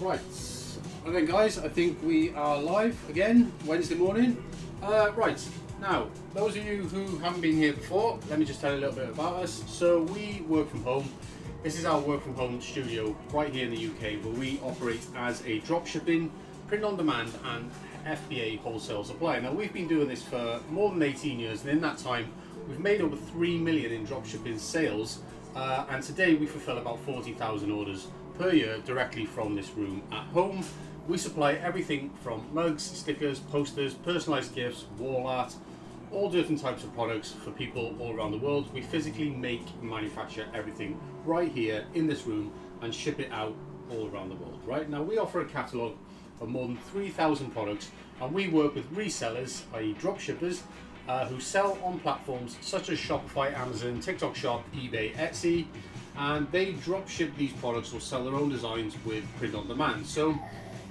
Right, and then guys, I think we are live again, Wednesday morning. Right, now, those of you who haven't been here before, let me just tell you a little bit about us. So we work from home. This is our work from home studio right here in the UK, where we operate as a dropshipping, print on demand and FBA wholesale supplier. Now we've been doing this for more than 18 years, and in that time we've made over 3 million in dropshipping sales, and today we fulfill about 40,000 orders per year directly from this room at home. We supply everything from mugs, stickers, posters, personalized gifts, wall art, all different types of products for people all around the world. We physically make and manufacture everything right here in this room and ship it out all around the world. Right now we offer a catalogue of more than 3,000 products, and we work with resellers, i.e. dropshippers, who sell on platforms such as Shopify, Amazon, TikTok Shop, eBay, Etsy, and they drop ship these products or sell their own designs with print on demand. So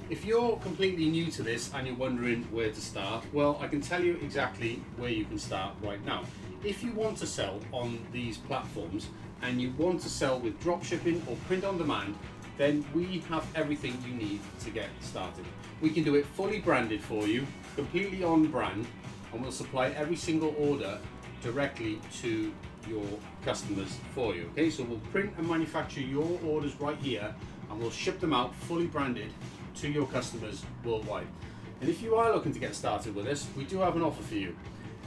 if you're completely new to this and you're wondering where to start, well, I can tell you exactly where you can start right now. If you want to sell on these platforms and you want to sell with drop shipping or print on demand, then we have everything you need to get started. We can do it fully branded for you, completely on brand, and we'll supply every single order directly to your customers for you. Okay, so we'll print and manufacture your orders right here, and we'll ship them out fully branded to your customers worldwide. And if you are looking to get started with this, we do have an offer for you.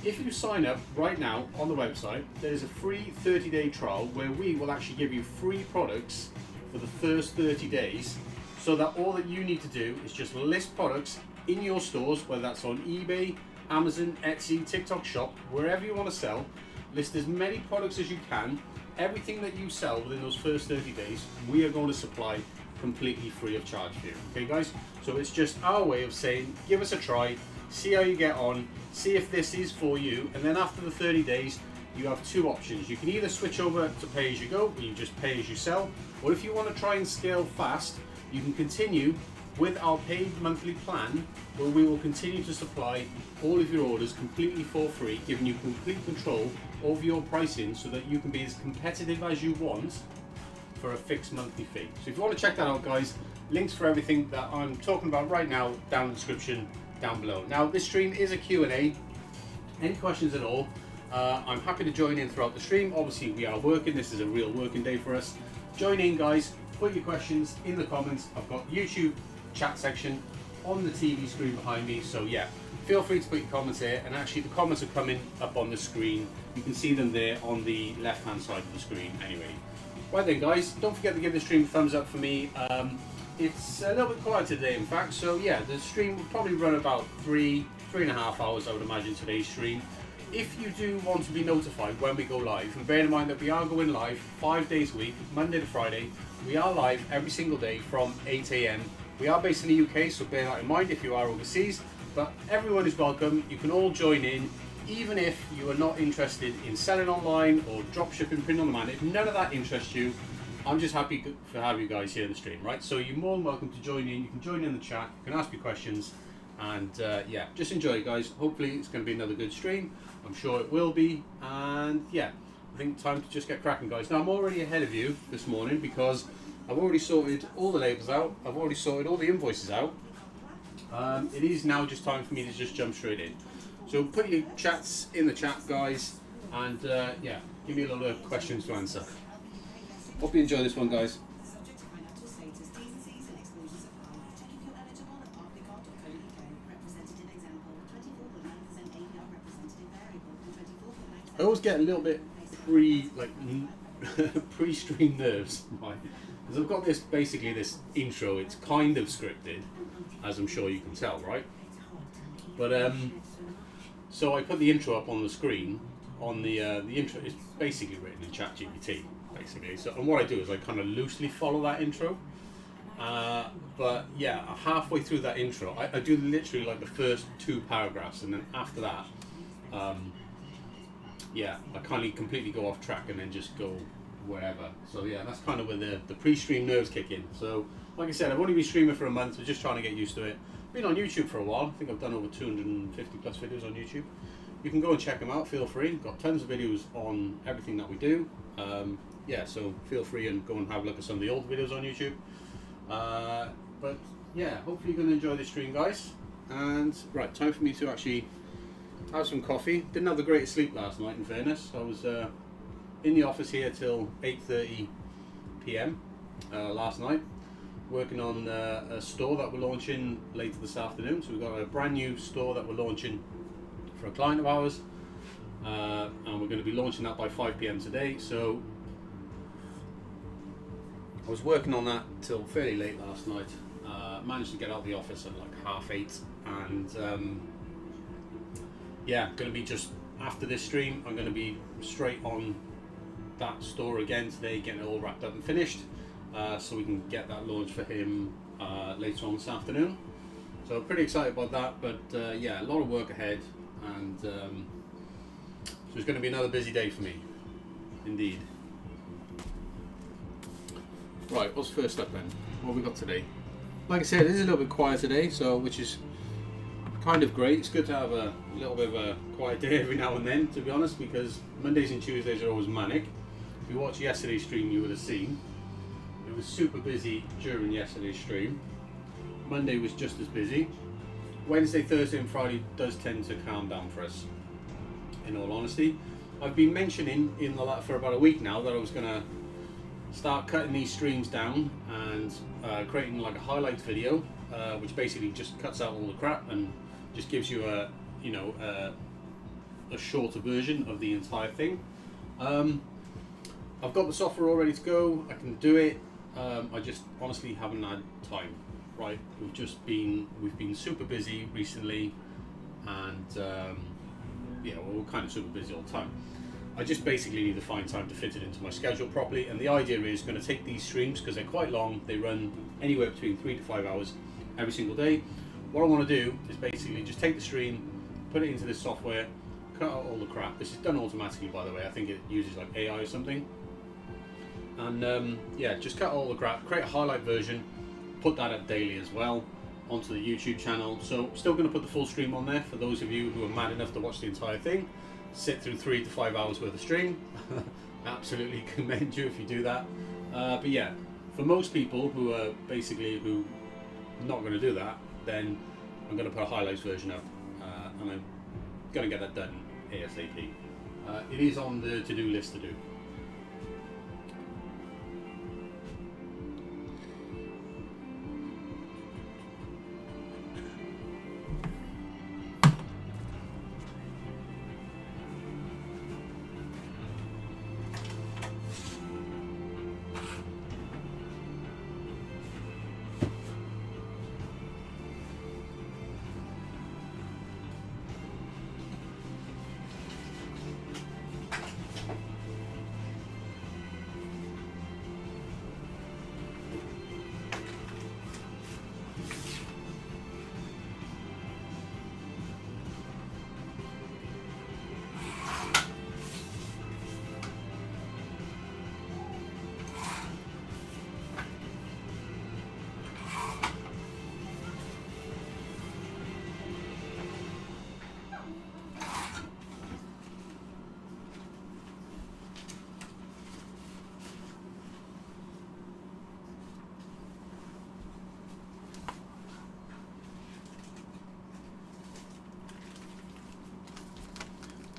If you sign up right now on the website, there's a free 30-day trial where we will actually give you free products for the first 30 days, so that all that you need to do is just list products in your stores, whether that's on eBay, Amazon, Etsy, TikTok Shop, wherever you want to sell. List as many products as you can. Everything that you sell within those first 30 days, we are going to supply completely free of charge for you. Okay guys, so it's just our way of saying, give us a try, see how you get on, see if this is for you, and then after the 30 days, you have two options. You can either switch over to pay as you go, where you just pay as you sell, or if you want to try and scale fast, you can continue with our paid monthly plan, where we will continue to supply all of your orders completely for free, giving you complete control over your pricing so that you can be as competitive as you want for a fixed monthly fee. So if you want to check that out guys, links for everything that I'm talking about right now down in the description down below. Now this stream is a Q&A. Any questions at all, I'm happy to join in throughout the stream. Obviously we are working, this is a real working day for us. Join in guys, put your questions in the comments. I've got YouTube chat section on the TV screen behind me, so yeah, feel free to put your comments here, and actually the comments are coming up on the screen. You can see them there on the left hand side of the screen anyway. Right then guys, don't forget to give the stream a thumbs up for me. It's a little bit quiet today in fact, so yeah, the stream will probably run about three and a half hours, I would imagine, today's stream. If you do want to be notified when we go live, and bear in mind that we are going live 5 days a week, Monday to Friday, we are live every single day from 8 AM. We are based in the UK, so bear that in mind if you are overseas, but everyone is welcome. You can all join in, even if you are not interested in selling online or drop shipping, print on demand. If none of that interests you, I'm just happy to have you guys here in the stream, right? So you're more than welcome to join in. You can join in the chat, you can ask me questions, and yeah, just enjoy it guys. Hopefully it's going to be another good stream. I'm sure it will be, and yeah, I think time to just get cracking guys. Now I'm already ahead of you this morning because I've already sorted all the labels out, I've already sorted all the invoices out. It is now just time for me to just jump straight in. So put your chats in the chat guys, and yeah, give me a lot of questions to answer. Hope you enjoy this one guys. I always get a little bit pre-stream nerves, right? Because I've got this intro. It's kind of scripted, as I'm sure you can tell, right? But so I put the intro up on the screen. On the intro is basically written in ChatGPT, basically. So and what I do is I kind of loosely follow that intro. But yeah, halfway through that intro, I do literally like the first 2 paragraphs, and then after that. Yeah, I kind of completely go off track and then just go wherever. So yeah, that's kind of where the pre-stream nerves kick in. So like I said, I've only been streaming for a month, so just trying to get used to it. Been on YouTube for a while. I think I've done over 250 plus videos on YouTube. You can go and check them out, feel free. Got tons of videos on everything that we do. Yeah, so feel free and go and have a look at some of the old videos on YouTube. But yeah, hopefully you're going to enjoy the stream, guys. And right, time for me to actually have some coffee. Didn't have the greatest sleep last night, in fairness. I was in the office here till 8:30 p.m. Last night, working on a store that we're launching later this afternoon. So we've got a brand new store that we're launching for a client of ours, and we're going to be launching that by 5 p.m. today. So I was working on that till fairly late last night. Managed to get out of the office at like 8:30, and yeah, going to be just after this stream, I'm going to be straight on that store again today, getting it all wrapped up and finished, so we can get that launch for him later on this afternoon. So pretty excited about that, but yeah, a lot of work ahead, and so it's going to be another busy day for me, indeed. Right, what's first up then? What have we got today? Like I said, it is a little bit quiet today, so which is kind of great. It's good to have a little bit of a quiet day every now and then, to be honest, because Mondays and Tuesdays are always manic. If you watched yesterday's stream, you would have seen it was super busy during yesterday's stream. Monday was just as busy. Wednesday, Thursday and Friday does tend to calm down for us, in all honesty. I've been mentioning for about a week now that I was going to start cutting these streams down and creating like a highlights video, which basically just cuts out all the crap and just gives you a shorter version of the entire thing. I've got the software all ready to go. I can do it. I just honestly haven't had time. Right, we've been super busy recently, and yeah, we're kind of super busy all the time. I just basically need to find time to fit it into my schedule properly, and the idea is going to take these streams, because they're quite long, they run anywhere between 3 to 5 hours every single day. What I want to do is basically just take the stream, put it into this software, cut out all the crap. This is done automatically, by the way. I think it uses like AI or something, and yeah, just cut all the crap, create a highlight version, put that up daily as well onto the YouTube channel. So still going to put the full stream on there for those of you who are mad enough to watch the entire thing, sit through 3 to 5 hours worth of stream. Absolutely commend you if you do that. But yeah, for most people who are basically not going to do that, then I'm going to put a highlights version up, and I'm going to get that done ASAP. It is on the to-do list to do.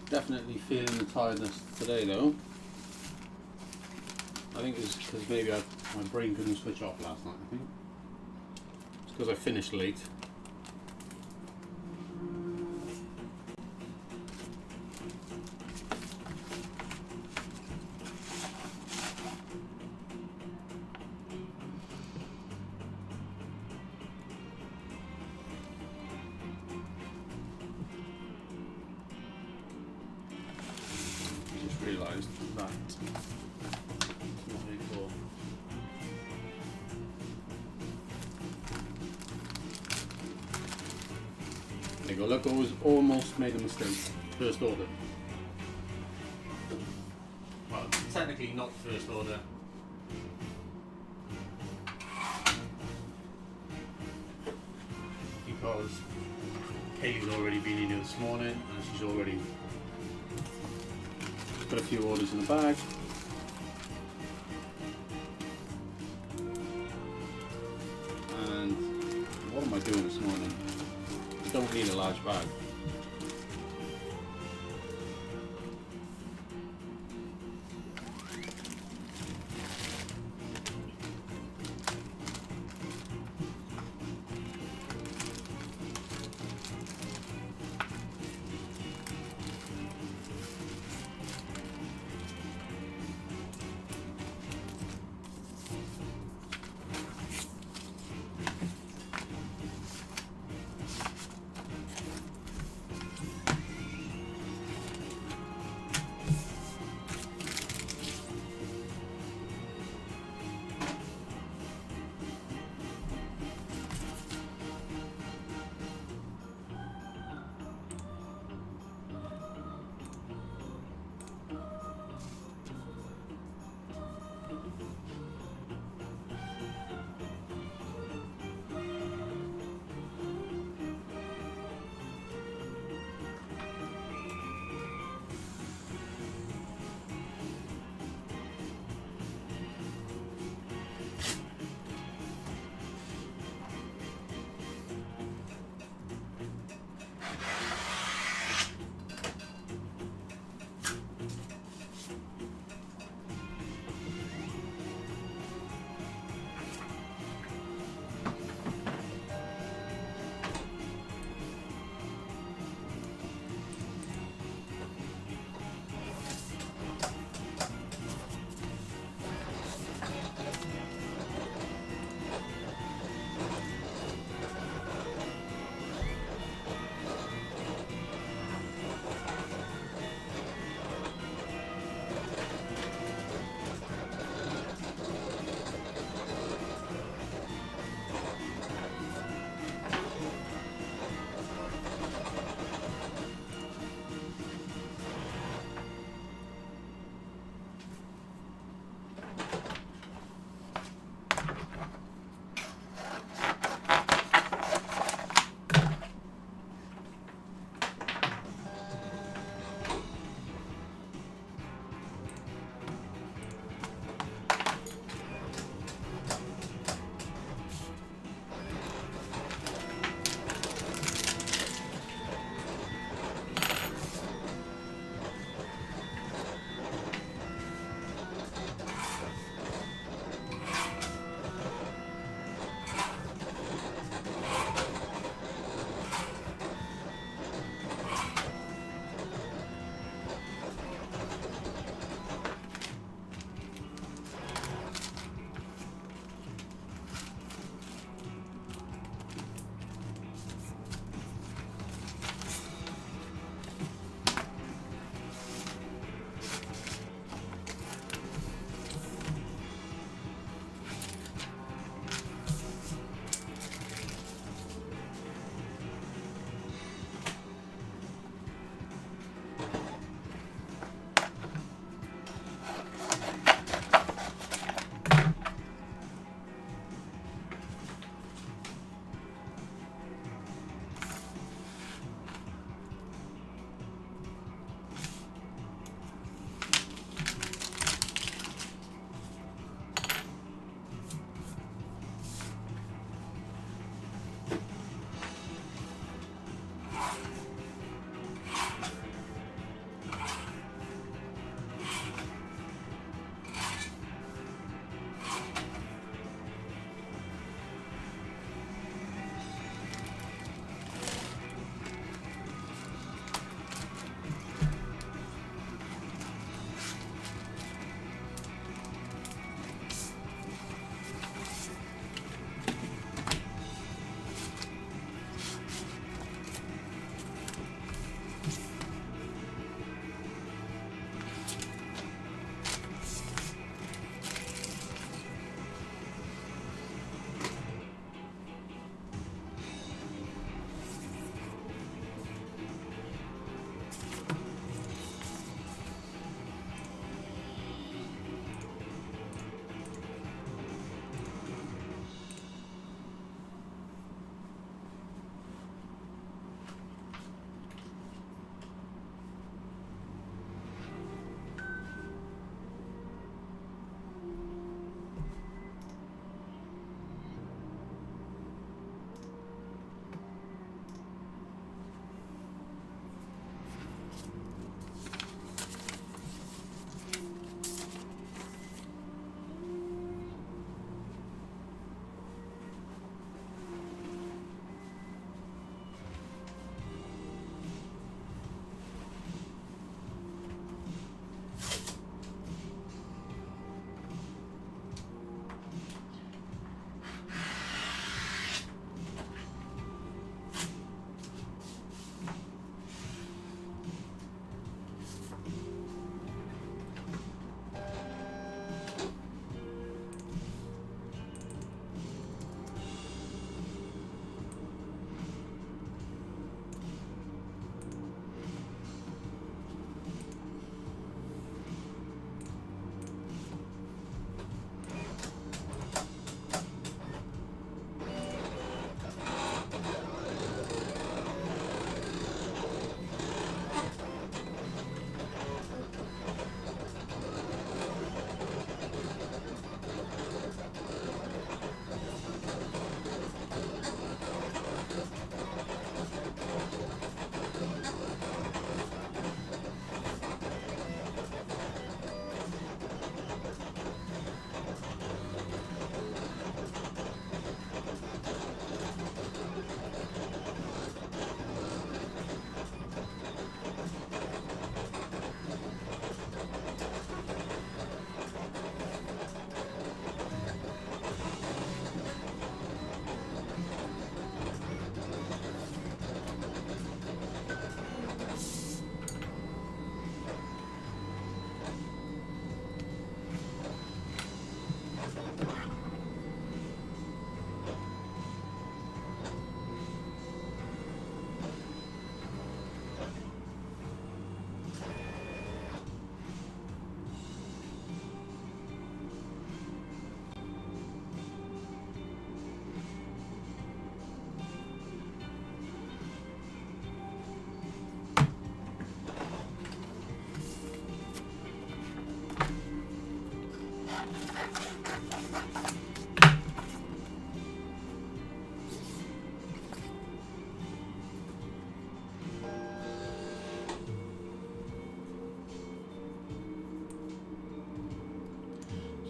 Definitely feeling the tiredness today though. I think it's because maybe my brain couldn't switch off last night, I think. It's because I finished late. Realised that it's not very cool. There you go, look, I was almost made a mistake. First order. Well, technically not first order. Because Kaylee's already been in here this morning and she's already got a few orders in the bag. And am I doing this morning? I don't need a large bag.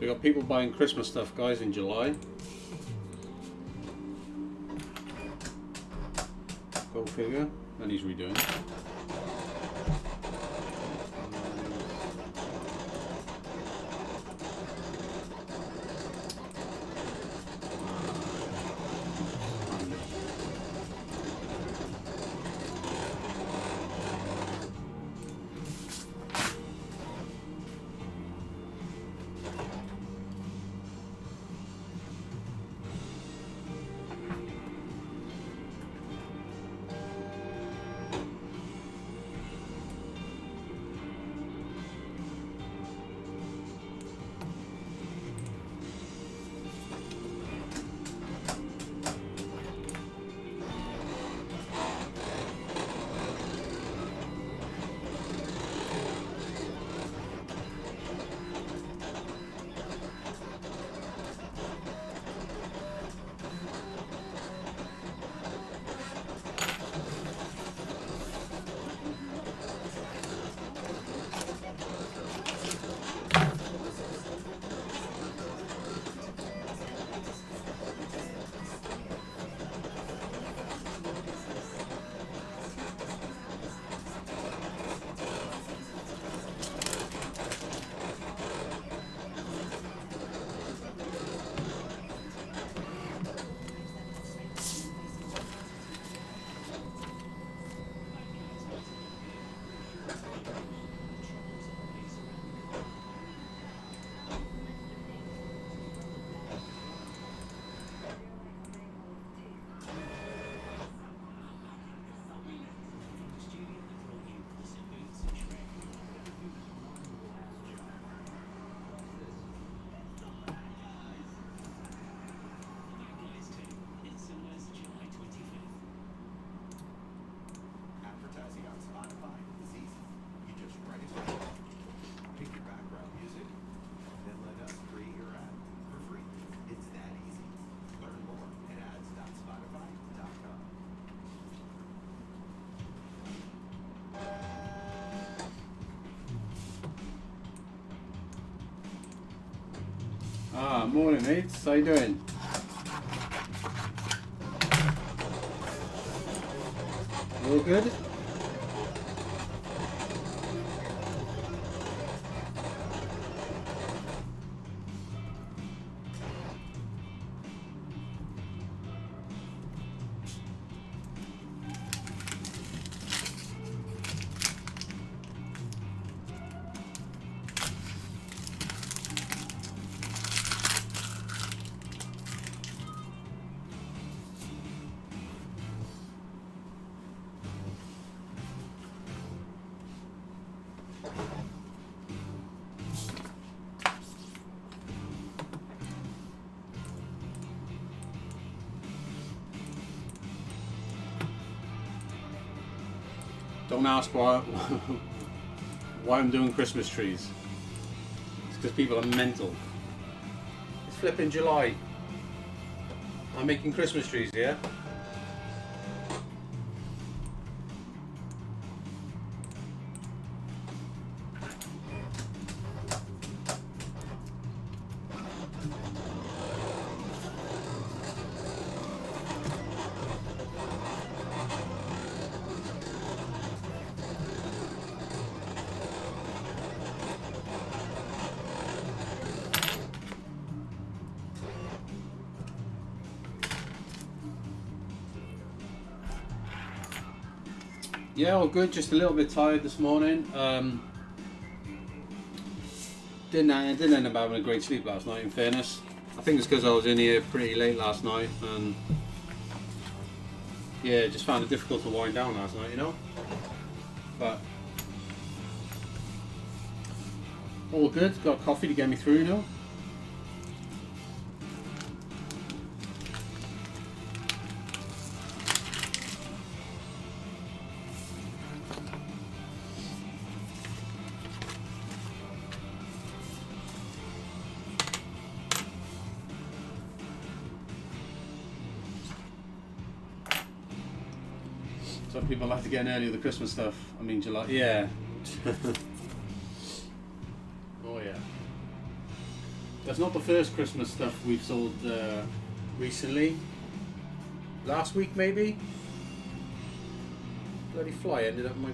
we got people buying Christmas stuff, guys, in July. Go figure. And he's redoing. Advertising on Spotify is easy. You just write it down, pick your background music, then let us create your ad for free. It's that easy. Learn more at ads.spotify.com. Morning, mates. How you doing? All good? Don't ask why I'm doing Christmas trees. It's because people are mental. It's flipping July. I'm making Christmas trees, yeah? Yeah, all good. Just a little bit tired this morning. Didn't end up having a great sleep last night, in fairness. I think it's because I was in here pretty late last night, and yeah, just found it difficult to wind down last night, you know. But all good. Got coffee to get me through, you know. Some people like to get in early with the Christmas stuff. I mean, July. Yeah. Oh yeah. that's not the first Christmas stuff we've sold recently. Last week maybe. Bloody fly ended up in my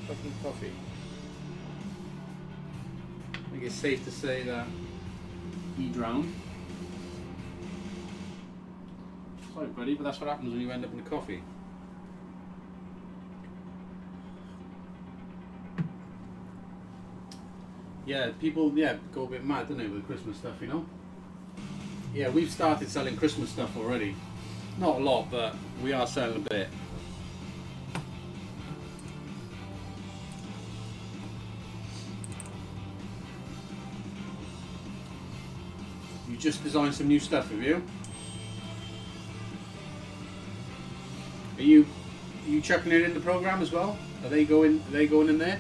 fucking coffee. I think it's safe to say that he drowned. Sorry, buddy, but that's what happens when you end up in the coffee. Yeah, people go a bit mad, don't they, with the Christmas stuff, you know? Yeah, we've started selling Christmas stuff already. Not a lot, but we are selling a bit. You just designed some new stuff, have you? Are you chucking it in the program as well? Are they going in there?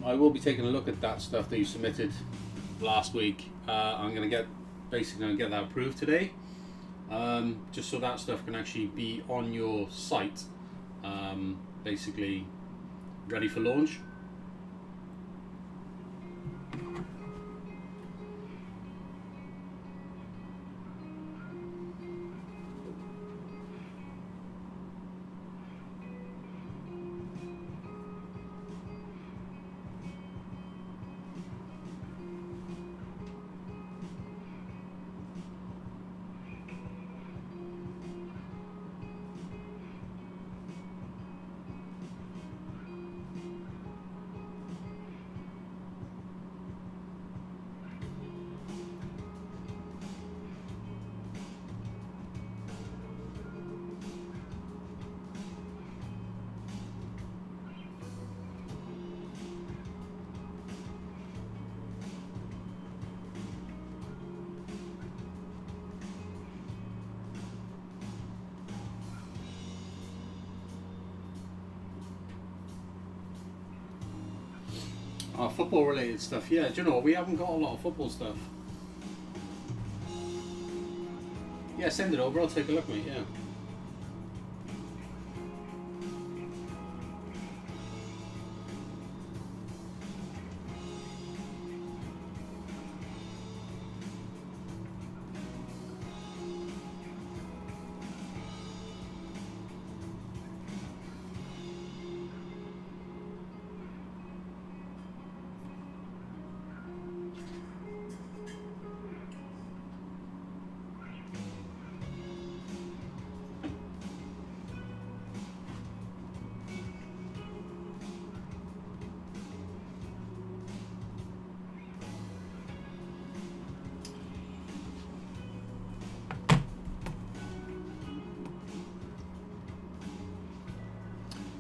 I will be taking a look at that stuff that you submitted last week. I'm gonna get that approved today, just so that stuff can actually be on your site, basically ready for launch. Football related stuff, yeah. Do you know what? We haven't got a lot of football stuff. Yeah, send it over, I'll take a look, mate, yeah.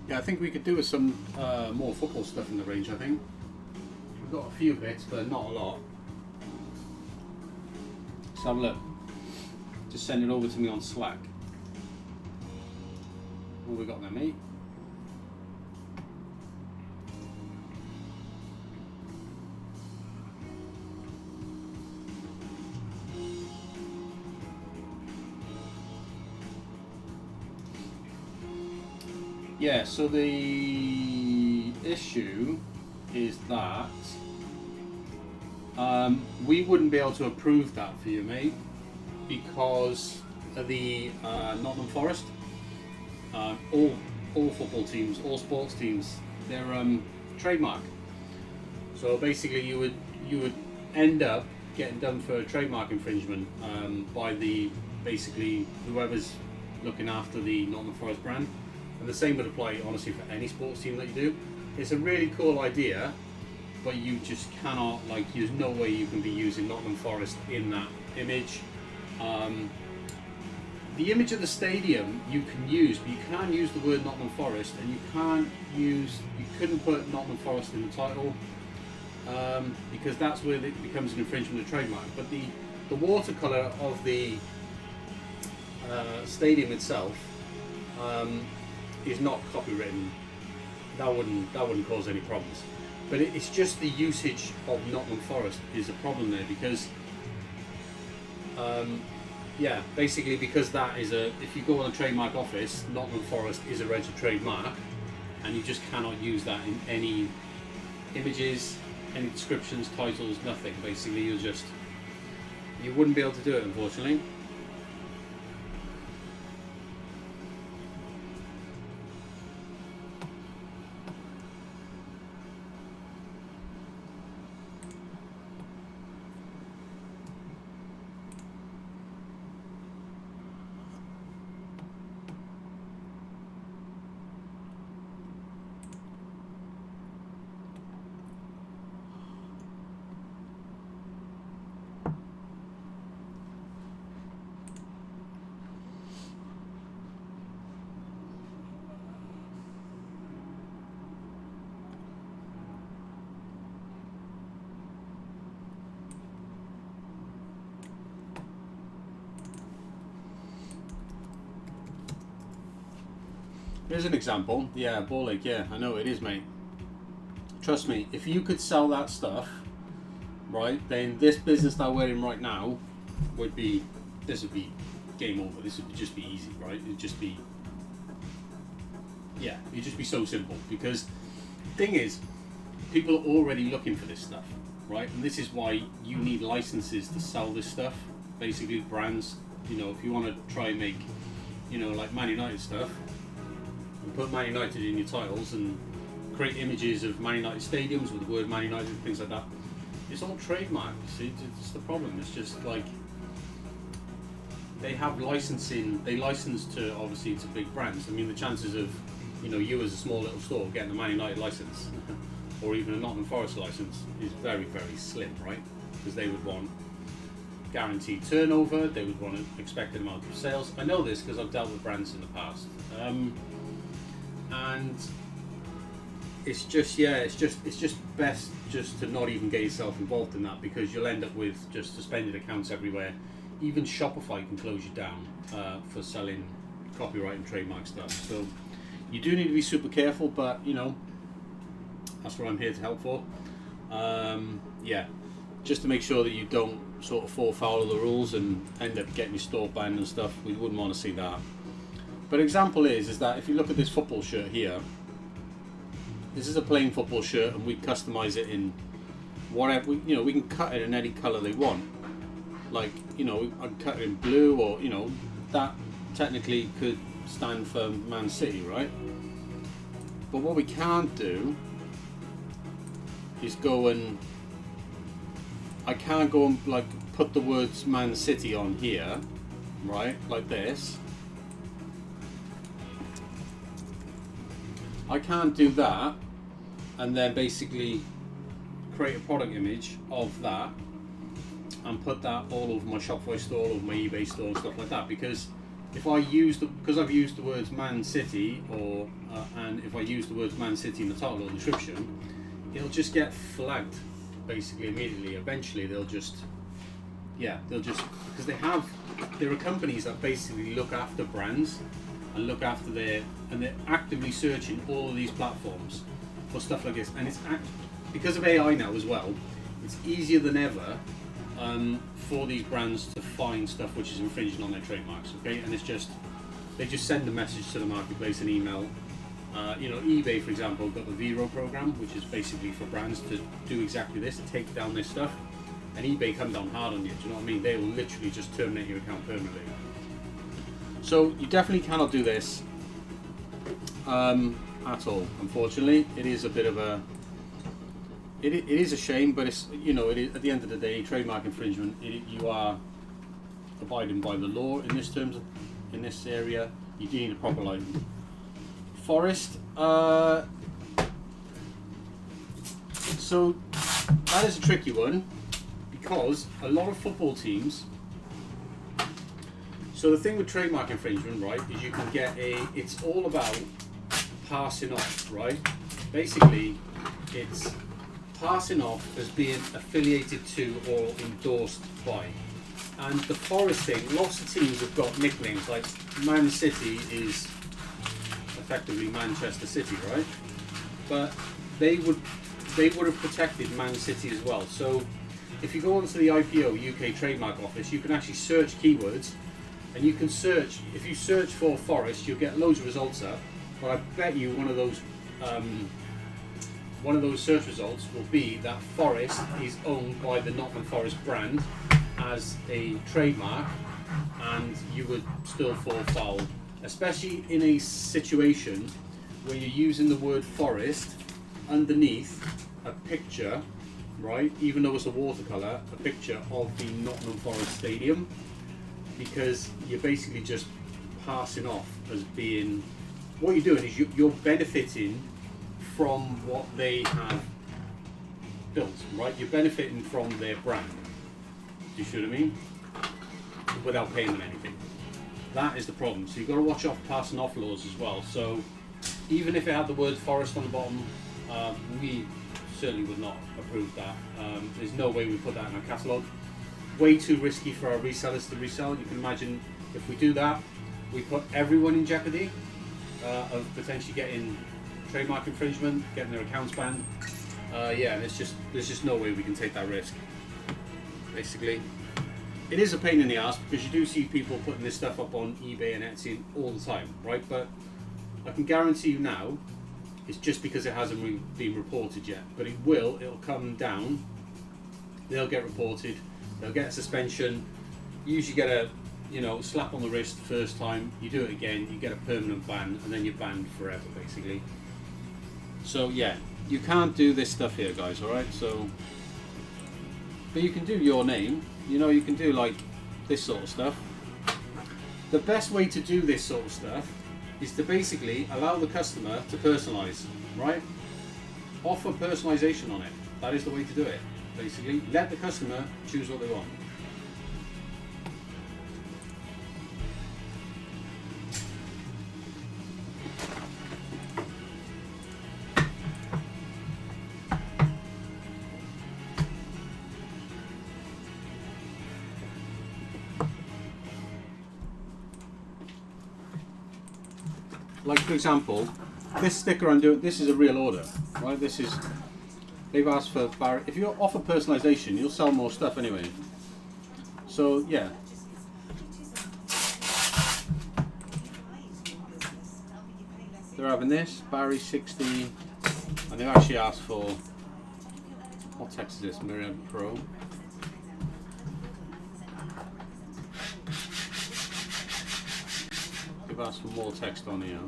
Yeah, I think we could do with some more football stuff in the range, I think. We've got a few bits, but not a lot. So have a look. Just send it over to me on Slack. What we got there, mate? Yeah, so the issue is that we wouldn't be able to approve that for you, mate, because of the Nottingham Forest. All football teams, all sports teams, they're trademark. So basically, you would end up getting done for trademark infringement by basically whoever's looking after the Nottingham Forest brand. And the same would apply, honestly, for any sports team that you do. It's a really cool idea, but you just cannot, there's no way you can be using Nottingham Forest in that image. The image of the stadium you can use, but you can't use the word Nottingham Forest, and you couldn't put Nottingham Forest in the title, because that's where it becomes an infringement of trademark. But the watercolour of the stadium itself is not copywritten. That wouldn't cause any problems. But it's just the usage of Nottingham Forest is a problem there, because yeah, basically because that is if you go on a trademark office, Nottingham Forest is a registered trademark, and you just cannot use that in any images, any descriptions, titles, nothing. Basically, you wouldn't be able to do it, unfortunately. Here's an example. Yeah, Ball Lake. Yeah, I know it is, mate. Trust me, if you could sell that stuff, right, then this business that we're in right now would be game over. This would just be easy, right? It'd just be so simple. Because the thing is, people are already looking for this stuff, right? And this is why you need licenses to sell this stuff. Basically, brands, if you want to try and make, like Man United stuff, and put Man United in your titles and create images of Man United stadiums with the word Man United and things like that. It's all trademarked. See, it's the problem. It's just like they have licensing. They license to obviously to big brands. I mean, the chances of you as a small little store getting a Man United license or even a Nottingham Forest license is very, very slim, right? Because they would want guaranteed turnover. They would want an expected amount of sales. I know this because I've dealt with brands in the past. And it's just best just to not even get yourself involved in that, because you'll end up with just suspended accounts everywhere. Even Shopify can close you down for selling copyright and trademark stuff. So you do need to be super careful, but that's what I'm here to help for. Just to make sure that you don't sort of fall foul of the rules and end up getting your store banned and stuff. We wouldn't want to see that. But example is that if you look at this football shirt here, this is a plain football shirt, and we customize it in whatever we can cut it in any color they want. Like I can cut it in blue, or that technically could stand for Man City, right? But what we can't do is I can't go and like put the words Man City on here, right? Like this. I can't do that and then basically create a product image of that and put that all over my Shopify store, all over my eBay store and stuff like that, because if I because I've used the words Man City and if I use the words Man City in the title or description, it'll just get flagged basically immediately. Eventually they'll just because there are companies that basically look after brands and look after they're actively searching all of these platforms for stuff like this, and it's because of AI now as well, it's easier than ever for these brands to find stuff which is infringing on their trademarks. Okay, and they just send a message to the marketplace, an email. eBay, for example, got the Vero program, which is basically for brands to do exactly this, to take down this stuff, and eBay come down hard on you. Do you know what I mean? They will literally just terminate your account permanently. So you definitely cannot do this at all. Unfortunately, it is a bit of a. It is a shame, but it's it is, at the end of the day, trademark infringement. You are abiding by the law in this terms. In this area, you do need a proper license. Forest. So that is a tricky one, because a lot of football teams. So the thing with trademark infringement, right, is you can get it's all about passing off, right? Basically, it's passing off as being affiliated to or endorsed by. And the Forest thing, lots of teams have got nicknames, like Man City is effectively Manchester City, right? But they would have protected Man City as well. So if you go onto the IPO UK Trademark Office, you can actually search keywords And you can search, if you search for forest, you'll get loads of results up, but I bet you one of those search results will be that forest is owned by the Nottingham Forest brand as a trademark, and you would still fall foul, especially in a situation where you're using the word forest underneath a picture, right, even though it's a watercolour, a picture of the Nottingham Forest Stadium, because you're basically just passing off as being, what you're doing is you're benefiting from what they have built, right? You're benefiting from their brand. Do you see what I mean? Without paying them anything. That is the problem. So you've got to watch off passing off laws as well. So even if it had the word forest on the bottom, we certainly would not approve that. There's no way we put that in our catalogue. Way too risky for our resellers to resell. You can imagine if we do that, we put everyone in jeopardy of potentially getting trademark infringement, getting their accounts banned. Yeah, there's just no way we can take that risk. Basically, it is a pain in the ass because you do see people putting this stuff up on eBay and Etsy all the time, right? But I can guarantee you now, it's just because it hasn't been reported yet. But it will. It'll come down. They'll get reported. They'll get a suspension. You usually get a slap on the wrist the first time. You do it again, you get a permanent ban, and then you're banned forever, basically. So yeah, you can't do this stuff here, guys. All right. So, but you can do your name. You can do like this sort of stuff. The best way to do this sort of stuff is to basically allow the customer to personalize, right? Offer personalization on it. That is the way to do it. Basically, let the customer choose what they want. Like for example, this sticker I'm doing, this is a real order, right? They've asked for, if you offer personalization, you'll sell more stuff anyway. So yeah. They're having this, Barry 60, and they've actually asked for, what text is this, Myriad Pro. They've asked for more text on here.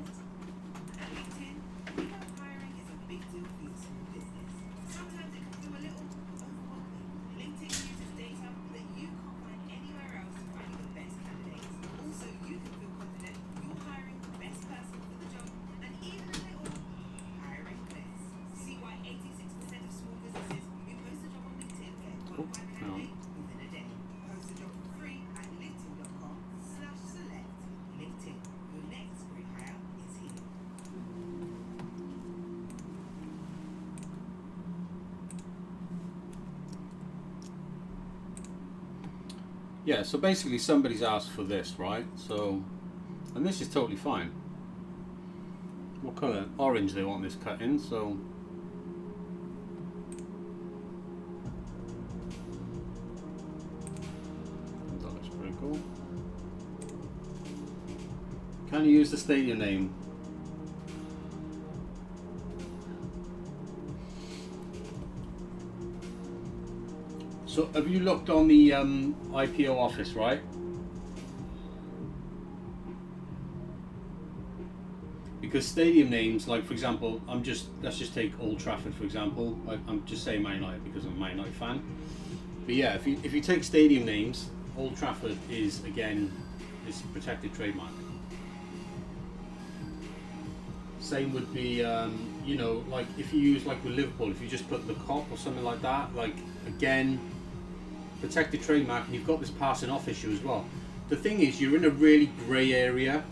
Yeah, so basically somebody's asked for this, right? So, and this is totally fine. What colour? Orange they want this cut in, so. That looks pretty cool. Can you use the stadium name? So have you looked on the IPO office, right? Because stadium names, like for example, let's just take Old Trafford for example. I'm just saying Man United because I'm a Man United fan. But yeah, if you take stadium names, Old Trafford is again, it's a protected trademark. Same would be, like if you use like with Liverpool, if you just put the Cop or something like that, like again, protected trademark, and you've got this passing off issue as well. The thing is, you're in a really grey area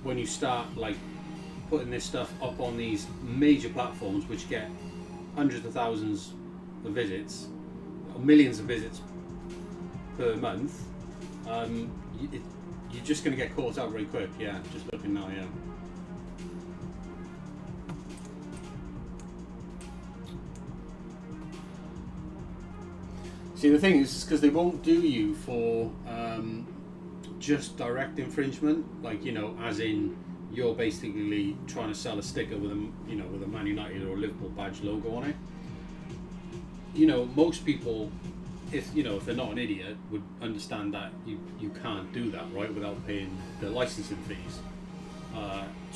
when you start like putting this stuff up on these major platforms which get hundreds of thousands of visits, or millions of visits per month. You're just going to get caught out very quick. Yeah, just looking now, yeah. See, the thing is because they won't do you for just direct infringement, like, you know, as in you're basically trying to sell a sticker with a, you know, with a Man United or Liverpool badge logo on it. You know, most people, if they're not an idiot, would understand that you can't do that, right, without paying the licensing fees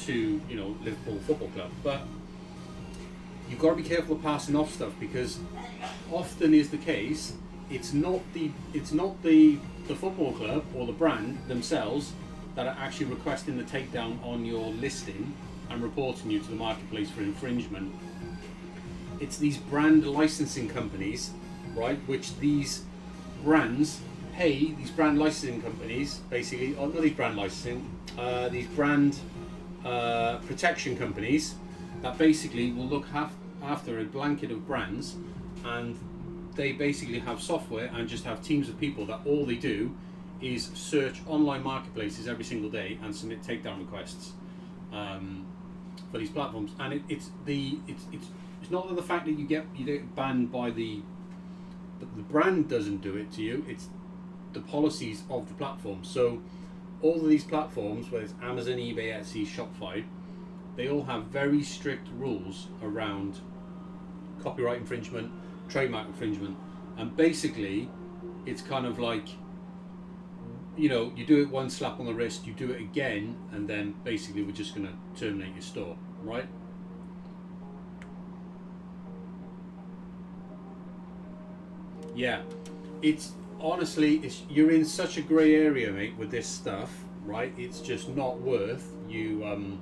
to, you know, Liverpool Football Club. But you've got to be careful of passing off stuff, because often is the case, it's not the football club or the brand themselves that are actually requesting the takedown on your listing and reporting you to the marketplace for infringement. It's these brand licensing companies, right, which these brands pay, these brand licensing companies, basically, or not these brand licensing, these brand protection companies that basically will look after a blanket of brands, and they basically have software and just have teams of people that all they do is search online marketplaces every single day and submit takedown requests for these platforms. And it's not that the fact that you get banned by the brand doesn't do it to you, it's the policies of the platform. So all of these platforms, whether it's Amazon, eBay, Etsy, Shopify, they all have very strict rules around copyright infringement, trademark infringement, and basically it's kind of like, you know, you do it one slap on the wrist, you do it again, and then basically we're just going to terminate your store, right? Yeah, it's honestly, you're in such a grey area, mate, with this stuff, right? It's just not worth you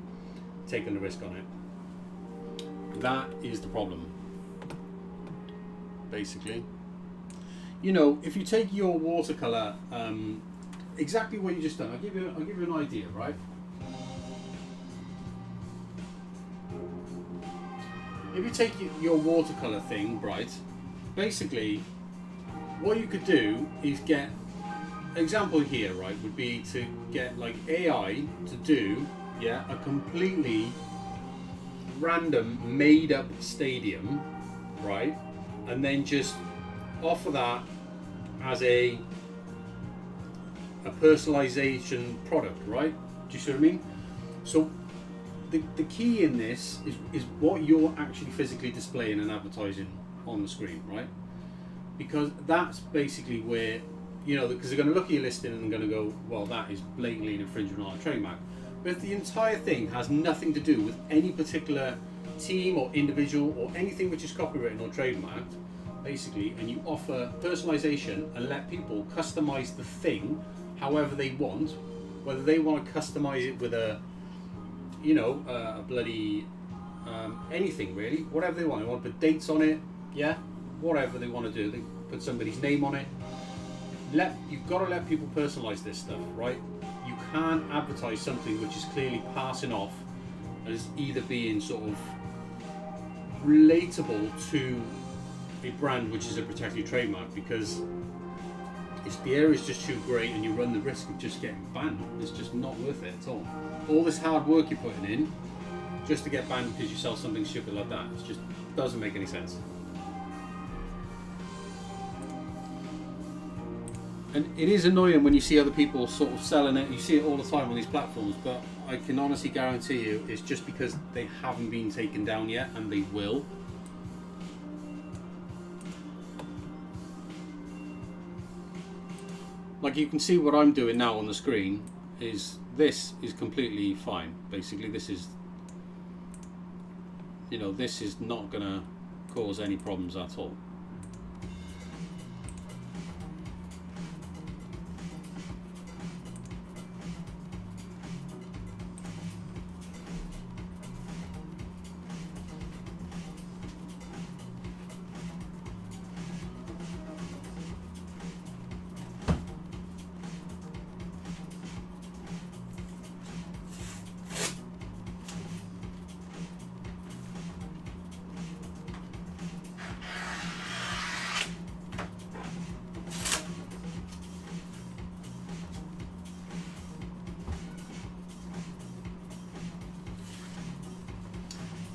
taking the risk on it. That is the problem, basically. You know, if you take your watercolor, exactly what you just done, I'll give you an idea, right? If you take your watercolor thing, right, basically what you could do is get, example here, right, would be to get like AI to do, yeah, a completely random made up stadium, right, and then just offer that as a personalization product, right? Do you see what I mean? So the key in this is what you're actually physically displaying and advertising on the screen, right? Because that's basically where, you know, because they're going to look at your listing and they're going to go, well, that is blatantly an infringement on a trademark. But if the entire thing has nothing to do with any particular team or individual or anything which is copywritten or trademarked, basically, and you offer personalization and let people customize the thing however they want, whether they want to customize it with a, you know, a bloody anything really, whatever they want. They want to put dates on it, yeah, whatever they want to do. They put somebody's name on it. You've got to let people personalize this stuff, right? You can't advertise something which is clearly passing off as either being sort of relatable to a brand which is a protected trademark, because the area is just too great and you run the risk of just getting banned. It's just not worth it at all. All this hard work you're putting in just to get banned because you sell something stupid like that, it just doesn't make any sense. And it is annoying when you see other people sort of selling it. You see it all the time on these platforms, but I can honestly guarantee you it's just because they haven't been taken down yet, and they will. Like you can see what I'm doing now on the screen this is completely fine. Basically this is, you know, this is not gonna cause any problems at all.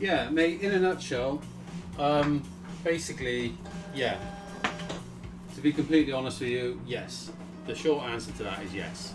Yeah, mate, in a nutshell, basically, yeah, to be completely honest with you, yes. The short answer to that is yes.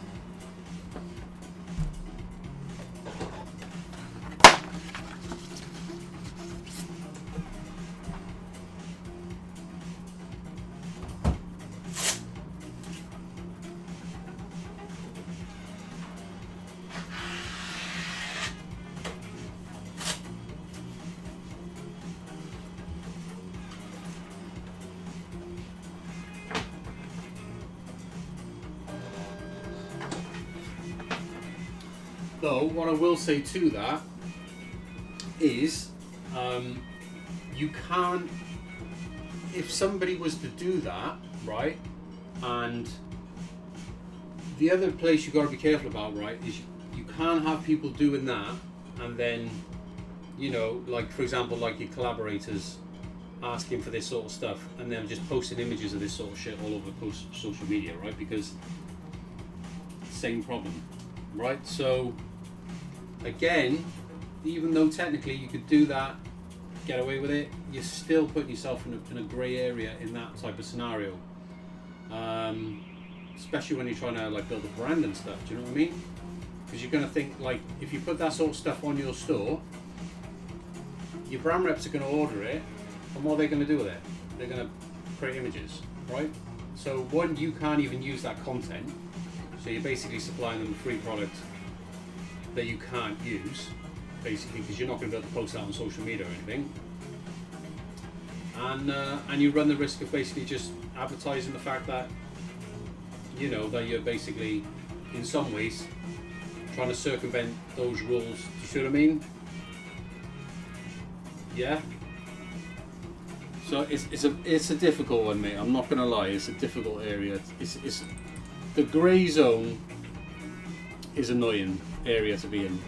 Though, what I will say to that is, you can't, if somebody was to do that, right, and the other place you've got to be careful about, right, is you can't have people doing that and then, you know, like for example, like your collaborators asking for this sort of stuff and then just posting images of this sort of shit all over social media, right? Because same problem, right? So again, even though technically you could do that, get away with it, you're still putting yourself in a grey area in that type of scenario. Especially when you're trying to like build a brand and stuff, do you know what I mean? Because you're going to think like, if you put that sort of stuff on your store, your brand reps are going to order it, and what are they going to do with it? They're going to create images, right? So one, you can't even use that content, so you're basically supplying them a free product that you can't use, basically, because you're not going to be able to post that on social media or anything. And you run the risk of basically just advertising the fact that, you know, that you're basically, in some ways, trying to circumvent those rules. Do you see what I mean? Yeah. So it's a difficult one, mate. I'm not gonna lie. It's a difficult area. It's the grey zone is annoying area to be in.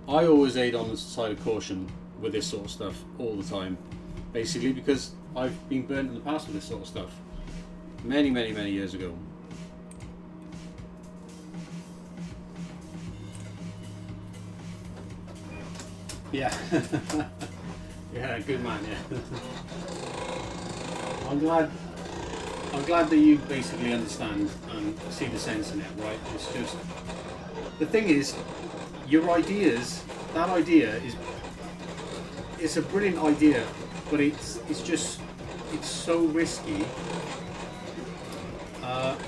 I always aid on the side of caution with this sort of stuff all the time, basically because I've been burnt in the past with this sort of stuff many years ago. Yeah. Yeah, good man, yeah. I'm glad that you basically understand and see the sense in it, right? It's just, the thing is, your ideas, that idea it's a brilliant idea, but it's so risky,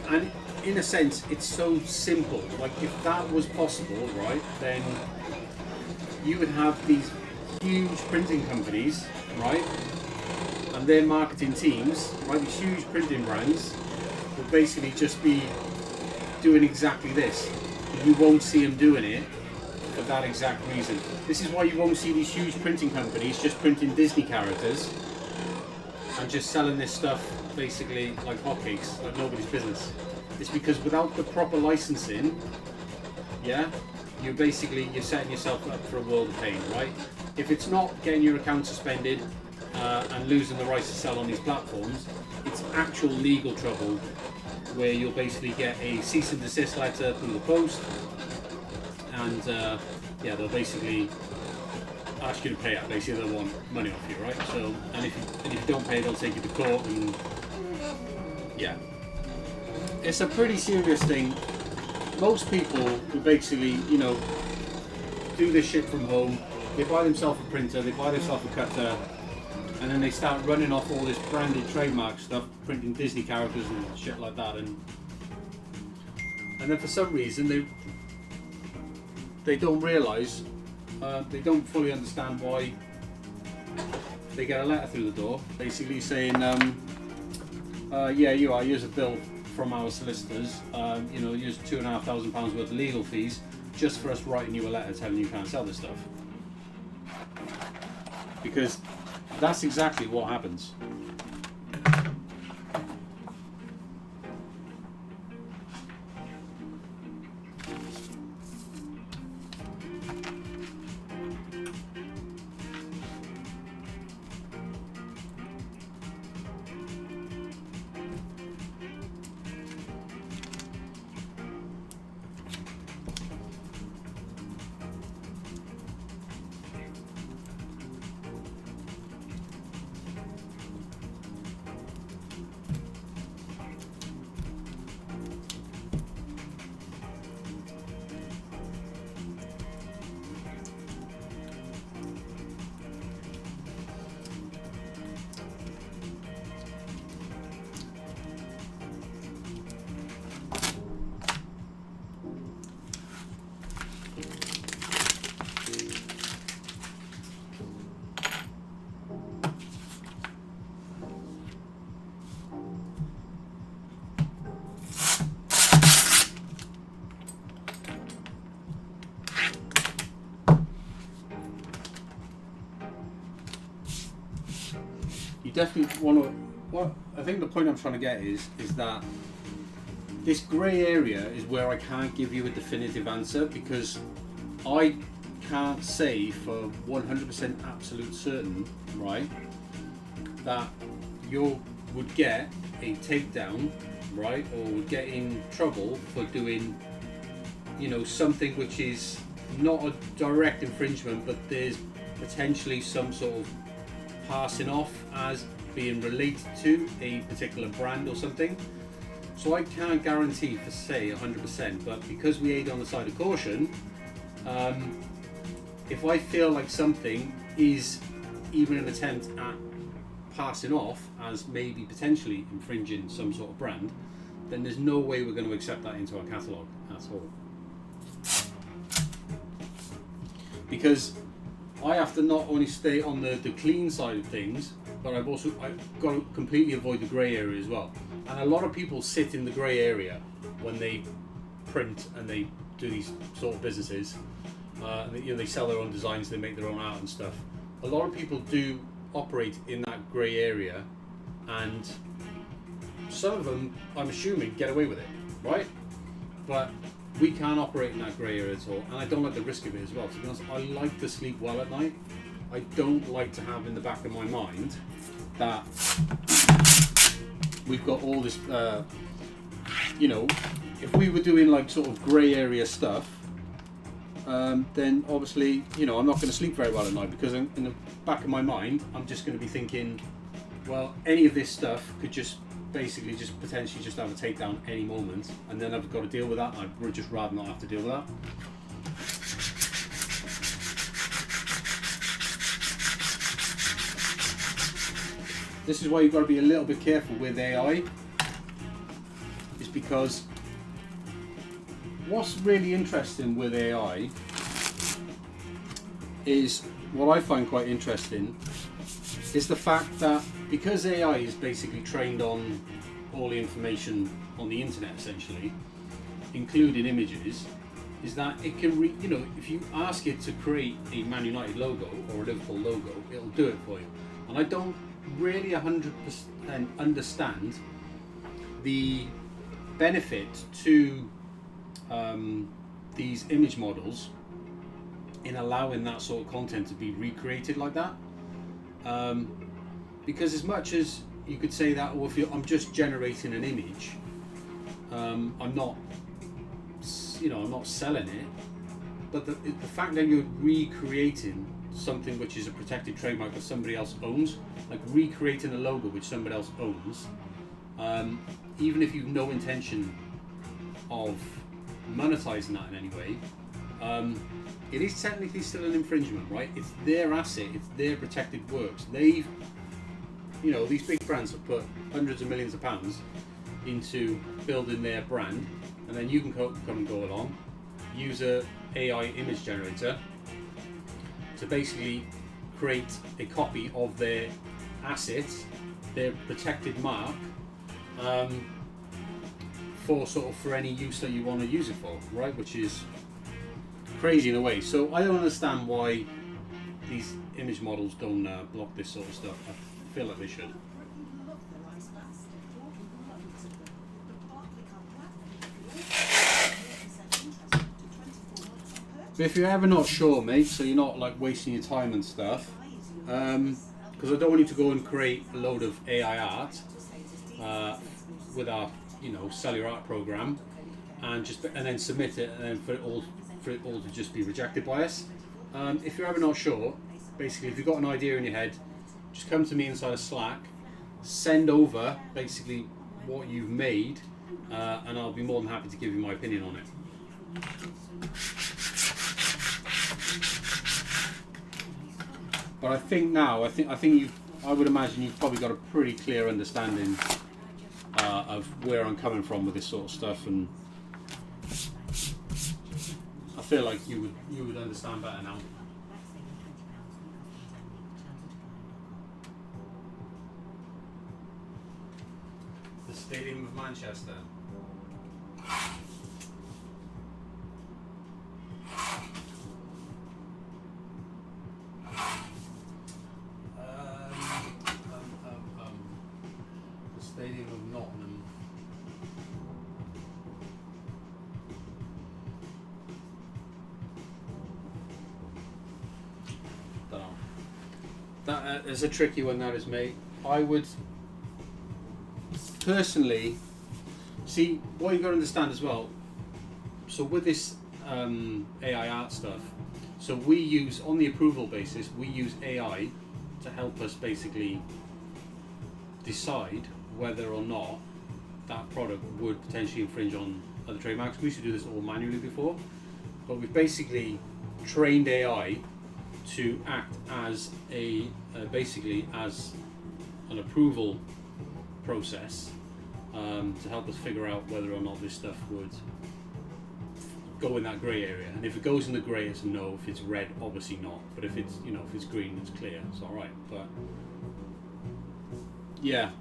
and in a sense it's so simple. Like if that was possible, right, then you would have these huge printing companies, right, and their marketing teams, right, these huge printing brands would basically just be doing exactly this. You won't see them doing it for that exact reason. This is why you won't see these huge printing companies just printing Disney characters and just selling this stuff basically like hotcakes, like nobody's business. It's because without the proper licensing, yeah, you're setting yourself up for a world of pain, right? If it's not getting your account suspended and losing the rights to sell on these platforms, it's actual legal trouble where you'll basically get a cease and desist letter through the post, and yeah, they'll basically ask you to pay out. Basically, they'll want money off you, right? So, and if you don't pay, they'll take you to court, and yeah, it's a pretty serious thing. Most people who basically, you know, do this shit from home, they buy themselves a printer, they buy themselves a cutter, and then they start running off all this branded trademark stuff, printing Disney characters and shit like that, and then for some reason they don't realise, they don't fully understand why they get a letter through the door, basically saying, yeah, here's a bill from our solicitors, you know, here's £2,500 worth of legal fees just for us writing you a letter telling you can't sell this stuff. Because that's exactly what happens. you definitely want to. What I think the point I'm trying to get is that this grey area is where I can't give you a definitive answer, because I can't say for 100% absolute certain, right, that you would get a takedown, right, or would get in trouble for doing, something which is not a direct infringement, but there's potentially some sort of passing off as being related to a particular brand or something. So I can't guarantee for say 100%, but because we aid on the side of caution, if I feel like something is even an attempt at passing off as maybe potentially infringing some sort of brand, then there's no way we're going to accept that into our catalogue at all. Because I have to not only stay on the clean side of things, but I've got to completely avoid the grey area as well. And a lot of people sit in the grey area when they print and they do these sort of businesses. They sell their own designs, they make their own art and stuff. A lot of people do operate in that grey area, and some of them, I'm assuming, get away with it, right? But we can't operate in that grey area at all, and I don't like the risk of it as well. To be honest, I like to sleep well at night. I don't like to have in the back of my mind that we've got all this, if we were doing like sort of grey area stuff, then obviously, I'm not going to sleep very well at night, because in the back of my mind, I'm just going to be thinking, well, any of this stuff could just basically just potentially just have a takedown any moment, and then I've got to deal with that. I'd just rather not have to deal with that. This is why you've got to be a little bit careful with AI, is because what's really interesting with AI is, what I find quite interesting is the fact that because AI is basically trained on all the information on the internet essentially, including images, is that it can if you ask it to create a Man United logo or a Liverpool logo, it'll do it for you. And I don't really 100% understand the benefit to these image models in allowing that sort of content to be recreated like that, because as much as you could say that, or if I'm just generating an image, I'm not selling it, but the fact that you're recreating something which is a protected trademark that somebody else owns, like recreating a logo which somebody else owns, even if you've no intention of monetizing that in any way, it is technically still an infringement, right? It's their asset, it's their protected works. They've, these big brands have put hundreds of millions of pounds into building their brand, and then you can come and go along, use a AI image generator to basically create a copy of their assets, their protected mark, for any use that you want to use it for, right? Which is crazy in a way. So I don't understand why these image models don't block this sort of stuff. I feel like they should. But if you're ever not sure, mate, so you're not like wasting your time and stuff, because I don't want you to go and create a load of AI art with our sell your art program and then submit it, and then for it all to just be rejected by us. If you're ever not sure, basically, if you've got an idea in your head, just come to me inside of Slack, send over basically what you've made, and I'll be more than happy to give you my opinion on it. But I think now, I would imagine you've probably got a pretty clear understanding of where I'm coming from with this sort of stuff, and I feel like you would understand better now. The Stadium of Manchester. That is a tricky one, that is, mate. I would personally see what you got to understand as well. So with this AI art stuff, so we use, on the approval basis, we use AI to help us basically decide whether or not that product would potentially infringe on other trademarks. We used to do this all manually before, but we've basically trained AI to act as a basically as an approval process to help us figure out whether or not this stuff would go in that grey area. And if it goes in the grey, it's a no. If it's red, obviously not. But if it's, you know, if it's green, it's clear. It's all right. But yeah.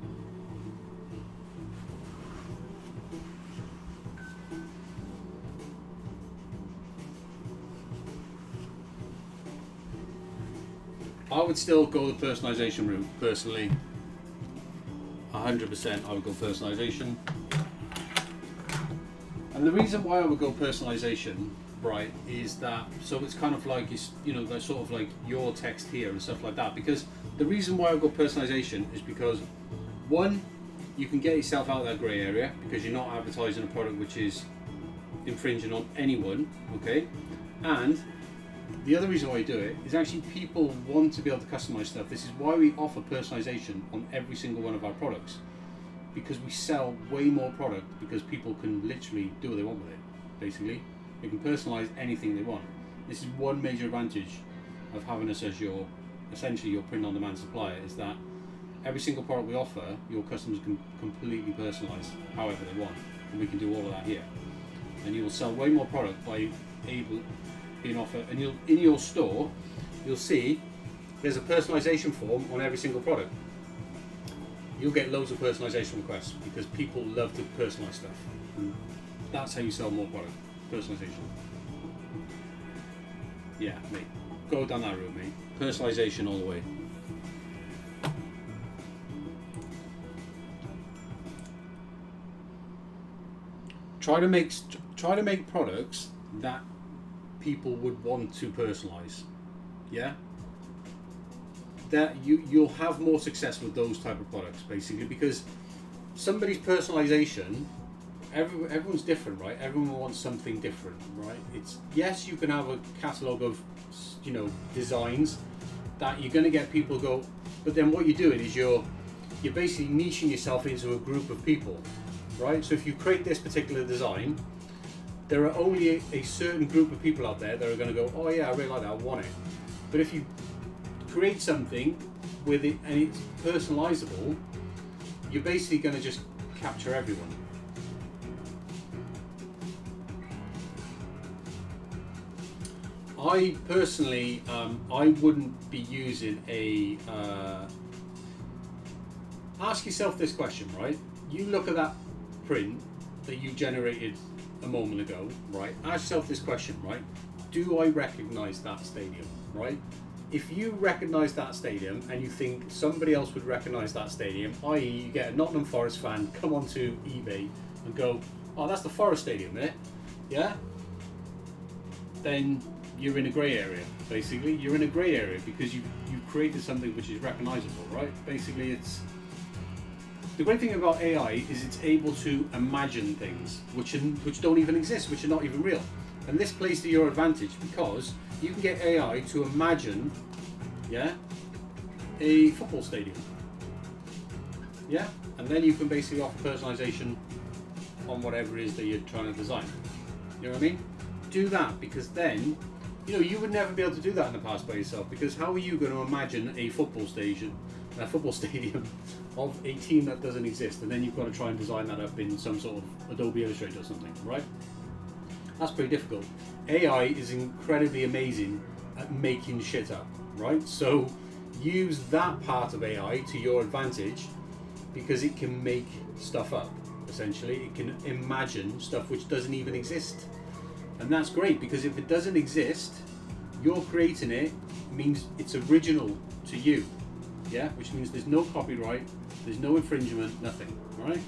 I would still go the personalization route, personally. 100% I would go personalization. And the reason why I would go personalization, right, is that, so it's kind of like, you know, like sort of like your text here and stuff like that. Because the reason why I would go personalization is because, one, you can get yourself out of that grey area because you're not advertising a product which is infringing on anyone, okay? And the other reason why you do it is actually people want to be able to customize stuff. This is why we offer personalization on every single one of our products, because we sell way more product because people can literally do what they want with it. Basically, they can personalize anything they want. This is one major advantage of having us as your, essentially your print-on-demand supplier, is that every single product we offer, your customers can completely personalize however they want, and we can do all of that here. And you will sell way more product by being offered, and you'll, in your store, you'll see there's a personalization form on every single product. You'll get loads of personalization requests because people love to personalize stuff. And that's how you sell more product, personalization. Yeah, mate. Go down that route, mate. Personalization all the way. Try to make products that people would want to personalize. Yeah, that you'll have more success with those type of products, basically, because somebody's personalization, everyone's different, right? Everyone wants something different, right? It's, yes, you can have a catalog of, you know, designs that you're going to get people go, but then what you're doing is you're basically niching yourself into a group of people, right? So if you create this particular design, there are only a certain group of people out there that are going to go, oh yeah, I really like that, I want it. But if you create something with it and it's personalizable, you're basically going to just capture everyone. I personally, I wouldn't be using a, ask yourself this question, right? You look at that print that you generated a moment ago, right? Ask yourself this question, right? Do I recognize that stadium, right? If you recognize that stadium and you think somebody else would recognize that stadium, i.e. you get a Nottingham Forest fan come onto eBay and go, oh, that's the Forest Stadium, isn't it? Yeah? Then you're in a grey area, basically. You're in a grey area because you've created something which is recognizable, right? Basically, it's... The great thing about AI is it's able to imagine things which don't even exist, which are not even real. And this plays to your advantage because you can get AI to imagine, yeah, a football stadium. Yeah? And then you can basically offer personalization on whatever it is that you're trying to design. You know what I mean? Do that, because then, you know, you would never be able to do that in the past by yourself, because how are you going to imagine a football stadium of a team that doesn't exist, and then you've got to try and design that up in some sort of Adobe Illustrator or something, right? That's pretty difficult. AI is incredibly amazing at making shit up, right? So use that part of AI to your advantage, because it can make stuff up, essentially. It can imagine stuff which doesn't even exist. And that's great, because if it doesn't exist, you're creating it, means it's original to you. Yeah, which means there's no copyright, there's no infringement, nothing, right?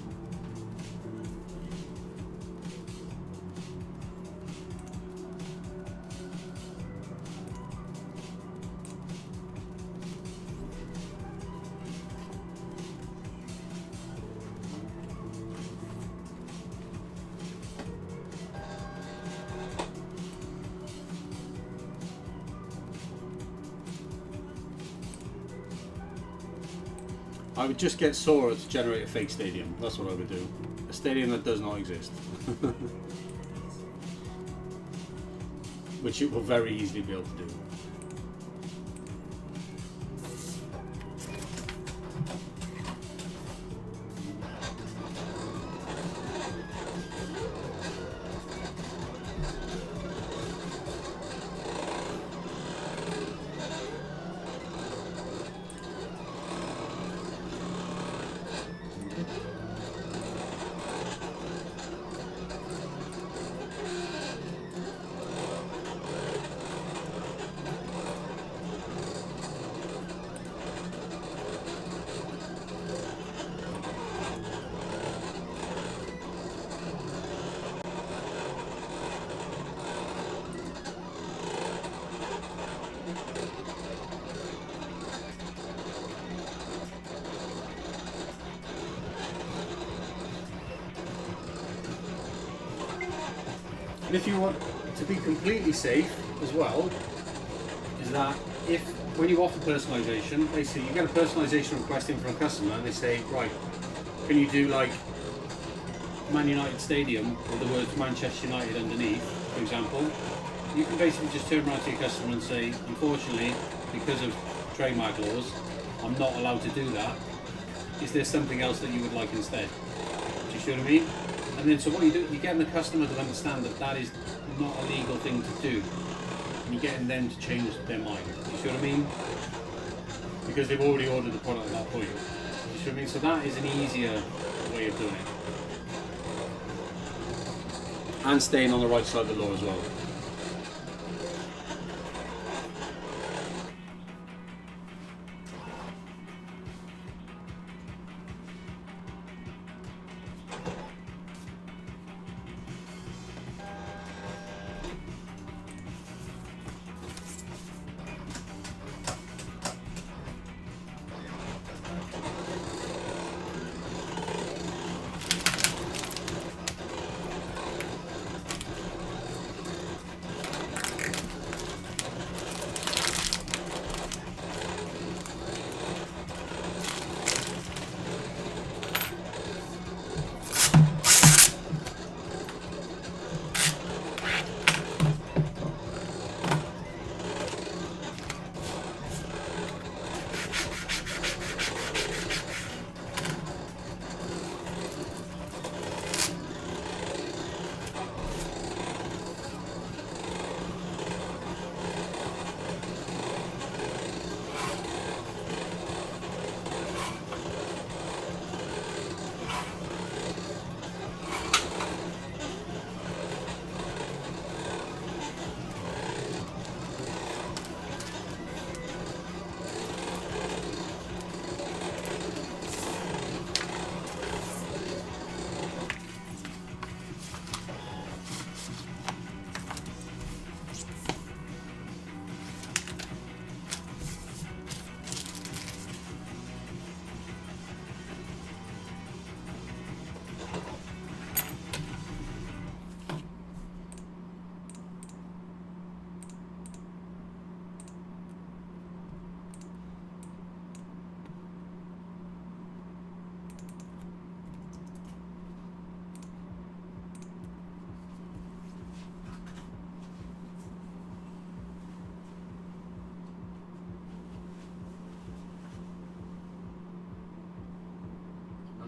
I would just get Sora to generate a fake stadium. That's what I would do. A stadium that does not exist. Which it will very easily be able to do. And if you want to be completely safe as well, is that if when you offer personalization, basically you get a personalization request in from a customer and they say, right, can you do like Man United Stadium with the words Manchester United underneath, for example, you can basically just turn around to your customer and say, unfortunately, because of trademark laws, I'm not allowed to do that. Is there something else that you would like instead? Do you see what I mean? And then so what you do, you're getting the customer to understand that that is not a legal thing to do. And you're getting them to change their mind. Do you see what I mean? Because they've already ordered the product at that point. Do you see what I mean? So that is an easier way of doing it. And staying on the right side of the law as well.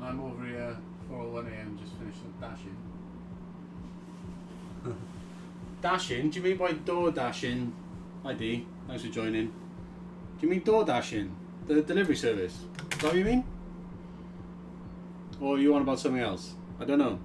I'm over here 4:01 AM just finishing dashing. Dashing? Do you mean by door dashing? Hi D, thanks for joining. Do you mean door dashing? The delivery service? Is that what you mean? Or are you on about something else? I don't know.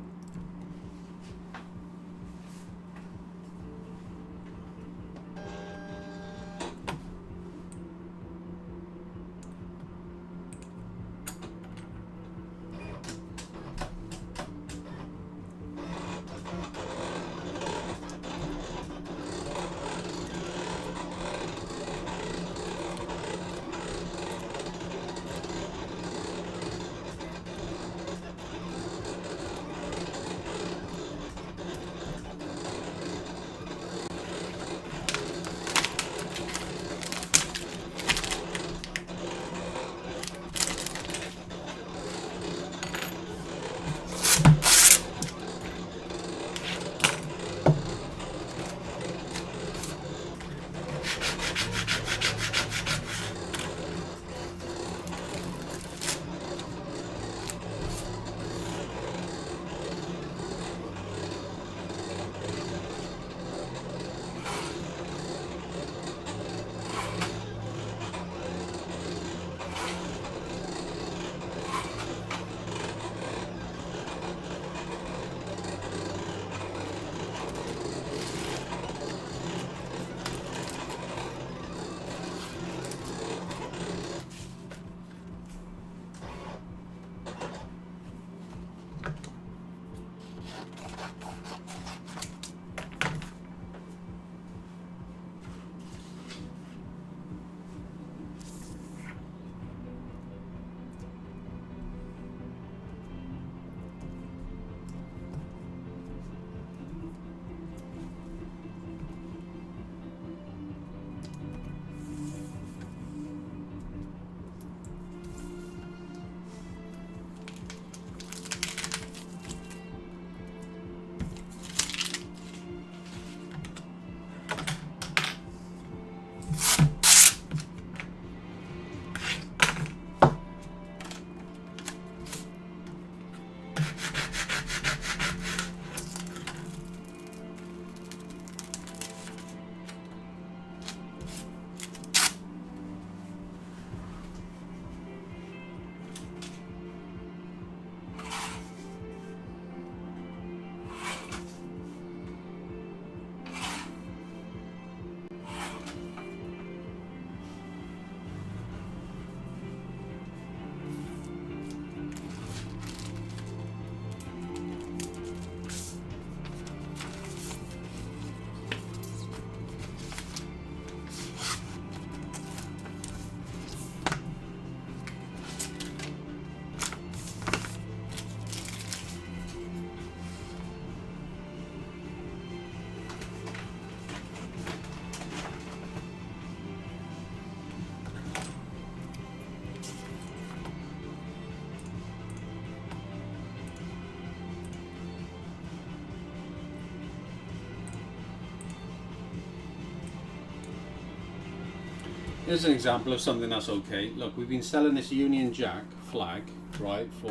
Here's an example of something that's okay. Look, we've been selling this Union Jack flag, right, for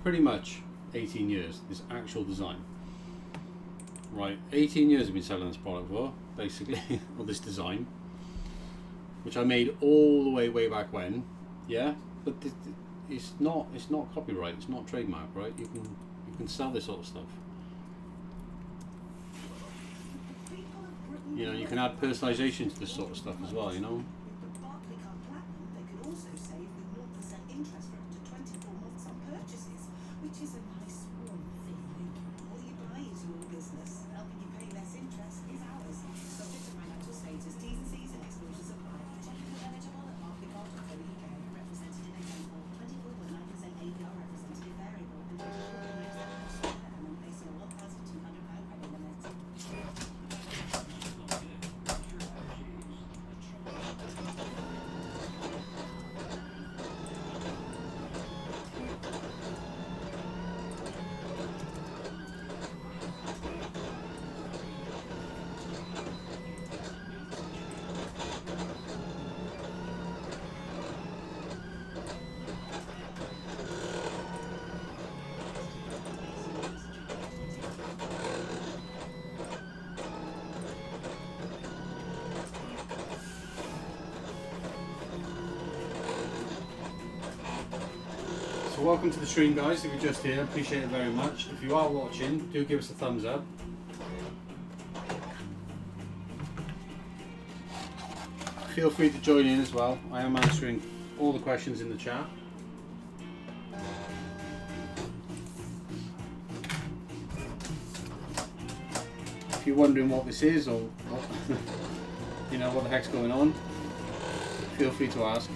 pretty much 18 years, this actual design. Right, 18 years I've been selling this product for, basically, or this design, which I made all the way back when, yeah, but it's not copyright, it's not trademark, right? You can sell this sort of stuff. You know, you can add personalization to this sort of stuff as well, you know. Which is a nice warm feeling. What you buy is your business. Helping you pay less interest is ours. Subject to financial status, T's and C's and exclusions apply. Technical eligible at barclaycard.co.uk. Representative example. 24.9% APR representative variable. And 24.9% per annum based on a £1,200 credit limit. So welcome to the stream, guys. If you're just here, appreciate it very much. If you are watching, do give us a thumbs up. Feel free to join in as well. I am answering all the questions in the chat. If you're wondering what this is or what, you know, what the heck's going on, feel free to ask.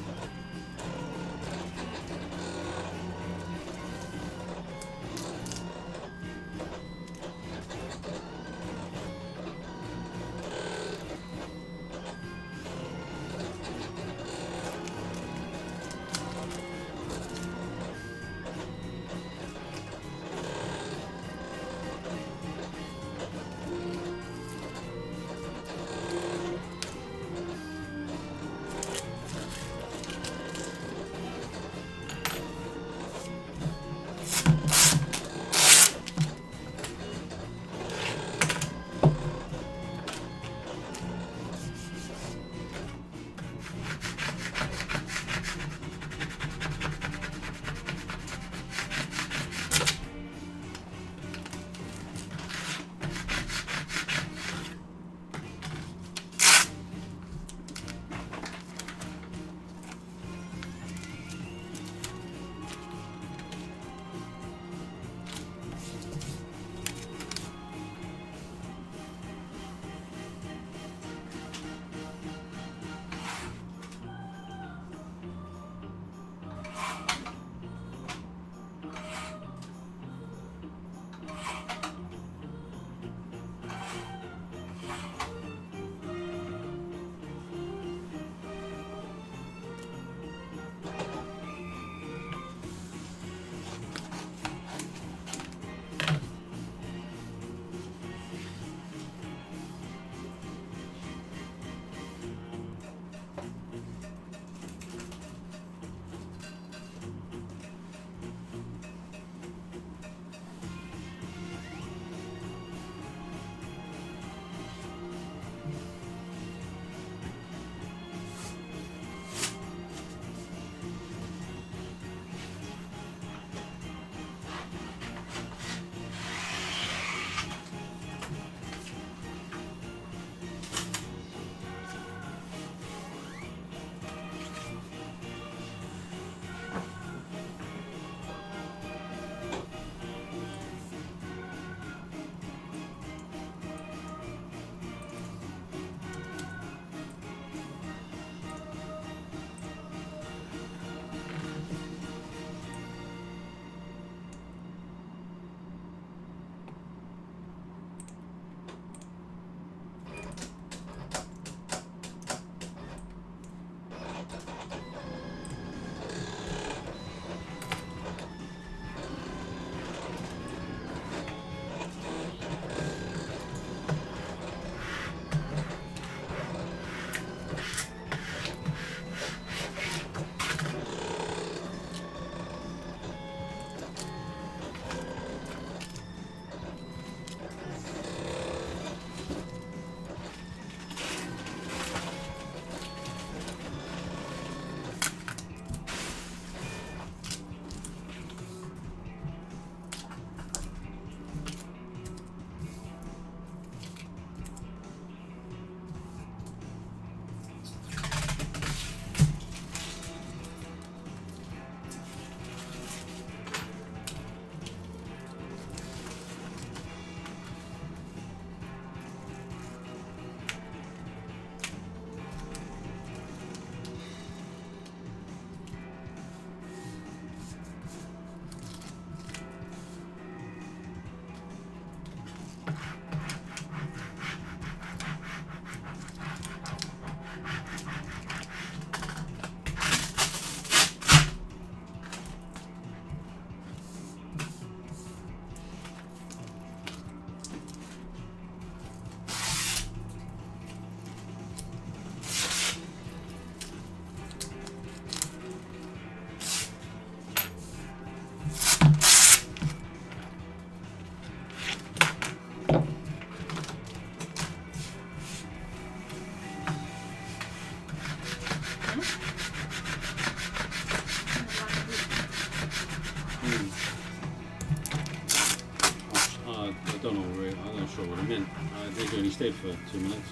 for what I'm in. I think I only stayed for 2 minutes.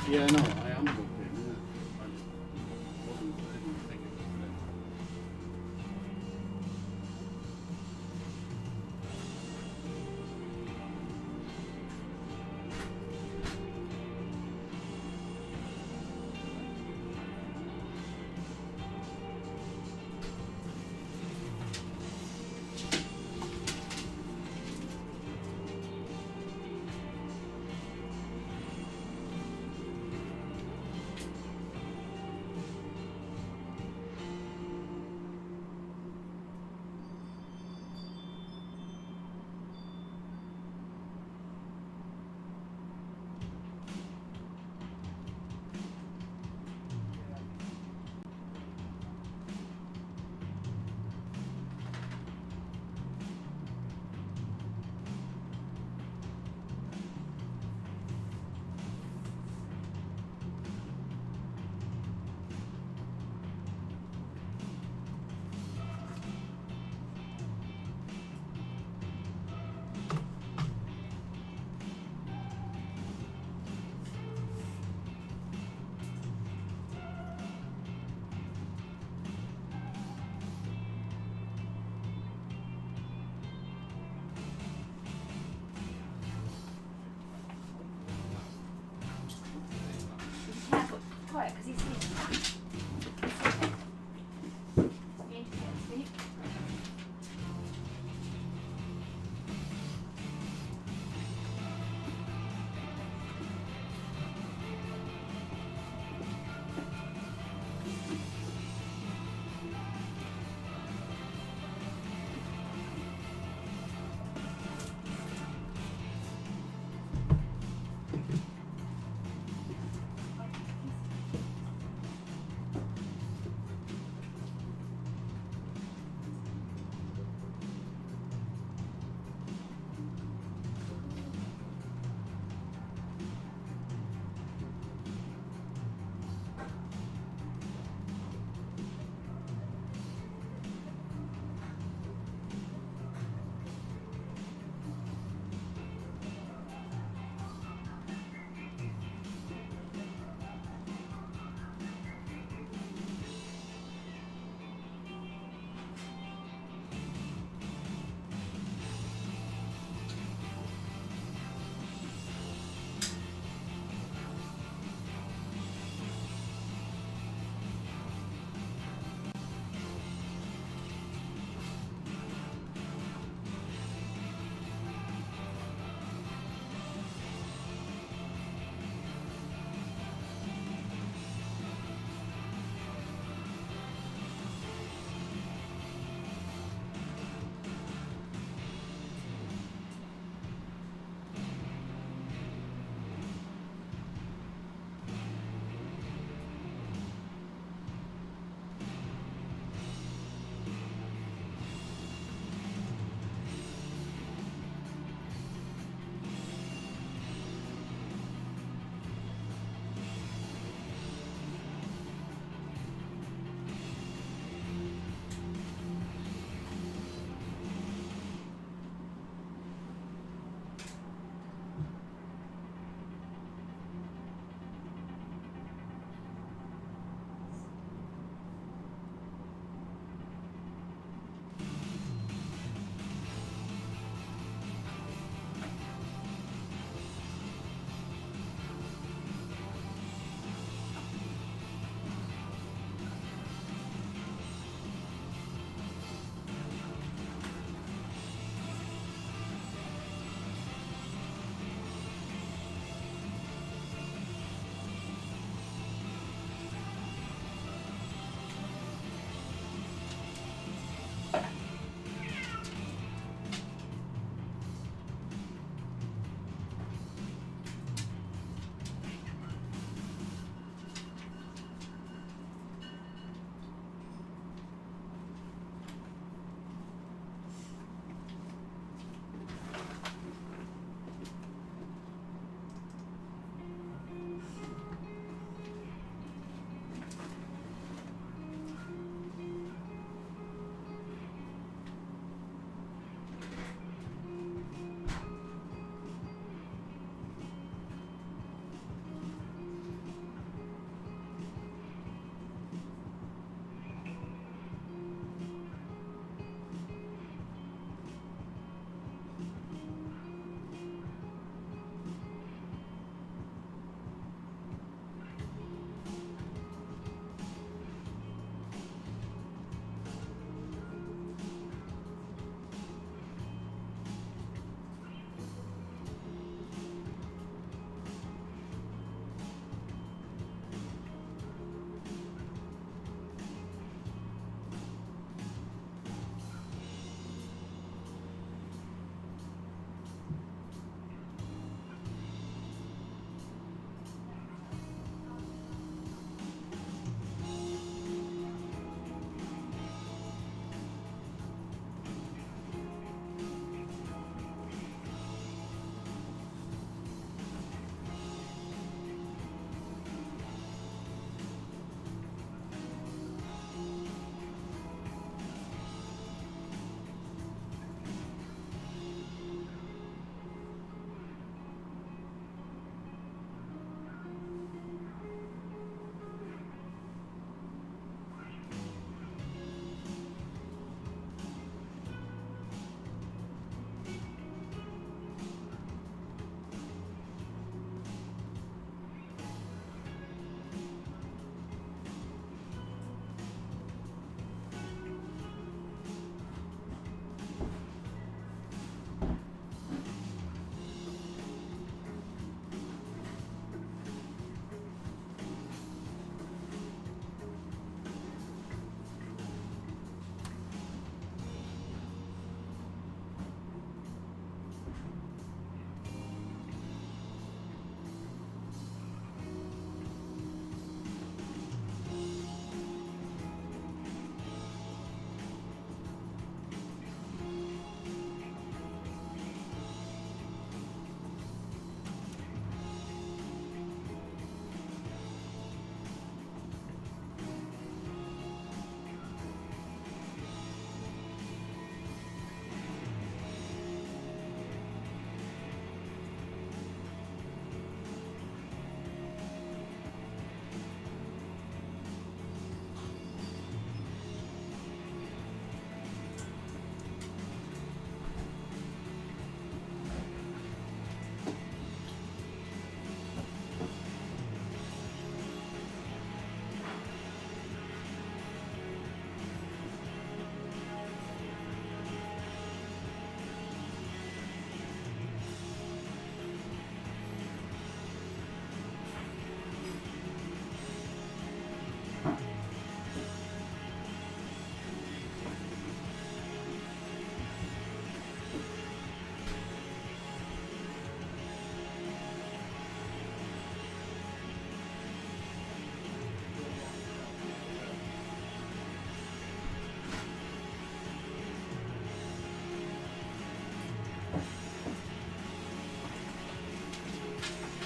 Yeah, no, I am booked in. Yeah. I didn't think it was today. because he's here.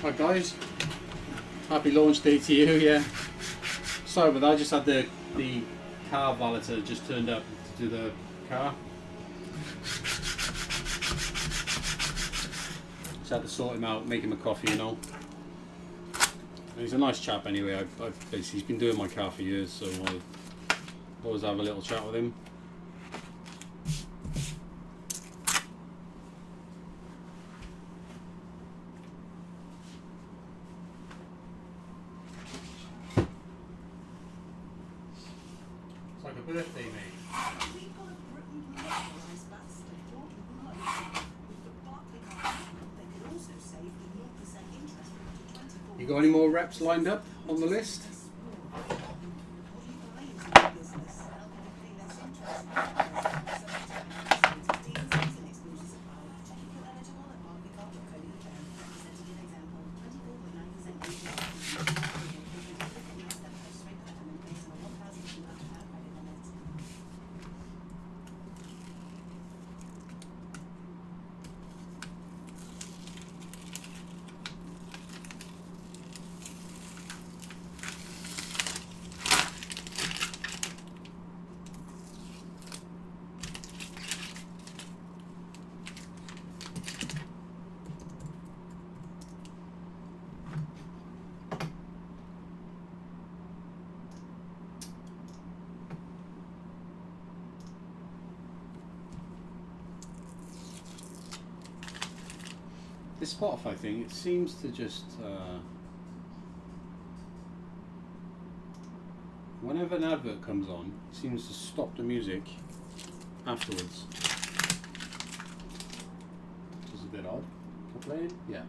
Hi guys, happy launch day to you. Yeah, sorry about that. I just had the car valeter just turned up to do the car. Just had to sort him out, make him a coffee, you know. And he's a nice chap anyway. I've basically, he's been doing my car for years, so I always have a little chat with him. It's like a birthday, mate. We've got a Britain localised bastard called Low. With the Barclaycard account, they can also save the 0% interest for up to 24 You got any more reps lined up on the list? What you buy is your business, helping to pay less interest. Subject to T's and C's and exclusions apply. Check if you're eligible at barclaycard.co.uk. Presenting an example, 24.9% interest. Based on a £1,200 credit limit. This Spotify thing, it seems to just whenever an advert comes on, it seems to stop the music afterwards, which is a bit odd. Can I play it? Yeah.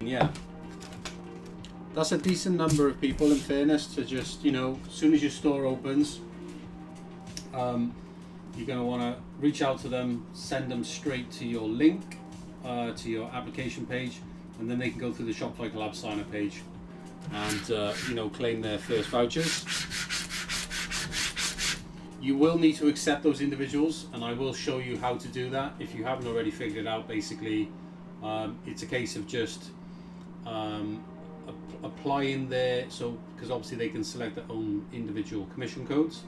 Yeah, that's a decent number of people, in fairness, to just, you know, as soon as your store opens, you're going to want to reach out to them, send them straight to your link, to your application page, and then they can go through the Shopify Collab sign up page and you know, claim their first vouchers. You will need to accept those individuals, and I will show you how to do that if you haven't already figured it out. Basically, it's a case of just applying their, so because obviously they can select their own individual commission codes.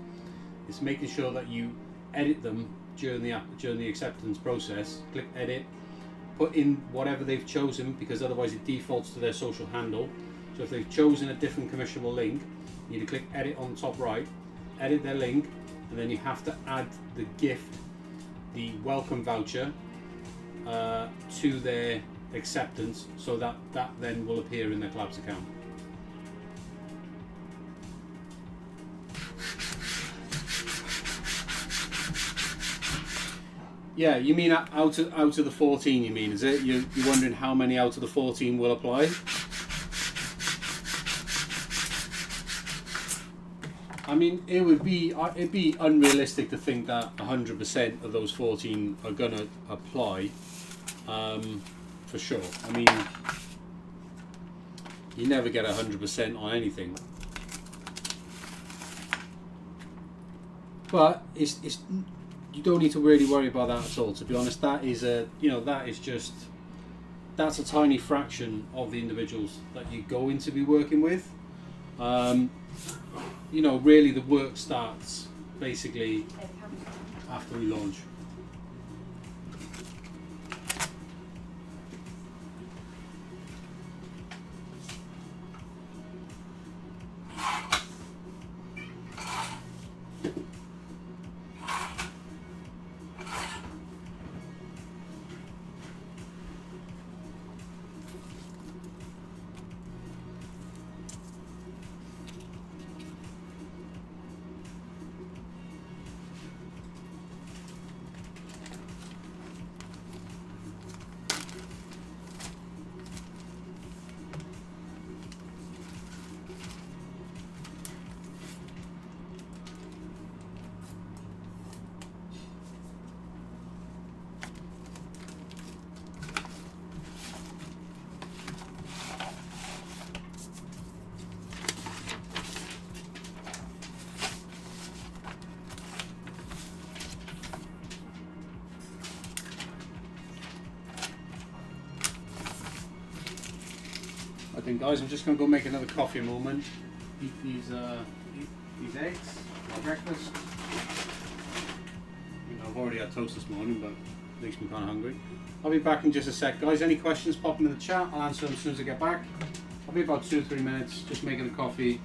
It's making sure that you edit them during the acceptance process. Click edit, put in whatever they've chosen, because otherwise it defaults to their social handle. So if they've chosen a different commissionable link, you need to click edit on the top right, edit their link, and then you have to add the gift, the welcome voucher, to their acceptance, so that then will appear in their Collabs account. Yeah, you mean out of the 14? You mean, is it? You're wondering how many out of the 14 will apply? I mean, it'd be unrealistic to think that 100% of those 14 are gonna apply. For sure. I mean, you never get 100% on anything, but it's you don't need to really worry about that at all. To be honest, that is that's a tiny fraction of the individuals that you're going to be working with. You know, really the work starts basically after we launch. think, guys. I'm just going to go make another coffee a moment. Eat these eggs for breakfast. I've already had toast this morning, but it makes me kind of hungry. I'll be back in just a sec, guys. Any questions, pop them in the chat. I'll answer them as soon as I get back. I'll be about 2 or 3 minutes, just making a coffee.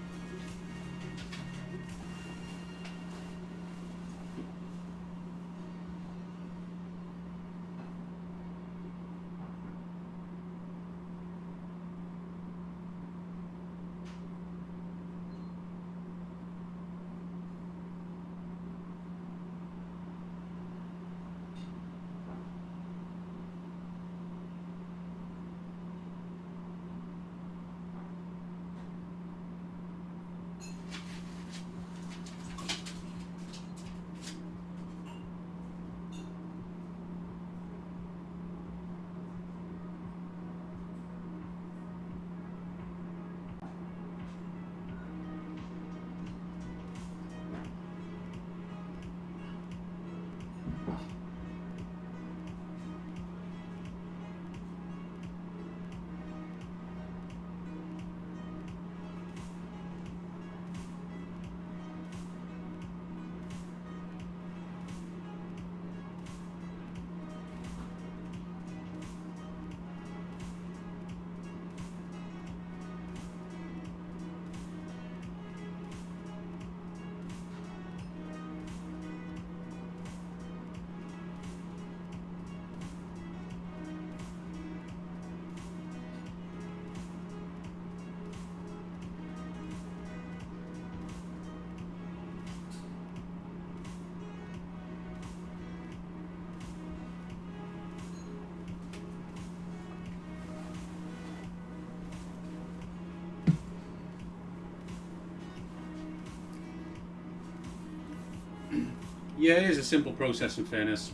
Yeah, it is a simple process in fairness.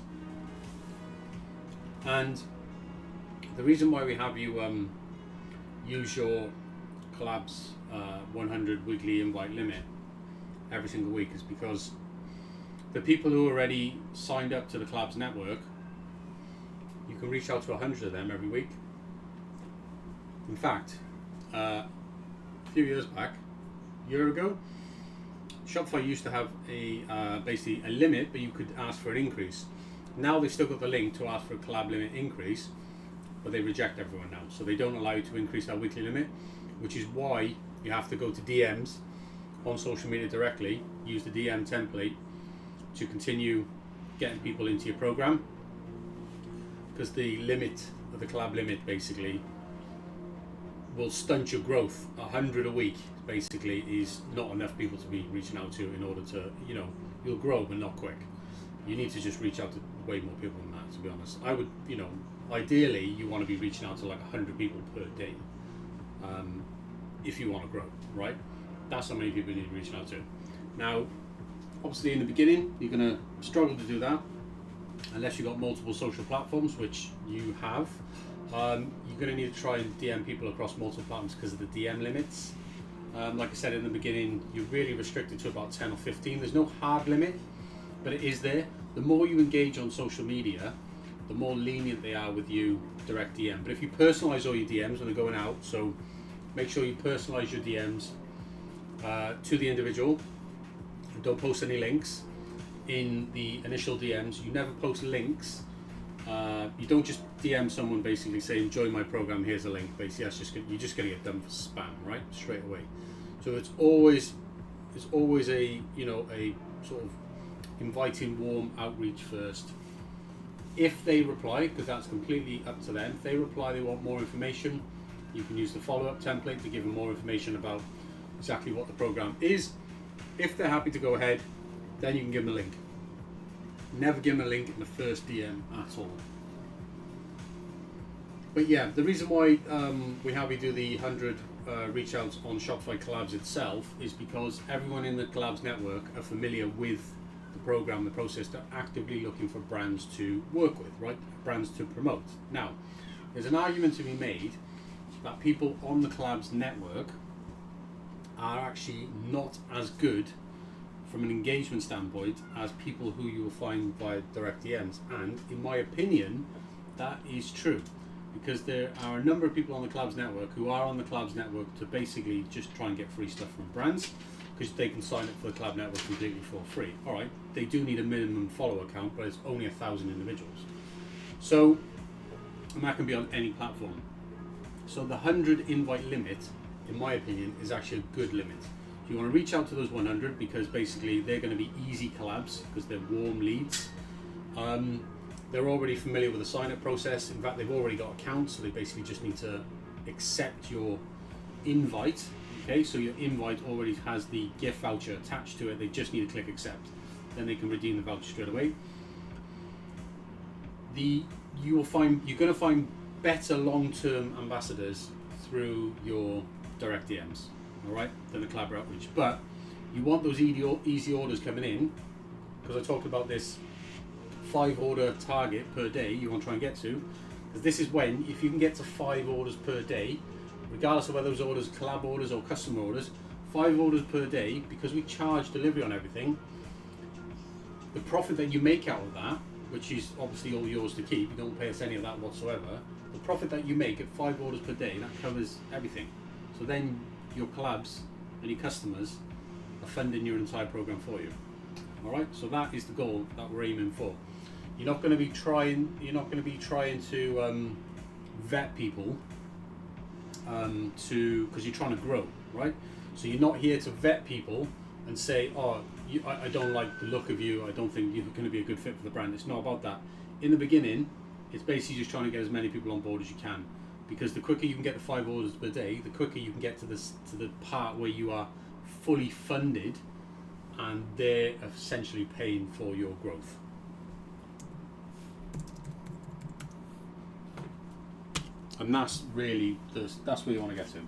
And the reason why we have you use your collabs 100 weekly invite limit every single week is because the people who already signed up to the collabs network, you can reach out to 100 of them every week. In fact, a few years back, a year ago, Shopify used to have a basically a limit, but you could ask for an increase. Now they've still got the link to ask for a collab limit increase, but they reject everyone now. So they don't allow you to increase that weekly limit, which is why you have to go to DMs on social media directly, use the DM template to continue getting people into your program. Because the limit of the collab limit basically will stunt your growth. 100 a week basically is not enough people to be reaching out to in order to, you'll grow but not quick. You need to just reach out to way more people than that, to be honest. I would, ideally you want to be reaching out to like 100 people per day if you want to grow, right? That's how many people you need to reach out to. Now, obviously in the beginning, you're going to struggle to do that unless you've got multiple social platforms, which you have. You're going to need to try and DM people across multiple platforms because of the DM limits. Like I said in the beginning, you're really restricted to about 10 or 15. There's no hard limit, but it is there. The more you engage on social media, the more lenient they are with you direct DM. But if you personalize all your DMs when they're going out, so make sure you personalize your DMs to the individual. Don't post any links in the initial DMs. You never post links. You don't just DM someone basically say, enjoy my program, here's a link. Basically, you're just going to get done for spam, right? Straight away. So it's always a a sort of inviting, warm outreach first. If they reply, because that's completely up to them, if they reply they want more information, you can use the follow-up template to give them more information about exactly what the program is. If they're happy to go ahead, then you can give them a link. Never give them a link in the first DM at all. But yeah, the reason why we have you do the 100 reach outs on Shopify Collabs itself is because everyone in the Collabs network are familiar with the program, the process. They're actively looking for brands to work with, right? Brands to promote. Now, there's an argument to be made that people on the Collabs network are actually not as good from an engagement standpoint as people who you will find via direct DMs, and in my opinion that is true. because there are a number of people on the Collabs network who are on the Collabs network to basically just try and get free stuff from brands, because they can sign up for the Collab network completely for free. All right, they do need a minimum follower count, but it's only 1,000 individuals. So, and that can be on any platform. So the 100 invite limit, in my opinion, is actually a good limit. You want to reach out to those 100 because basically they're going to be easy collabs because they're warm leads. They're already familiar with the sign-up process. In fact, they've already got accounts, so they basically just need to accept your invite. Okay, so your invite already has the gift voucher attached to it. They just need to click accept. Then they can redeem the voucher straight away. You're going to find better long-term ambassadors through your direct DMs, all right, than the Collab outreach. But you want those easy orders coming in, because I talked about this 5 order target per day you want to try and get to, because this is when, if you can get to 5 orders per day, regardless of whether those orders are Collab orders or customer orders, 5 orders per day, because we charge delivery on everything, the profit that you make out of that, which is obviously all yours to keep, you don't pay us any of that whatsoever, the profit that you make at 5 orders per day, that covers everything. So then your collabs and your customers are funding your entire program for you. All right, so that is the goal that we're aiming for. You're not going to be trying to vet people because you're trying to grow, right? So you're not here to vet people and say, oh, I don't like the look of you, I don't think you're going to be a good fit for the brand. It's not about that. In the beginning, it's basically just trying to get as many people on board as you can, because the quicker you can get the 5 orders per day, the quicker you can get to the part where you are fully funded and they're essentially paying for your growth. And that's really that's where you want to get to.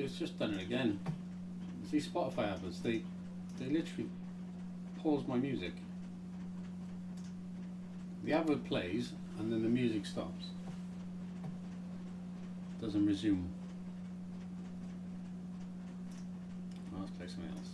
it's just done it again. See, Spotify apples, they literally pause my music. The advert plays and then the music stops. Doesn't resume. Oh, let's play something else.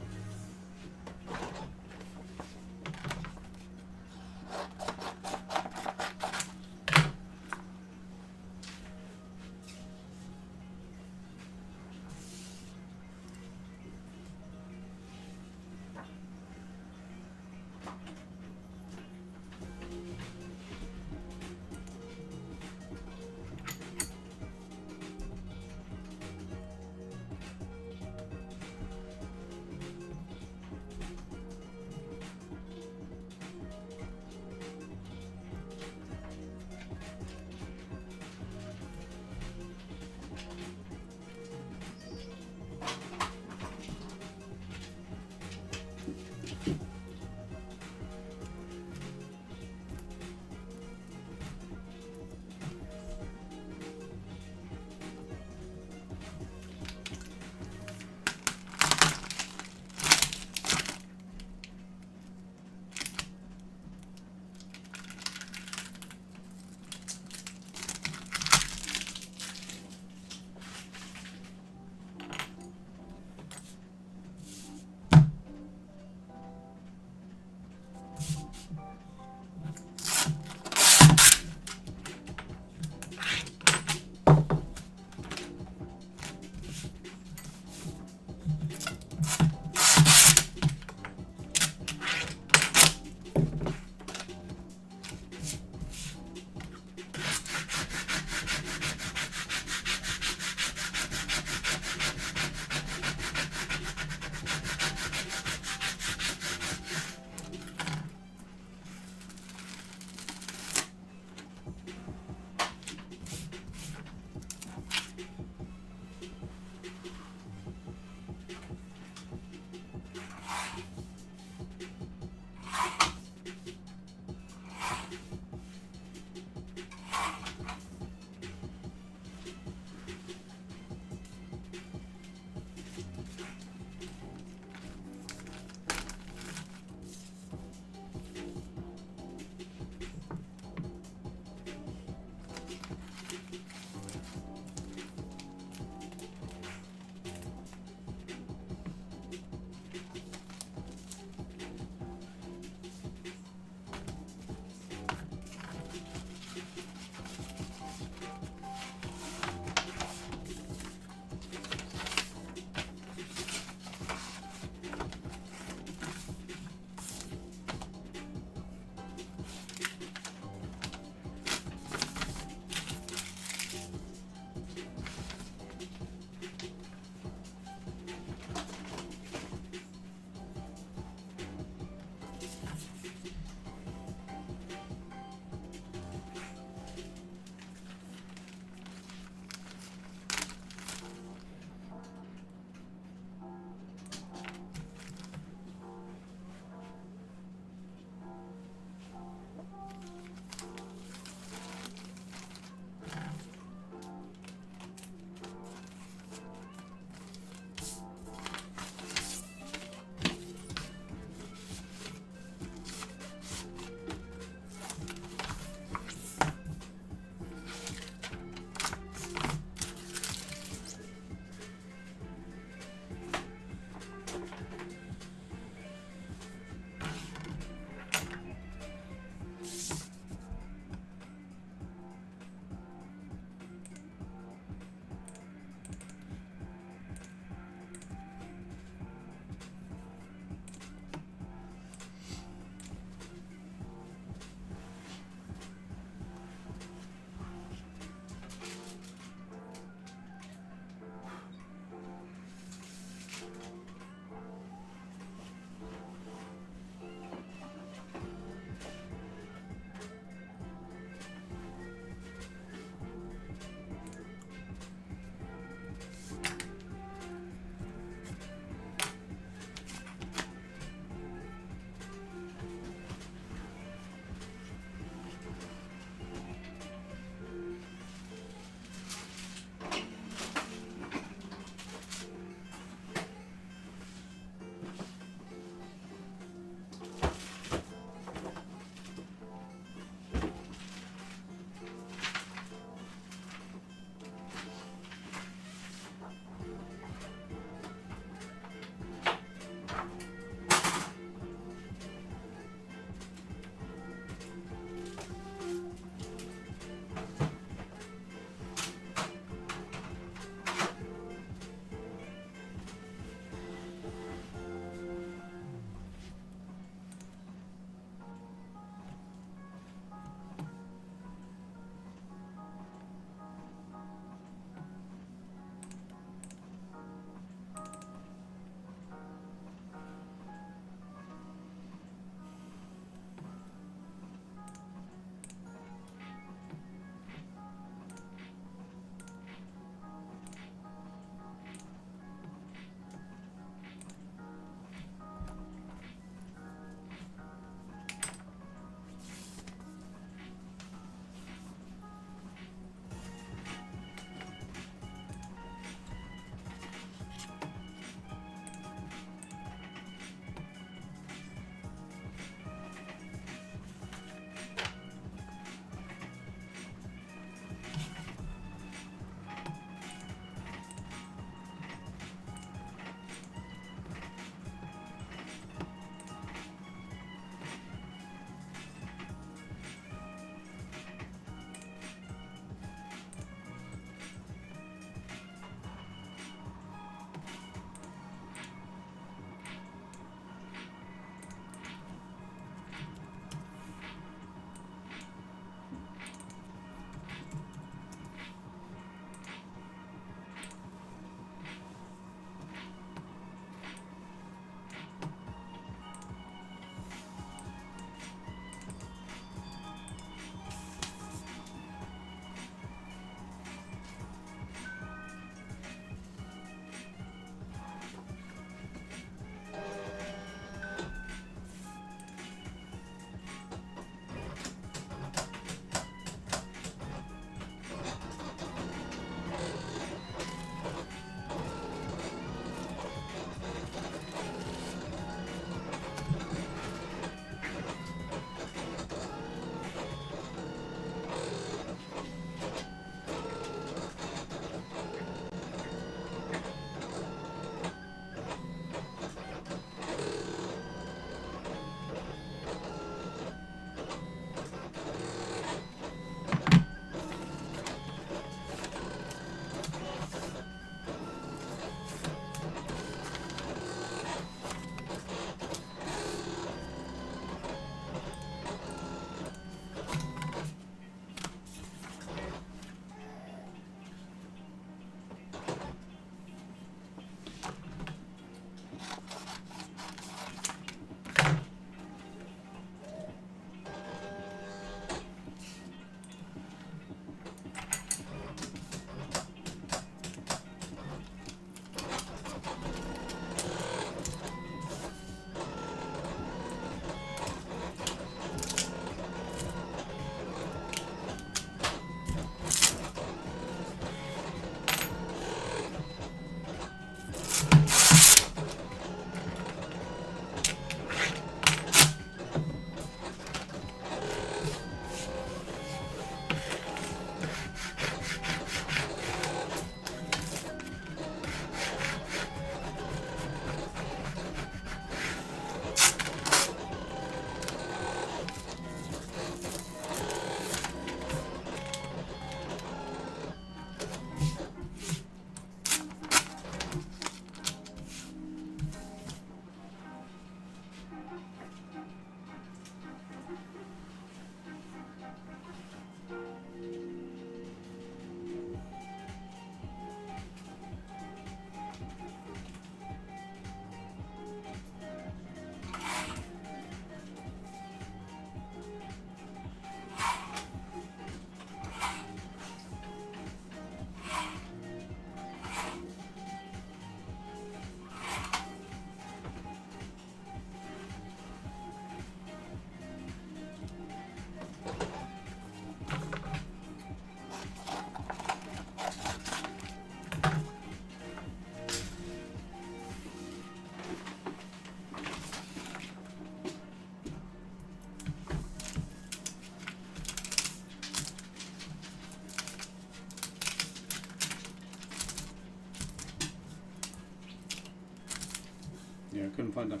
Yeah, I couldn't find that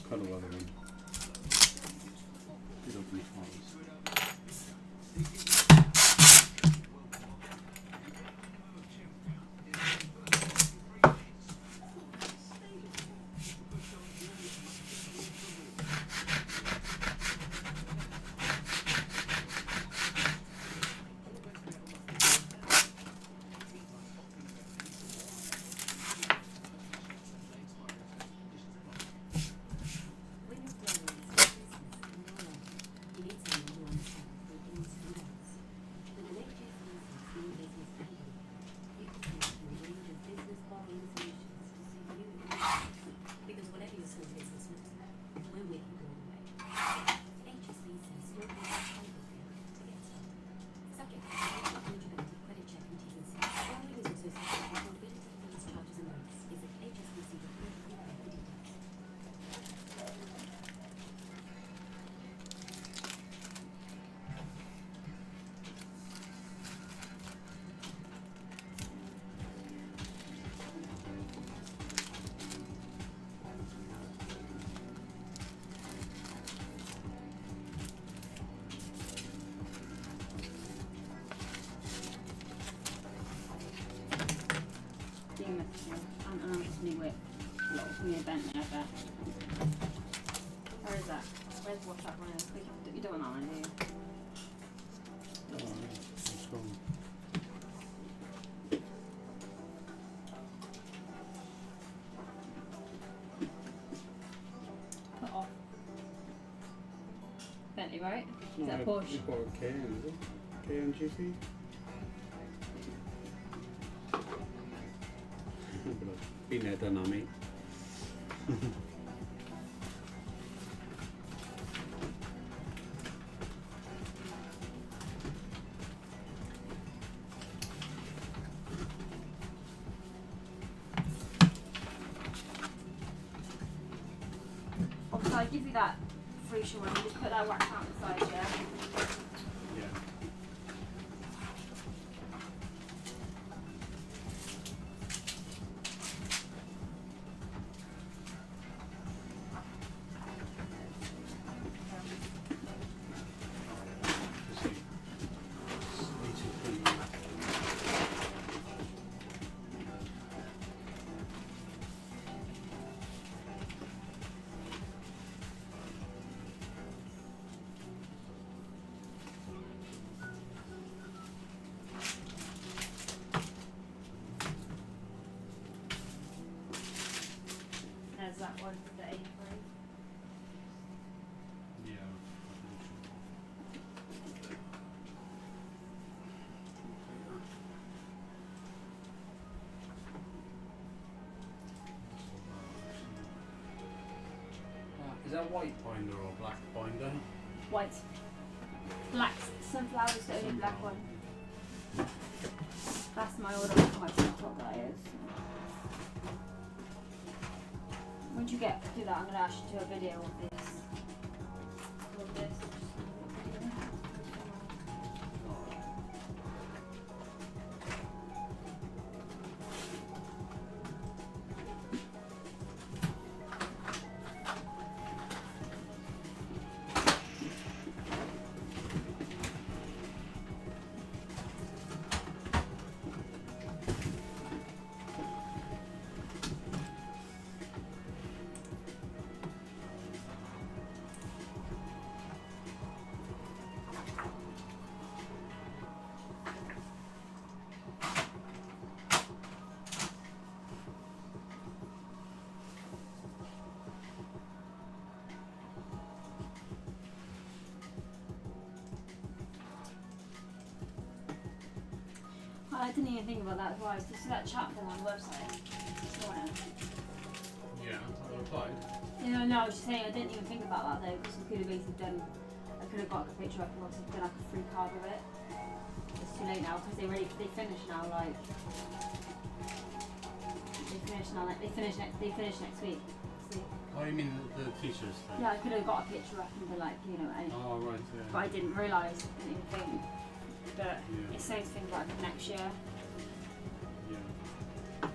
colour other one. Did open the files. Where is that? Where's WhatsApp? You don't want that one, do you? It's gone. Put off. Bentley, right? No, Is that a Porsche? You've got a KN, is it? KN GT? Been there, done that, mate. Obviously, I give you that free show and just put that wax out inside, yeah? Yeah. There's that one for the A3. Yeah. Is that white binder or black binder? White. Black. Sunflower's the only black one. That's my order on my TikTok, that is. Once you get to that, I'm going to ask you to do a video of this. Of this. I didn't even think about that as well. Did you see that chat thing on the website this morning? Yeah, I replied. No, I was just saying I didn't even think about that though, because we could have basically done, I could have got like a picture up and also done like a free card with it. It's too late now because they finish now, like they finish next week. See? Oh, you mean the teachers thing? Yeah, I could have got a picture up and been like, you know, and, Oh, right, yeah. but I didn't realise, I didn't even think. But Yeah. it's safe to think about it next year. Yeah.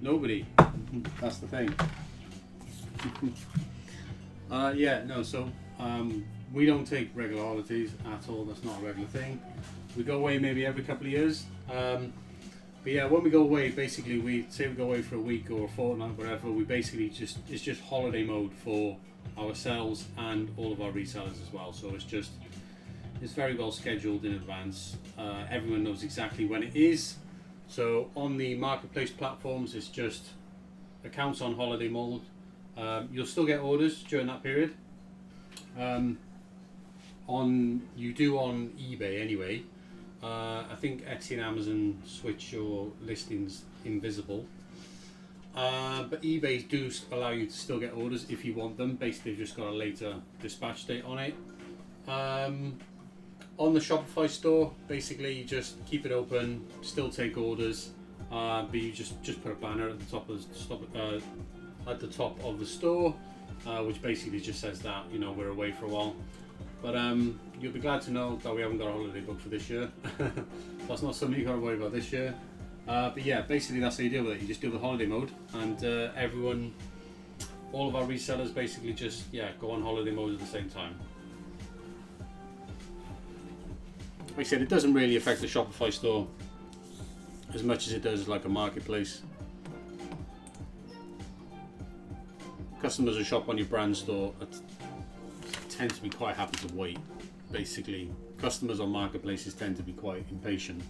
Nobody. That's the thing. Yeah, no, so we don't take regular holidays at all. That's not a regular thing. We go away maybe every couple of years. But yeah, when we go away, basically we say we go away for a week or a fortnight, whatever. We basically it's just holiday mode for ourselves and all of our resellers as well. So it's very well scheduled in advance. Everyone knows exactly when it is. So on the marketplace platforms, it's just accounts on holiday mode. You'll still get orders during that period. You do on eBay anyway. I think Etsy and Amazon switch your listings invisible. But eBay do allow you to still get orders if you want them. Basically, they've just got a later dispatch date on it. On the Shopify store, basically you just keep it open, still take orders, but you just put a banner at the top of the store, which basically just says that we're away for a while. But you'll be glad to know that we haven't got a holiday booked for this year. That's not something you got to worry about this year. But yeah, basically that's how you deal with it. You just deal with holiday mode, and all of our resellers basically just go on holiday mode at the same time. Like I said, it doesn't really affect the Shopify store as much as it does like a marketplace. Customers who shop on your brand store tend to be quite happy to wait. Basically, customers on marketplaces tend to be quite impatient.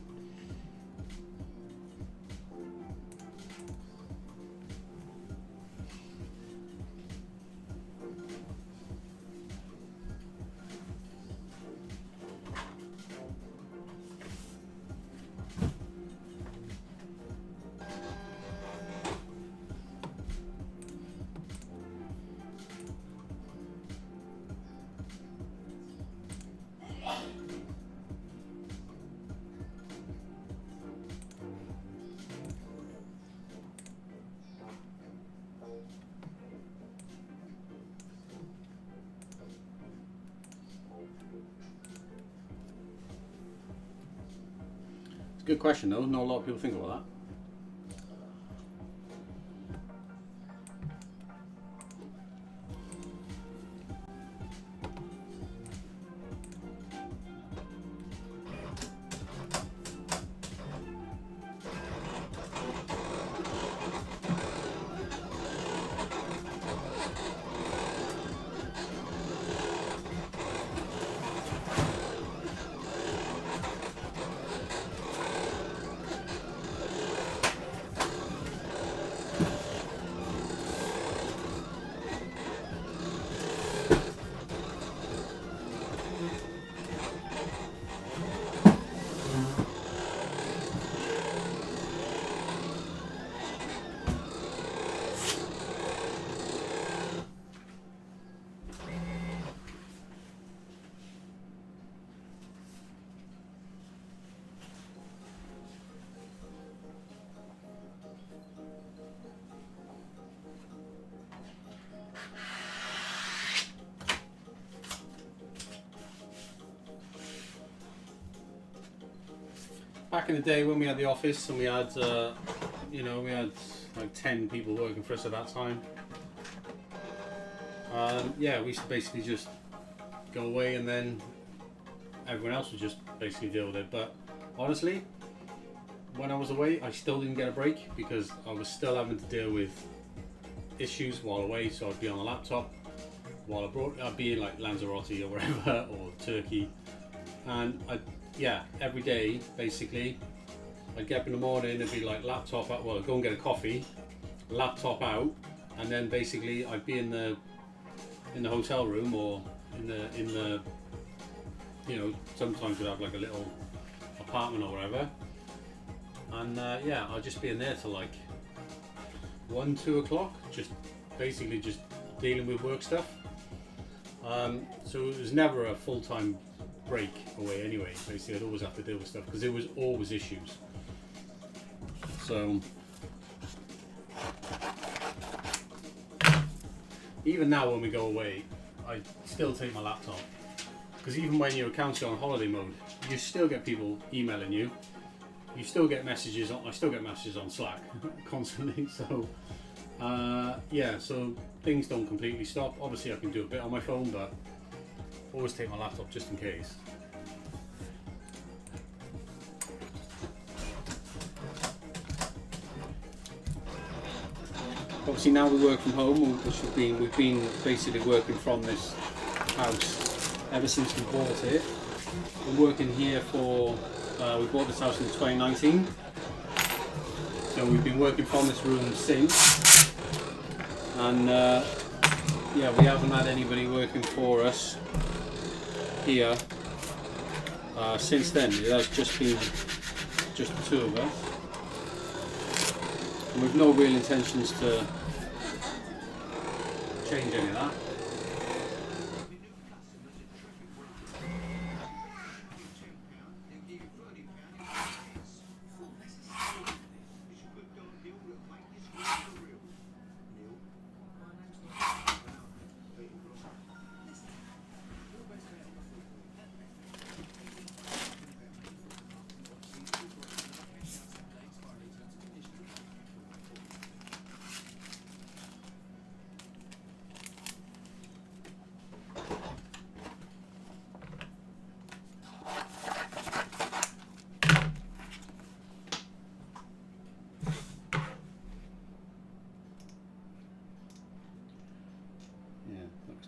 It's a good question though, not a lot of people think about that. Back in the day when we had the office and we had, we had like 10 people working for us at that time. We used to basically just go away and then everyone else would just basically deal with it. But honestly, when I was away, I still didn't get a break because I was still having to deal with issues while away. So I'd be on the laptop while abroad. I'd be in like Lanzarote or wherever, or Turkey, and every day basically I'd get up in the morning and be like laptop out, I'd go and get a coffee, laptop out, and then basically I'd be in the hotel room or in the sometimes we'd have like a little apartment or whatever, and I'd just be in there till like 1-2 o'clock, just basically just dealing with work stuff. So it was never a full-time break away anyway. Basically I'd always have to deal with stuff because there was always issues. So even now when we go away, I still take my laptop, because even when your account's on holiday mode, you still get people emailing you you still get messages on. I still get messages on Slack constantly. So yeah, so things don't completely stop. Obviously, I can do a bit on my phone, but always take my laptop just in case. Obviously, now we work from home, we've been basically working from this house ever since we bought it. We're working here for. We bought this house in 2019, so we've been working from this room since. And yeah, we haven't had anybody working for us here since then. It has just been just the two of us, and we've no real intentions to change any of that.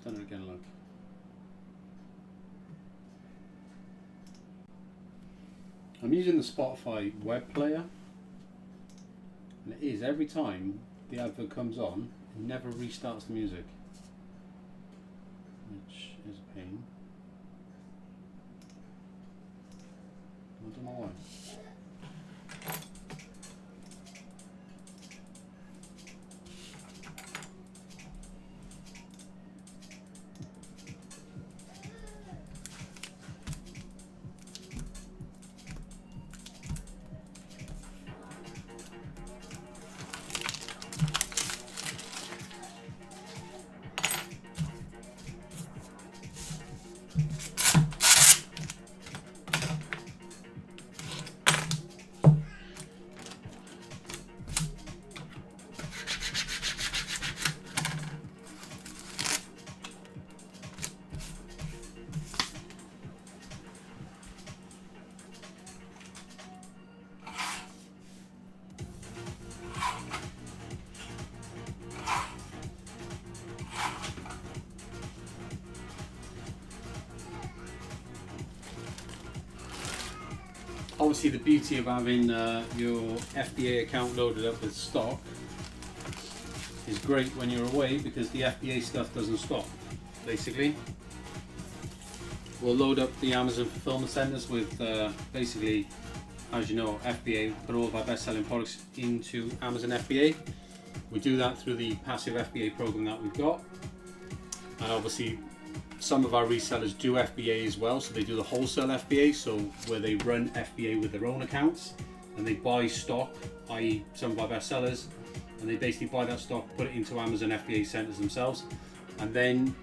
Done it again, look. I'm using the Spotify web player, and it is every time the advert comes on, it never restarts the music, which is a pain. I don't know why. Obviously, the beauty of having your FBA account loaded up with stock is great when you're away, because the FBA stuff doesn't stop. Basically, we'll load up the Amazon fulfillment centers with basically, as you know, FBA, put all of our best-selling products into Amazon FBA. We do that through the passive FBA program that we've got, and obviously some of our resellers do FBA as well, so they do the wholesale FBA, so where they run FBA with their own accounts and they buy stock, i.e. some of our best sellers, and they basically buy that stock, put it into Amazon FBA centers themselves, and then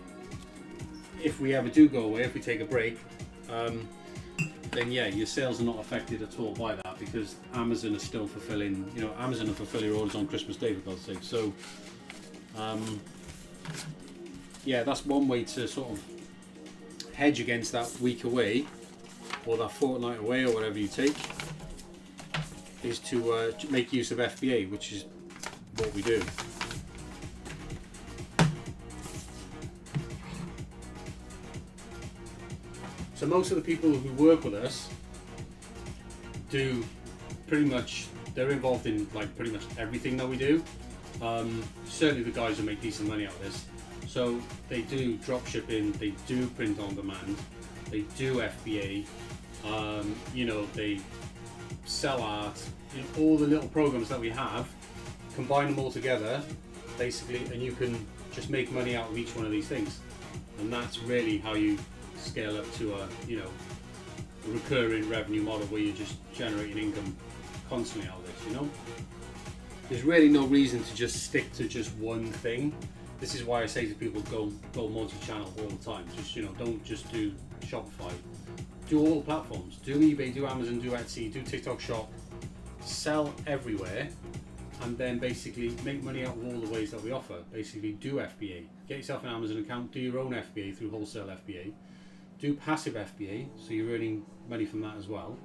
if we ever do go away, if we take a break, then yeah, your sales are not affected at all by that, because Amazon are still fulfilling, you know, Amazon will fulfill your orders on Christmas Day, for God's sake. So yeah, that's one way to sort of hedge against that week away, or that fortnight away, or whatever you take, is to make use of FBA, which is what we do. So most of the people who work with us do pretty much, they're involved in like pretty much everything that we do. Certainly the guys who make decent money out of this. So they do drop shipping, they do print on demand, they do FBA, you know, they sell art, you know, all the little programs that we have, combine them all together, basically, and you can just make money out of each one of these things. And that's really how you scale up to a, you know, a recurring revenue model where you're just generating income constantly out of this, you know? There's really no reason to just stick to just one thing. This is why I say to people, go multi-channel all the time. Just, you know, don't just do Shopify. Do all the platforms. Do eBay, do Amazon, do Etsy, do TikTok Shop. sell everywhere, and then basically make money out of all the ways that we offer. Basically do FBA, get yourself an Amazon account, do your own FBA through wholesale FBA, do passive FBA, so you're earning money from that as well,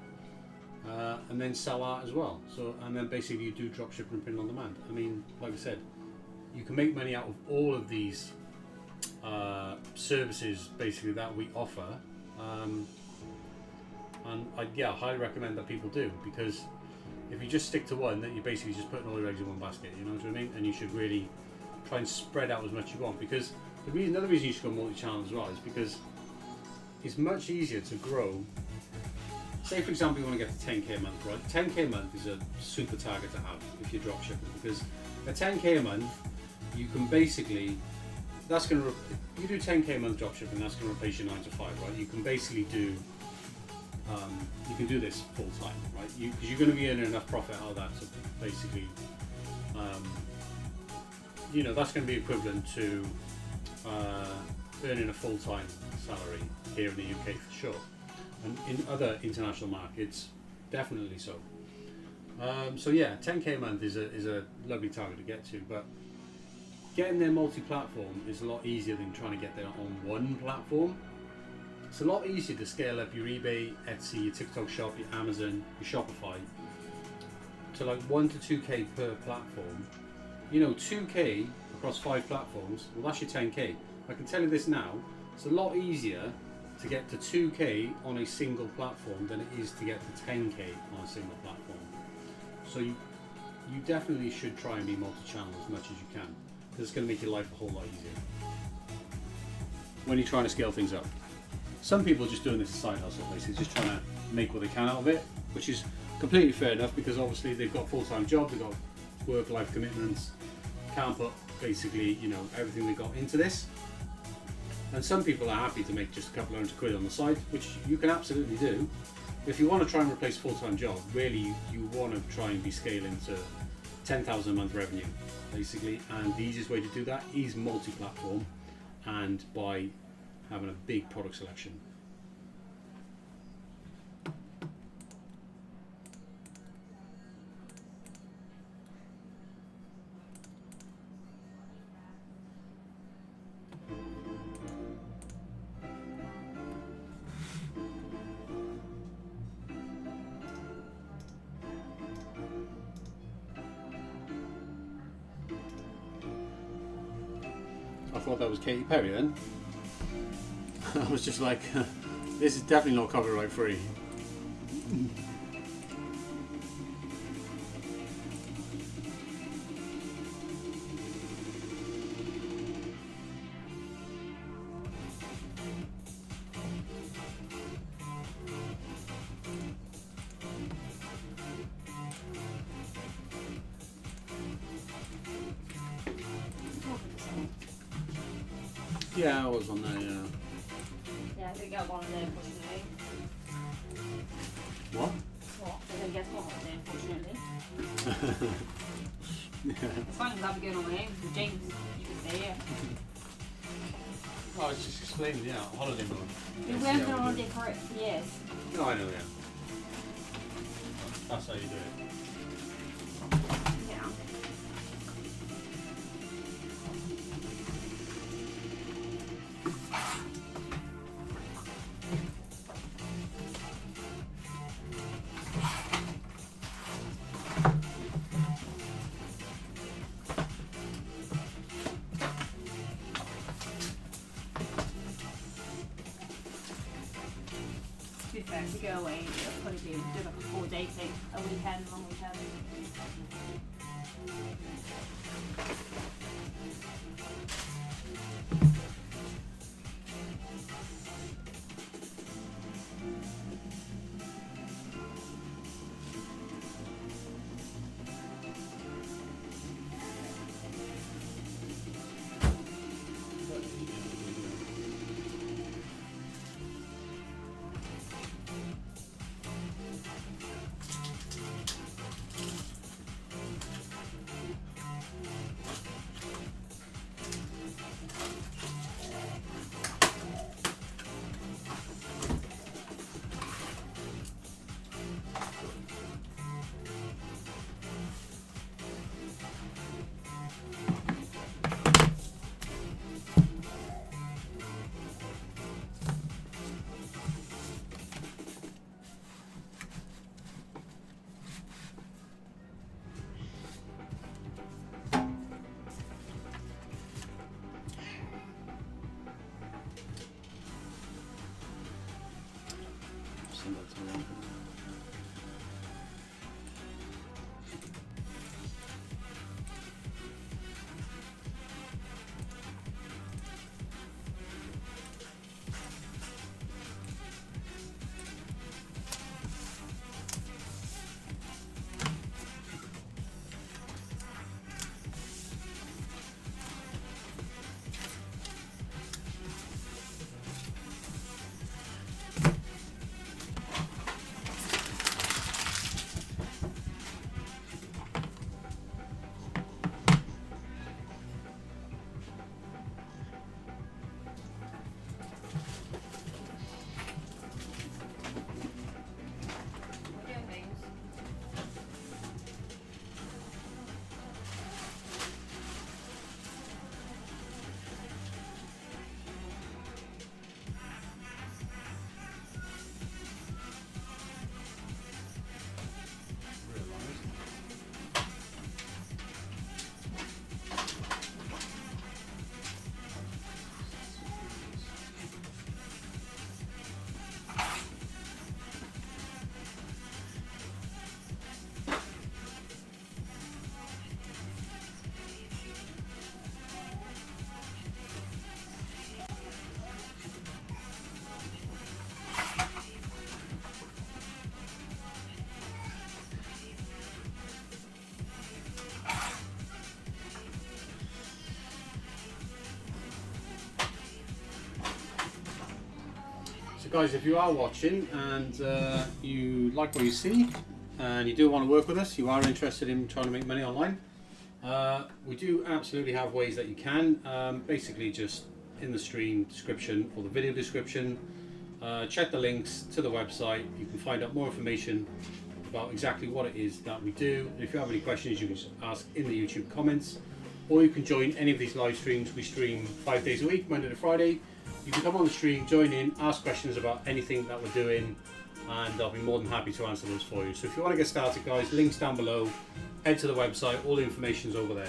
and then sell art as well. So, and then basically you do drop shipping and print on demand. I mean, like I said, you can make money out of all of these services basically that we offer, and I highly recommend that people do, because if you just stick to one, then you're basically just putting all your eggs in one basket, you know what I mean? And you should really try and spread out as much as you want, because another reason you should go multi-channel as well is because it's much easier to grow. Say for example you want to get to 10k a month, right? 10k a month is a super target to have if you're drop shipping, because at 10k a month you can basically, you do 10k a month drop shipping, that's going to replace your 9 to 5, right? You can basically do you can do this full time, right? Because you're going to be earning enough profit out of that to basically, that's going to be equivalent to earning a full-time salary here in the UK for sure, and in other international markets, definitely so. So yeah, 10k a month is a lovely target to get to, but getting there multi-platform is a lot easier than trying to get there on one platform. It's a lot easier to scale up your eBay, Etsy, your TikTok shop, your Amazon, your Shopify to like 1 to 2k per platform. 2k across 5 platforms, well that's your 10k. I can tell you this now, it's a lot easier to get to 2k on a single platform than it is to get to 10k on a single platform. So you definitely should try and be multi-channel as much as you can, because it's going to make your life a whole lot easier when you're trying to scale things up. Some people are just doing this as a side hustle, basically just trying to make what they can out of it, which is completely fair enough, because obviously they've got full-time jobs, they've got work-life commitments, can't put basically everything they've got into this. And some people are happy to make just a couple £100 on the side, which you can absolutely do. If you want to try and replace a full-time job, really you want to try and be scaling to 10,000 a month revenue, basically. And the easiest way to do that is multi-platform and by having a big product selection. I thought that was Katy Perry then. I was just like, this is definitely not copyright free. Yeah, I was on there, yeah. Yeah, I didn't get one of them, unfortunately. What? What? I didn't get one of them, unfortunately. It's fine, we'll have a good on with James, you can say, yeah. Oh, I was just explaining, yeah, holiday mode. We haven't been on holiday for years. No, I know, yeah. That's how you do it. Yeah. To be fair, if you go away, it'll probably be do like a 4-day thing, a weekend, long weekend. send that to them. We're doing things. So guys, if you are watching and you like what you see and you do want to work with us, you are interested in trying to make money online, we do absolutely have ways that you can. Basically just in the stream description or the video description, check the links to the website. You can find out more information about exactly what it is that we do. And if you have any questions, you can just ask in the YouTube comments, or you can join any of these live streams. We stream 5 days a week, Monday to Friday. You can come on the stream, join in, ask questions about anything that we're doing, and I'll be more than happy to answer those for you. So if you want to get started, guys, links down below, head to the website, all the information's over there.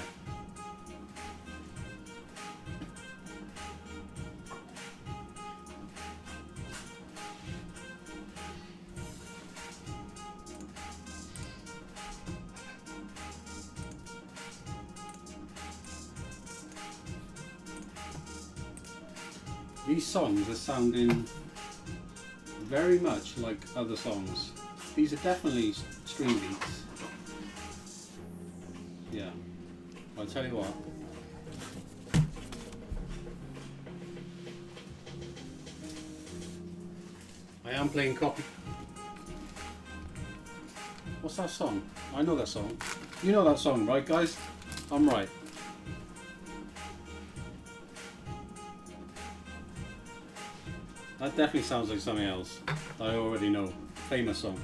These songs are sounding very much like other songs. These are definitely string beats. Yeah, I'll tell you what. I am playing copy. What's that song? I know that song. You know that song, right, guys? I'm right. That definitely sounds like something else I already know. Famous song.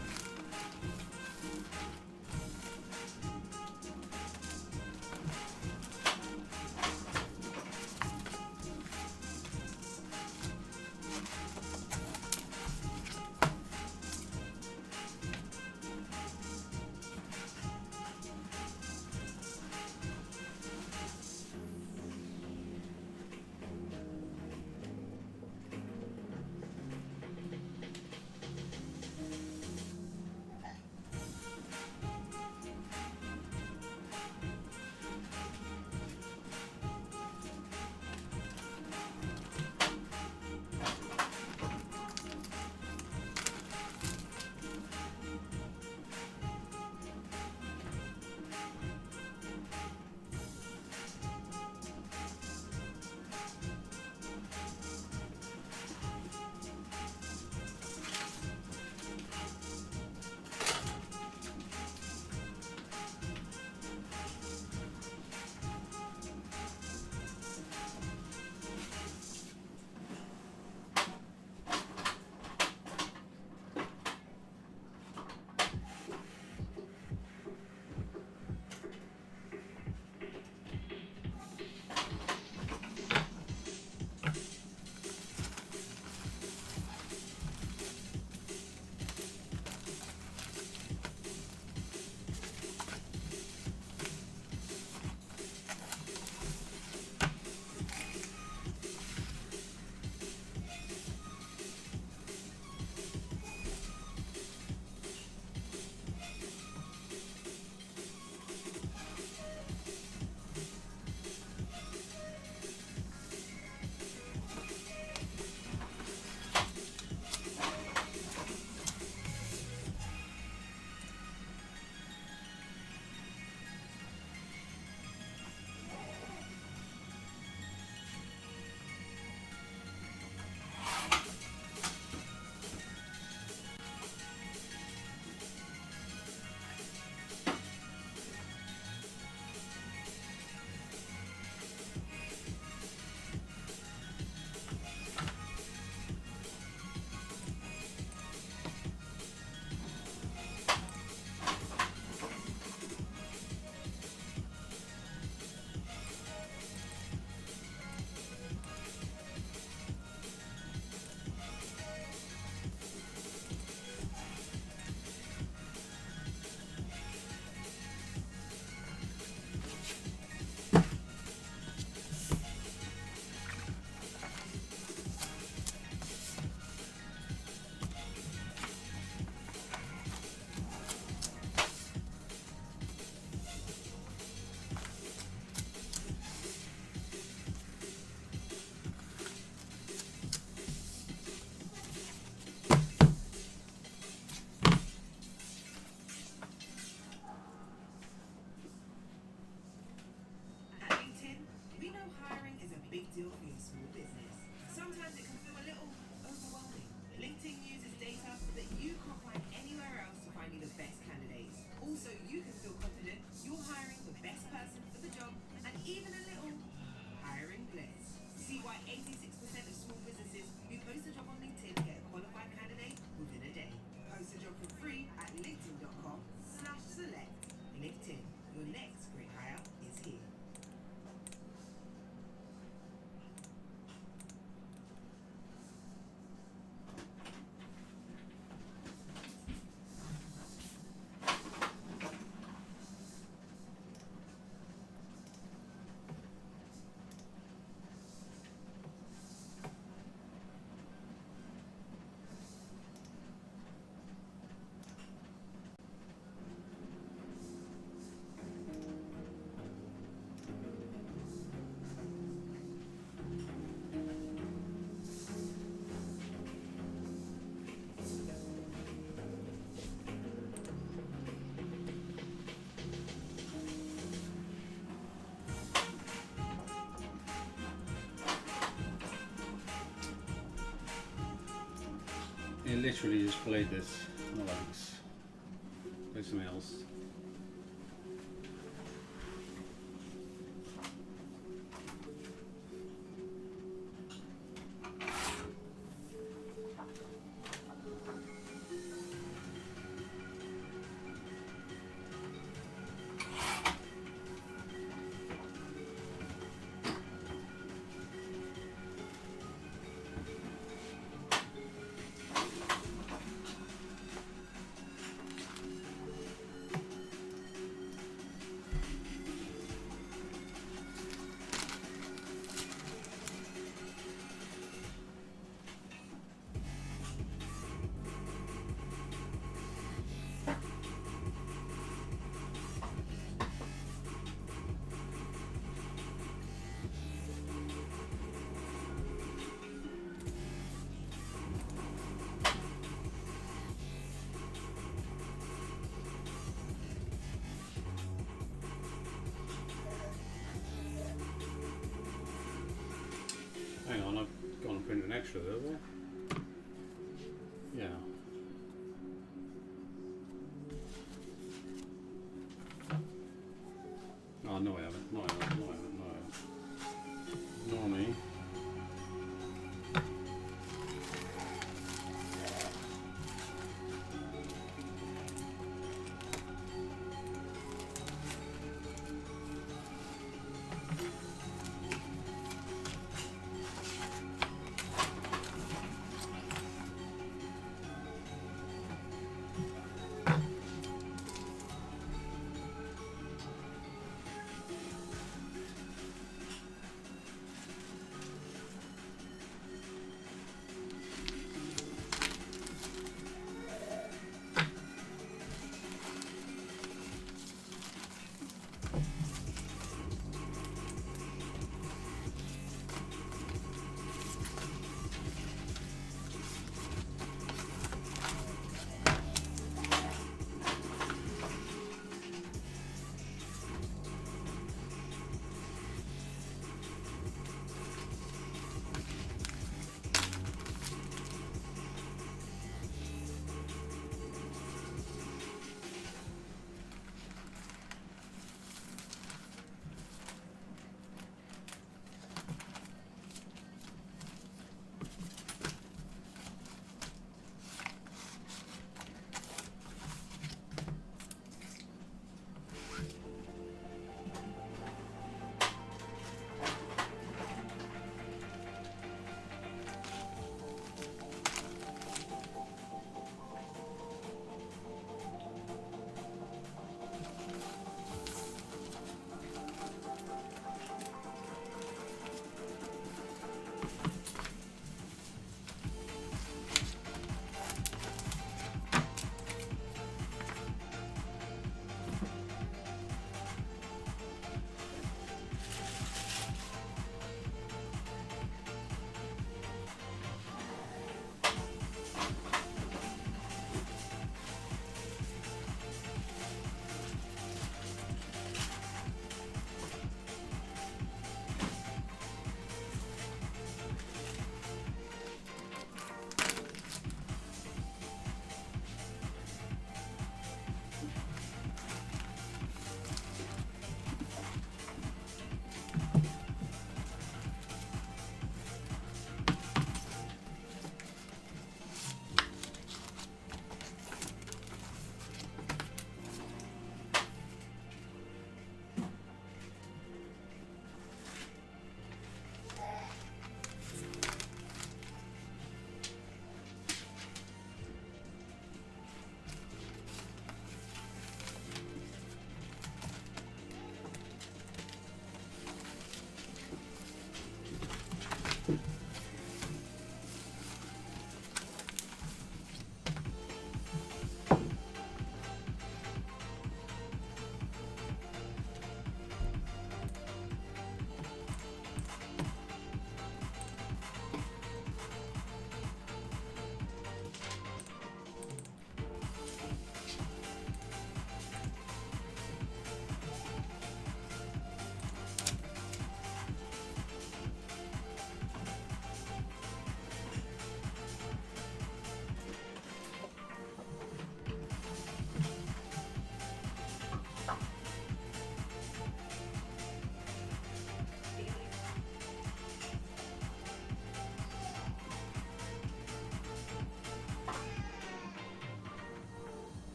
literally just played this. No thanks. Play something else. Hang on, I've gone and printed an extra there, have I? Yeah. Oh, no I haven't, no I haven't, no I haven't, no I haven't. Ignore me.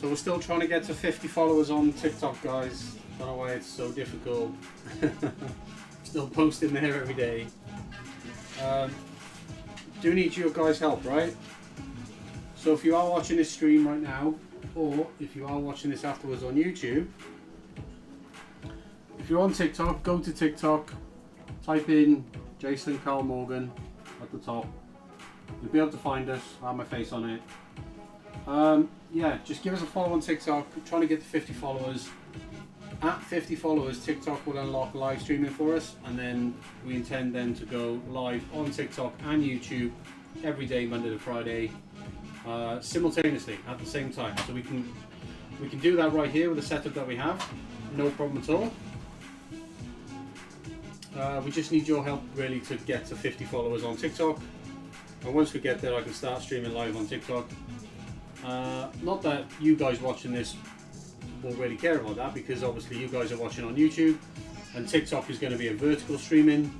So we're still trying to get to 50 followers on TikTok, guys. Don't know why it's so difficult. Still posting there every day. Do need your guys' help, right? So if you are watching this stream right now, or if you are watching this afterwards on YouTube, if you're on TikTok, go to TikTok, type in Jason Carl Morgan at the top. You'll be able to find us. I have my face on it. Yeah, just give us a follow on TikTok. We're trying to get to 50 followers. At 50 followers, TikTok will unlock live streaming for us, and then we intend then to go live on TikTok and YouTube every day, Monday to Friday, simultaneously at the same time. So we can do that right here with the setup that we have, no problem at all. We just need your help really to get to 50 followers on TikTok, and once we get there, I can start streaming live on TikTok. Not that you guys watching this will really care about that, because obviously you guys are watching on YouTube, and TikTok is going to be a vertical streaming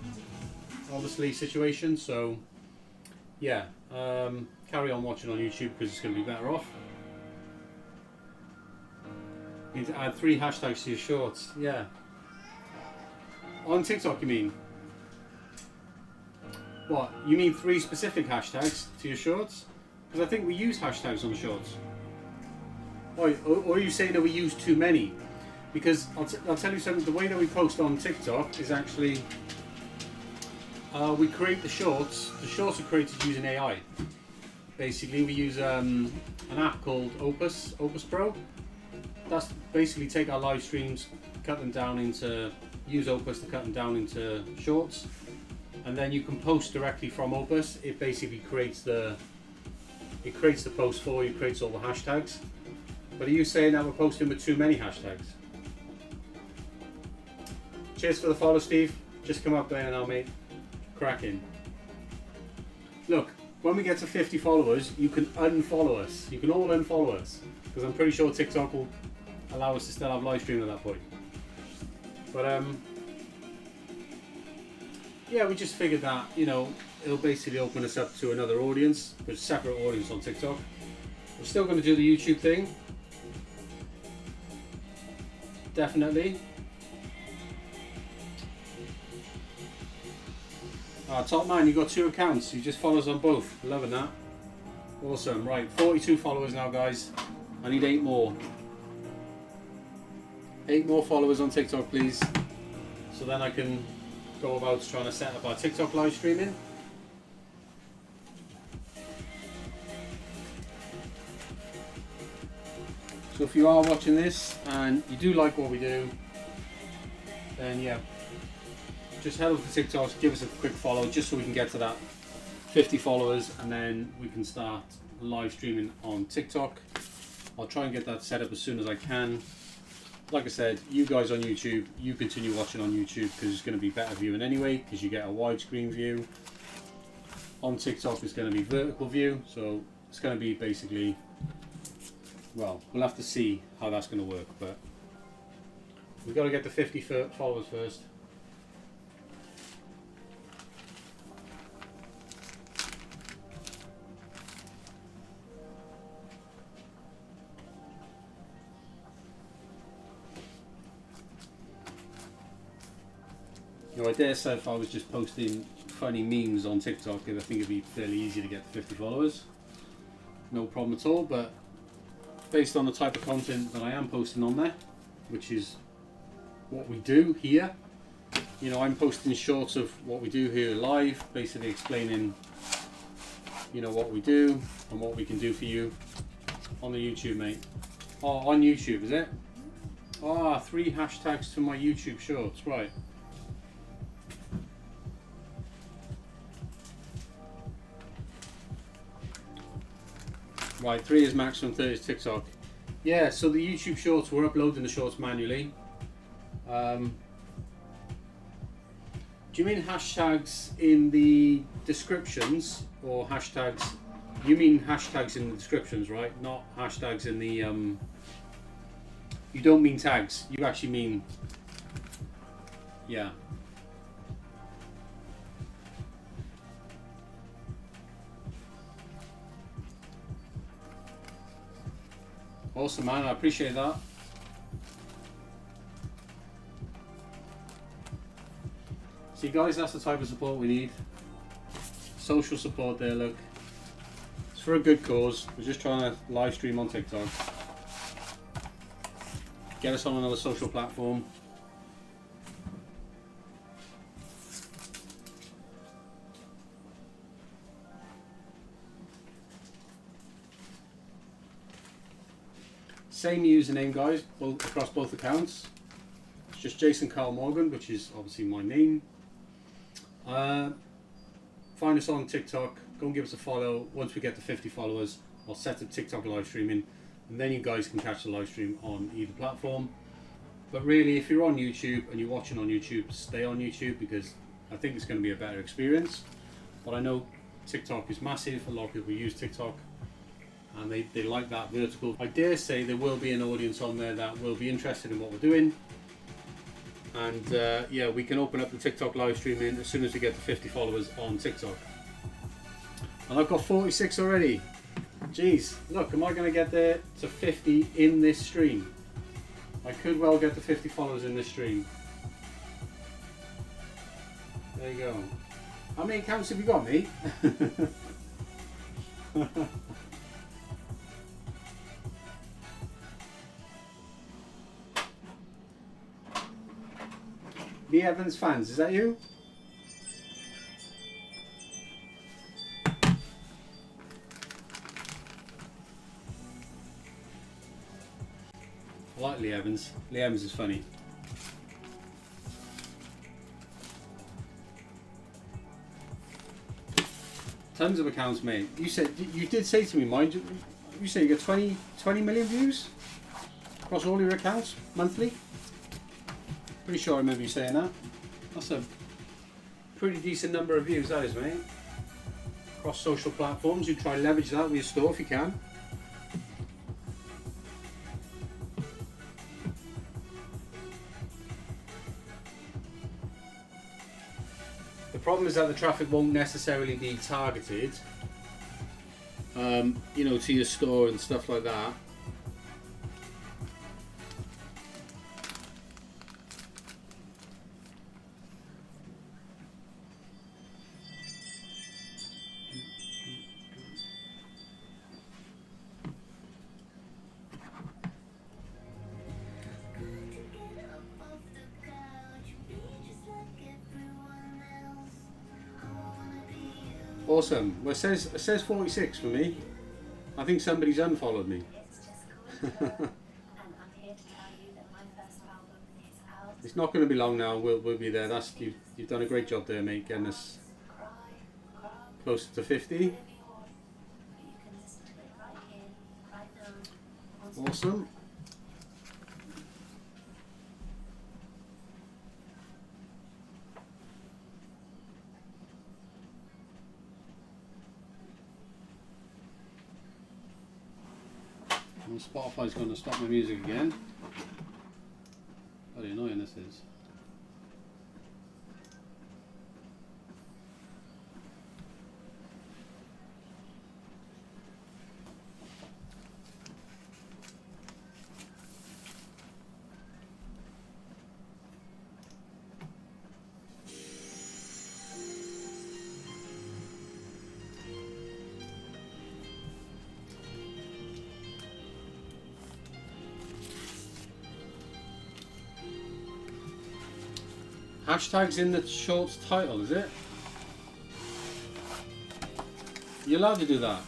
obviously situation. So yeah, carry on watching on YouTube because it's going to be better off. You need to add 3 hashtags to your shorts. Yeah, on TikTok you mean? What, you mean 3 specific hashtags to your shorts? Because I think we use hashtags on shorts. Or are you saying that we use too many? Because I'll tell you something, the way that we post on TikTok is actually, we create the shorts are created using AI. Basically we use an app called Opus Pro. That's basically take our live streams, cut them down into, use Opus to cut them down into shorts, and then you can post directly from Opus. It basically creates the post for you, creates all the hashtags. But are you saying that we're posting with too many hashtags? Cheers for the follow, Steve. Just come up there now, mate. Cracking. Look, when we get to 50 followers, you can unfollow us. You can all unfollow us, because I'm pretty sure TikTok will allow us to still have live stream at that point. But yeah, we just figured that, you know, it'll basically open us up to another audience, a separate audience on TikTok. We're still going to do the YouTube thing. Definitely. Top man, you got 2 accounts. You just follow us on both. Loving that. Awesome. Right, 42 followers now, guys. I need 8 more. 8 more followers on TikTok, please. So then I can go about trying to set up our TikTok live streaming. So if you are watching this and you do like what we do, then yeah, just head over to TikTok, give us a quick follow just so we can get to that 50 followers, and then we can start live streaming on TikTok. I'll try and get that set up as soon as I can. Like I said, you guys on YouTube, you continue watching on YouTube because it's going to be better viewing anyway, because you get a widescreen view. On TikTok it's going to be vertical view, so it's going to be basically, well, we'll have to see how that's going to work, but we've got to get the 50 followers first. You know, I dare say if I was just posting funny memes on TikTok, I think it'd be fairly easy to get to 50 followers. No problem at all, but based on the type of content that I am posting on there, which is what we do here, you know, I'm posting shorts of what we do here live, basically explaining, you know, what we do and what we can do for you on the YouTube, mate. Oh, on YouTube, is it? Ah, 3 hashtags to my YouTube shorts, right. Right, 3 is maximum, 30 is TikTok. Yeah, so the YouTube shorts, we're uploading the shorts manually. Do you mean hashtags in the descriptions, or hashtags? You mean hashtags in the descriptions, right? Not hashtags in the, you don't mean tags, you actually mean, yeah. Awesome, man. I appreciate that. See, guys, that's the type of support we need. Social support there, look. It's for a good cause. We're just trying to live stream on TikTok. Get us on another social platform. Same username, guys, across both accounts. It's just Jason Carl Morgan, which is obviously my name. Find us on TikTok. Go and give us a follow. Once we get to 50 followers, I'll set up TikTok live streaming, and then you guys can catch the live stream on either platform. But really, if you're on YouTube and you're watching on YouTube, stay on YouTube, because I think it's going to be a better experience. But I know TikTok is massive. A lot of people use TikTok, and they like that vertical. I dare say there will be an audience on there that will be interested in what we're doing. And yeah, we can open up the TikTok live streaming as soon as we get to 50 followers on TikTok. And I've got 46 already. Jeez, look, am I going to get there to 50 in this stream? I could well get to 50 followers in this stream. There you go. How many accounts have you got, mate? The Evans fans, is that you? I like Lee Evans. Lee Evans is funny. Tons of accounts, mate. You did say to me, mind you say you got 20 million views across all your accounts monthly? Pretty sure I remember you saying that. That's a pretty decent number of views, that is, mate. Across social platforms, you try and leverage that with your store if you can. The problem is that the traffic won't necessarily be targeted, you know, to your store and stuff like that. Awesome. Well, it says 46 for me. I think somebody's unfollowed me. It's not going to be long now. We'll be there. You've done a great job there, mate, getting us closer to 50. Awesome. And Spotify's going to stop my music again. Bloody annoying this is. Hashtags in the shorts title, is it? You're allowed to do that.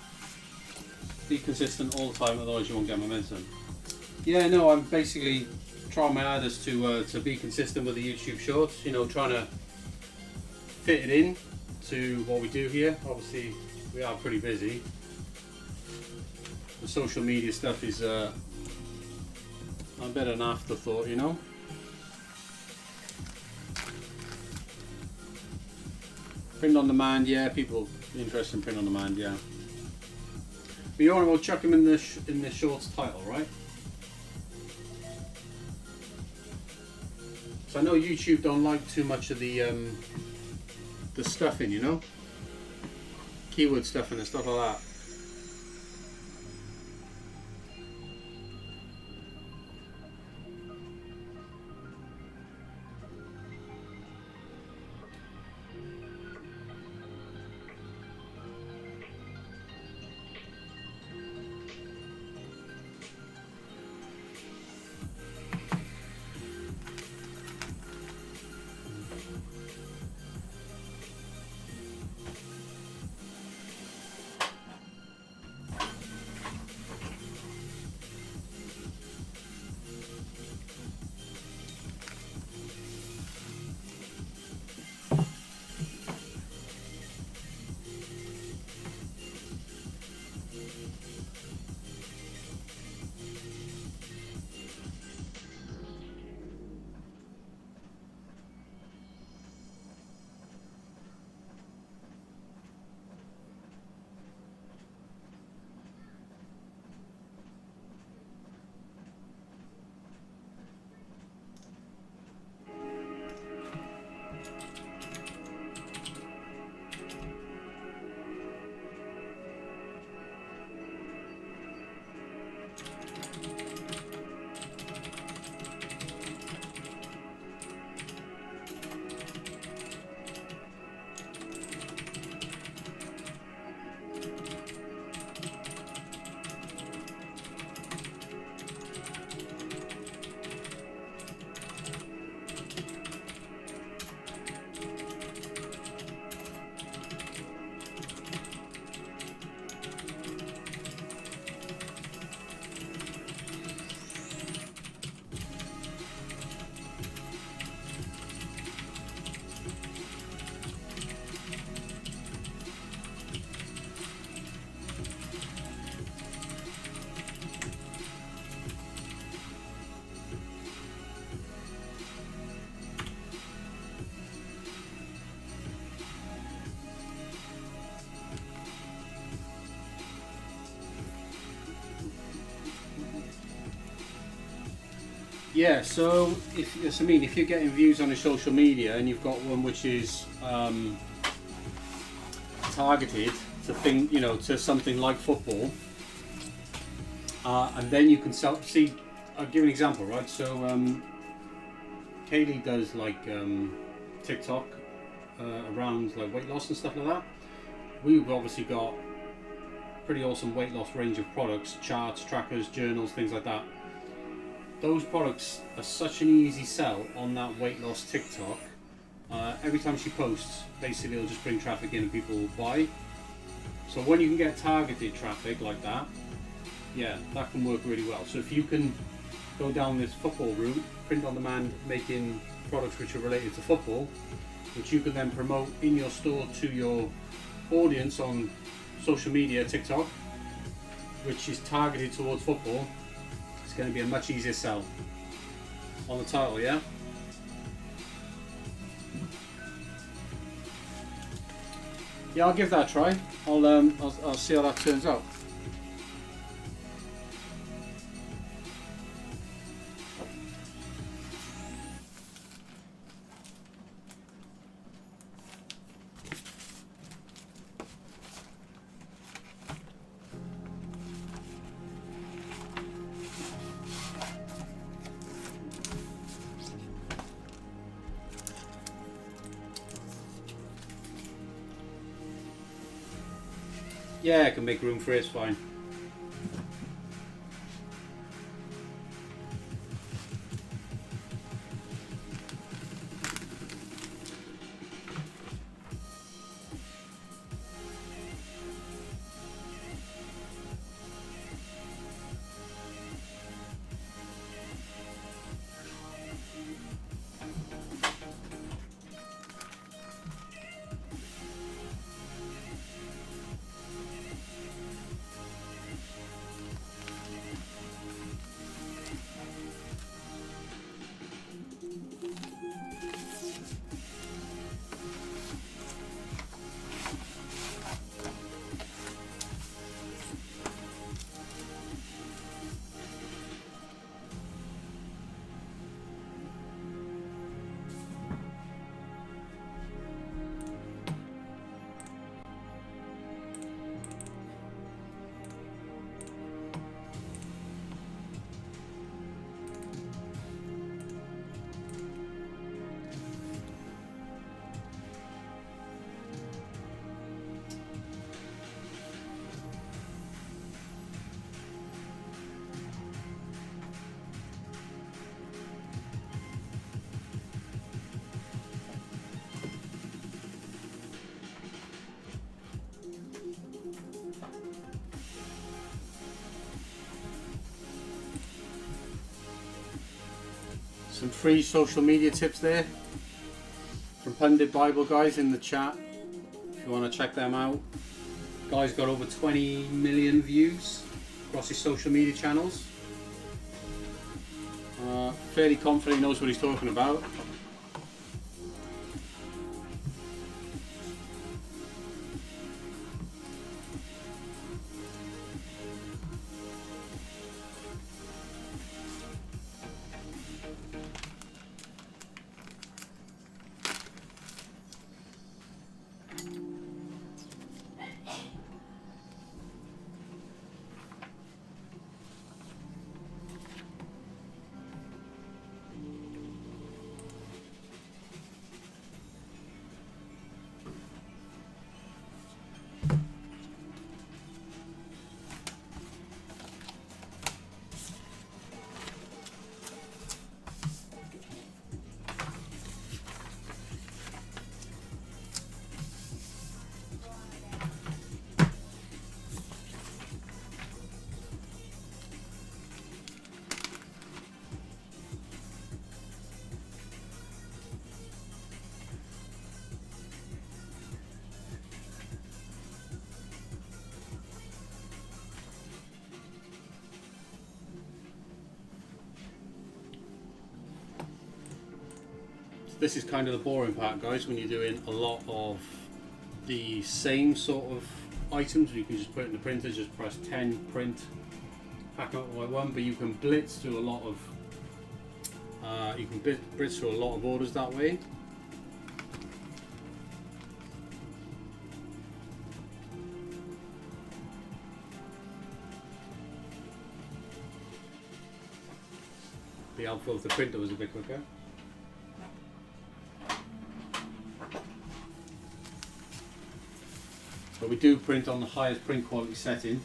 Be consistent all the time, otherwise you won't get momentum. Yeah, no, I'm basically trying my hardest to be consistent with the YouTube shorts. You know, trying to fit it in to what we do here. Obviously, we are pretty busy. The social media stuff is a bit of an afterthought, you know. Print on demand, yeah. People interested in print on demand, yeah. But you want to chuck them in the shorts title, right? So I know YouTube don't like too much of the stuffing, you know, keyword stuffing and stuff like that. Yeah, so if you're getting views on your social media and you've got one which is targeted to something like football, and then you can see. I'll give an example, right? So Kaylee does like TikTok around like weight loss and stuff like that. We've obviously got pretty awesome weight loss range of products, charts, trackers, journals, things like that. Those products are such an easy sell on that weight loss TikTok. Every time she posts, basically it'll just bring traffic in and people will buy. So when you can get targeted traffic like that, yeah, that can work really well. So if you can go down this football route, print on demand, making products which are related to football, which you can then promote in your store to your audience on social media, TikTok, which is targeted towards football, it's going to be a much easier sell on the title, yeah? Yeah, I'll give that a try. I'll see how that turns out. Yeah, I can make room for it, it's fine. Some free social media tips there from Pundit Bible guys in the chat. If you want to check them out, guy's got over 20 million views across his social media channels. Fairly confident he knows what he's talking about. This is kind of the boring part, guys, when you're doing a lot of the same sort of items. You can just put it in the printer, just press 10, print, pack out by one, but you can blitz through a lot of You can blitz through a lot of orders that way. Be helpful if the printer was a bit quicker. But we do print on the highest print quality setting.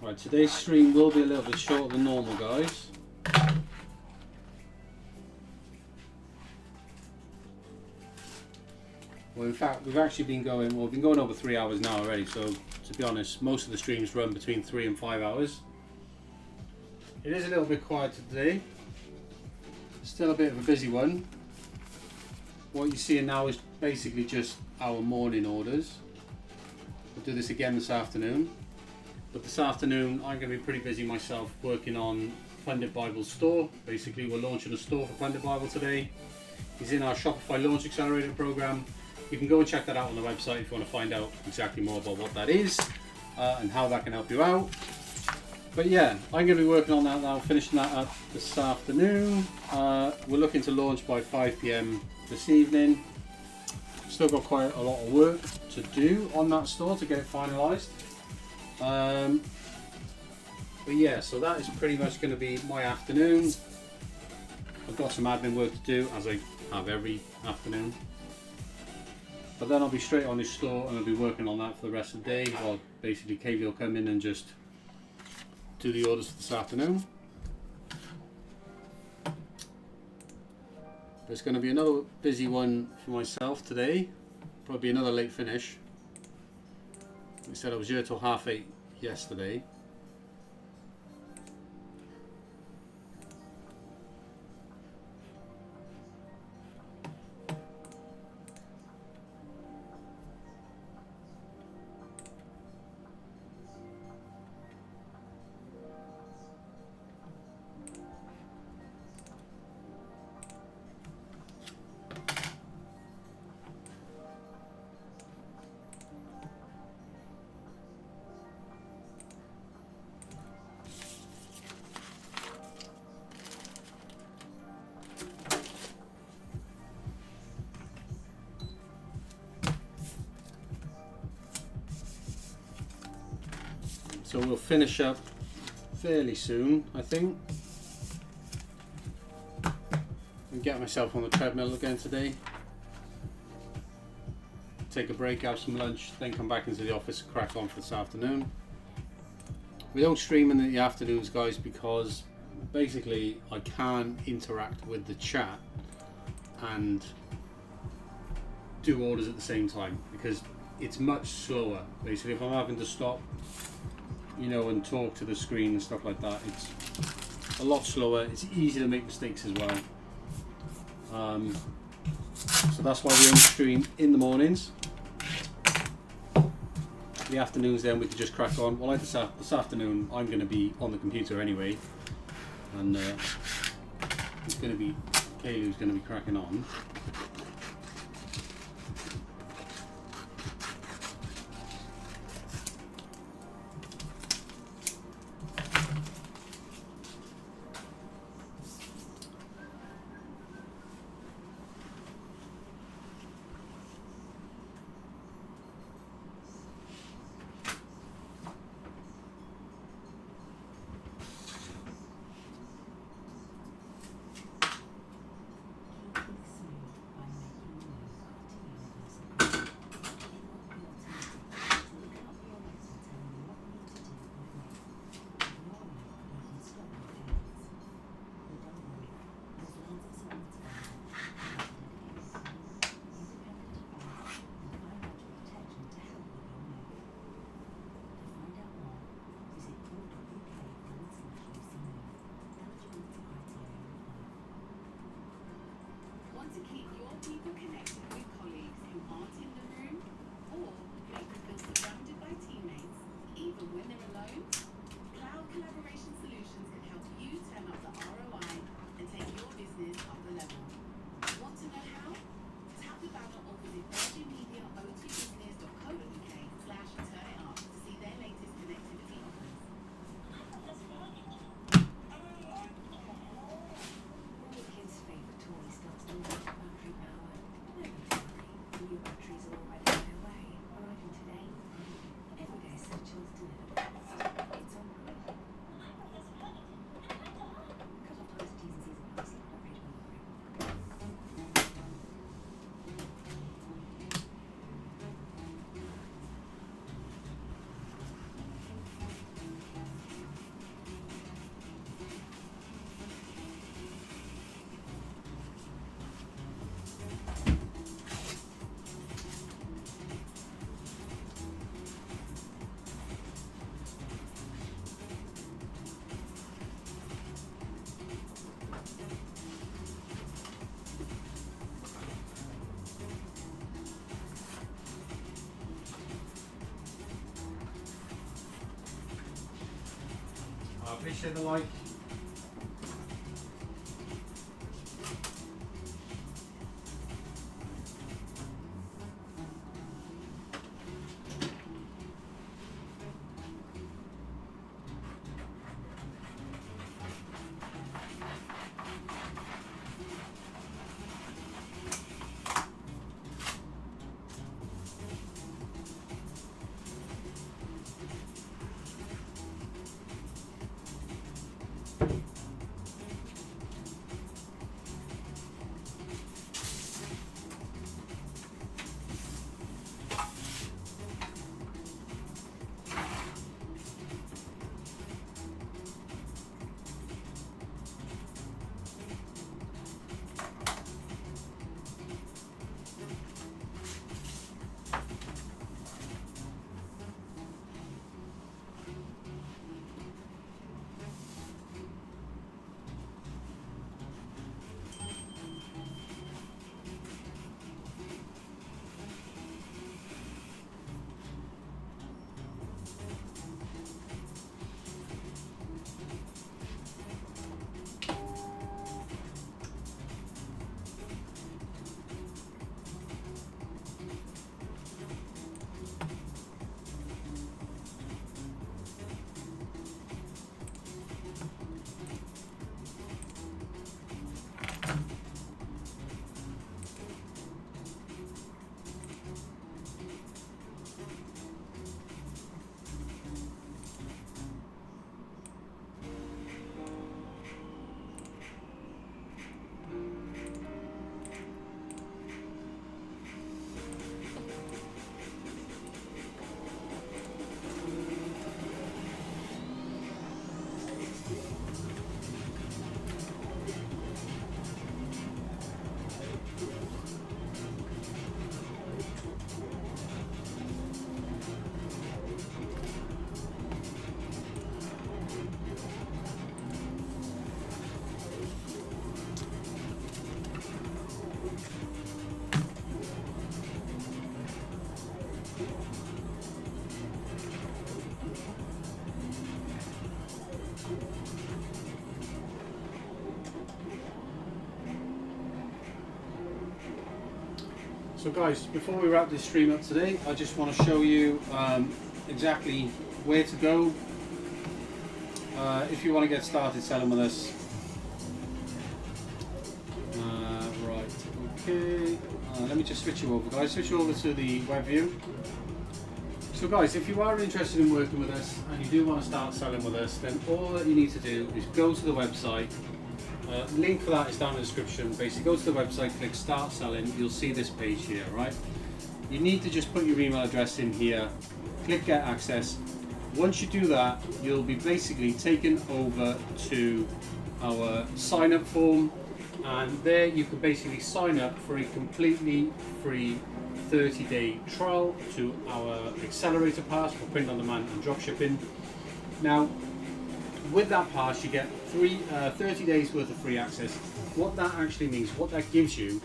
Right, today's stream will be a little bit shorter than normal, guys. Well, in fact, we've actually been going, we've been going over 3 hours now already, so to be honest, most of the streams run between 3 and 5 hours. It is a little bit quieter today. Still a bit of a busy one. What you're seeing now is basically just our morning orders. We'll do this again this afternoon. But this afternoon I'm going to be pretty busy myself working on Funded Bible store. Basically we're launching a store for Funded Bible today. It's in our Shopify Launch Accelerator program. You can go and check that out on the website if you want to find out exactly more about what that is and how that can help you out. But yeah, I'm going to be working on that now, finishing that up this afternoon. We're looking to launch by 5 PM this evening. Still got quite a lot of work to do on that store to get it finalised. But yeah, so that is pretty much going to be my afternoon. I've got some admin work to do, as I have every afternoon. But then I'll be straight on this store and I'll be working on that for the rest of the day. Well, basically KV will come in and just do the orders for this afternoon. There's going to be another busy one for myself today. Probably another late finish. I said I was here till 8:30 yesterday. So we'll finish up fairly soon, I think. And get myself on the treadmill again today. Take a break, have some lunch, then come back into the office and crack on for this afternoon. We don't stream in the afternoons, guys, because basically I can't interact with the chat and do orders at the same time, because it's much slower. Basically, if I'm having to stop, you know, and talk to the screen and stuff like that, it's a lot slower. It's easy to make mistakes as well. So that's why we only stream in the mornings. The afternoons, then we can just crack on. Well, like this afternoon, I'm going to be on the computer anyway, and it's going to be Kaylu's going to be cracking on. Want to keep your people connected with colleagues who aren't in the room, or make them feel surrounded by teammates, even when they're alone? Cloud collaboration solutions can help you turn up the ROI and take your business up a level. Want to know how? Tap the banner or visit virginmediaot2business.co.uk/turn-it-up to see their latest connectivity offers. Your kids' favourite toy starts to lose battery power. No need to worry, your batteries are already on their way. Arriving today. Everyday essentials delivered fast. It's on route. Cut off times, T's and C's apply. See product page below. I appreciate the like. So guys, before we wrap this stream up today, I just want to show you exactly where to go if you want to get started selling with us. Right, okay. Let me just switch you over, guys. Switch you over to the web view. So guys, if you are interested in working with us and you do want to start selling with us, then all that you need to do is go to the website. Link for that is down in the description. Basically, go to the website, click Start Selling. You'll see this page here, right? You need to just put your email address in here, click Get Access. Once you do that, you'll be basically taken over to our sign up form, and there you can basically sign up for a completely free 30-day trial to our accelerator pass for print on demand and drop shipping. Now, with that pass, you get 30 days worth of free access. What that actually means, what that gives you,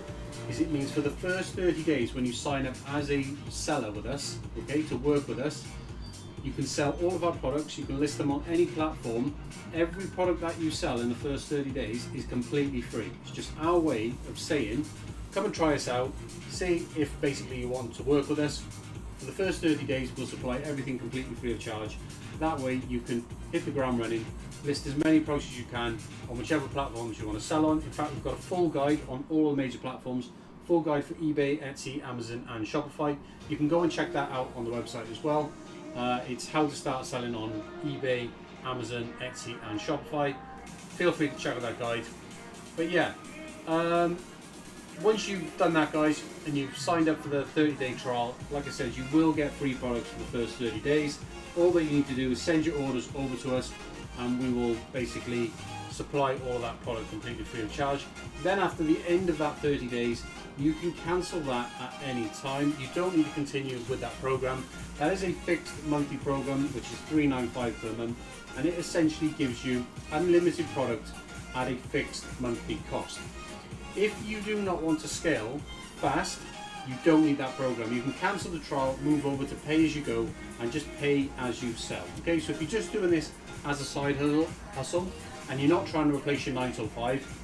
is it means for the first 30 days when you sign up as a seller with us, okay, to work with us, you can sell all of our products, you can list them on any platform. Every product that you sell in the first 30 days is completely free. It's just our way of saying, come and try us out, see if basically you want to work with us. For the first 30 days, we'll supply everything completely free of charge. That way you can hit the ground running, list as many products as you can on whichever platforms you want to sell on. In fact, we've got a full guide on all the major platforms, full guide for eBay, Etsy, Amazon and Shopify. You can go and check that out on the website as well. It's how to start selling on eBay, Amazon, Etsy and Shopify. Feel free to check out that guide. But yeah, once you've done that, guys, and you've signed up for the 30-day trial, like I said, you will get free products for the first 30 days. All that you need to do is send your orders over to us and we will basically supply all of that product completely free of charge. Then after the end of that 30 days, you can cancel that at any time. You don't need to continue with that program. That is a fixed monthly program, which is $3.95 per month, and it essentially gives you unlimited product at a fixed monthly cost. If you do not want to scale fast, you don't need that program. You can cancel the trial, move over to pay as you go, and just pay as you sell. Okay, so if you're just doing this as a side hustle and you're not trying to replace your 9 till 5,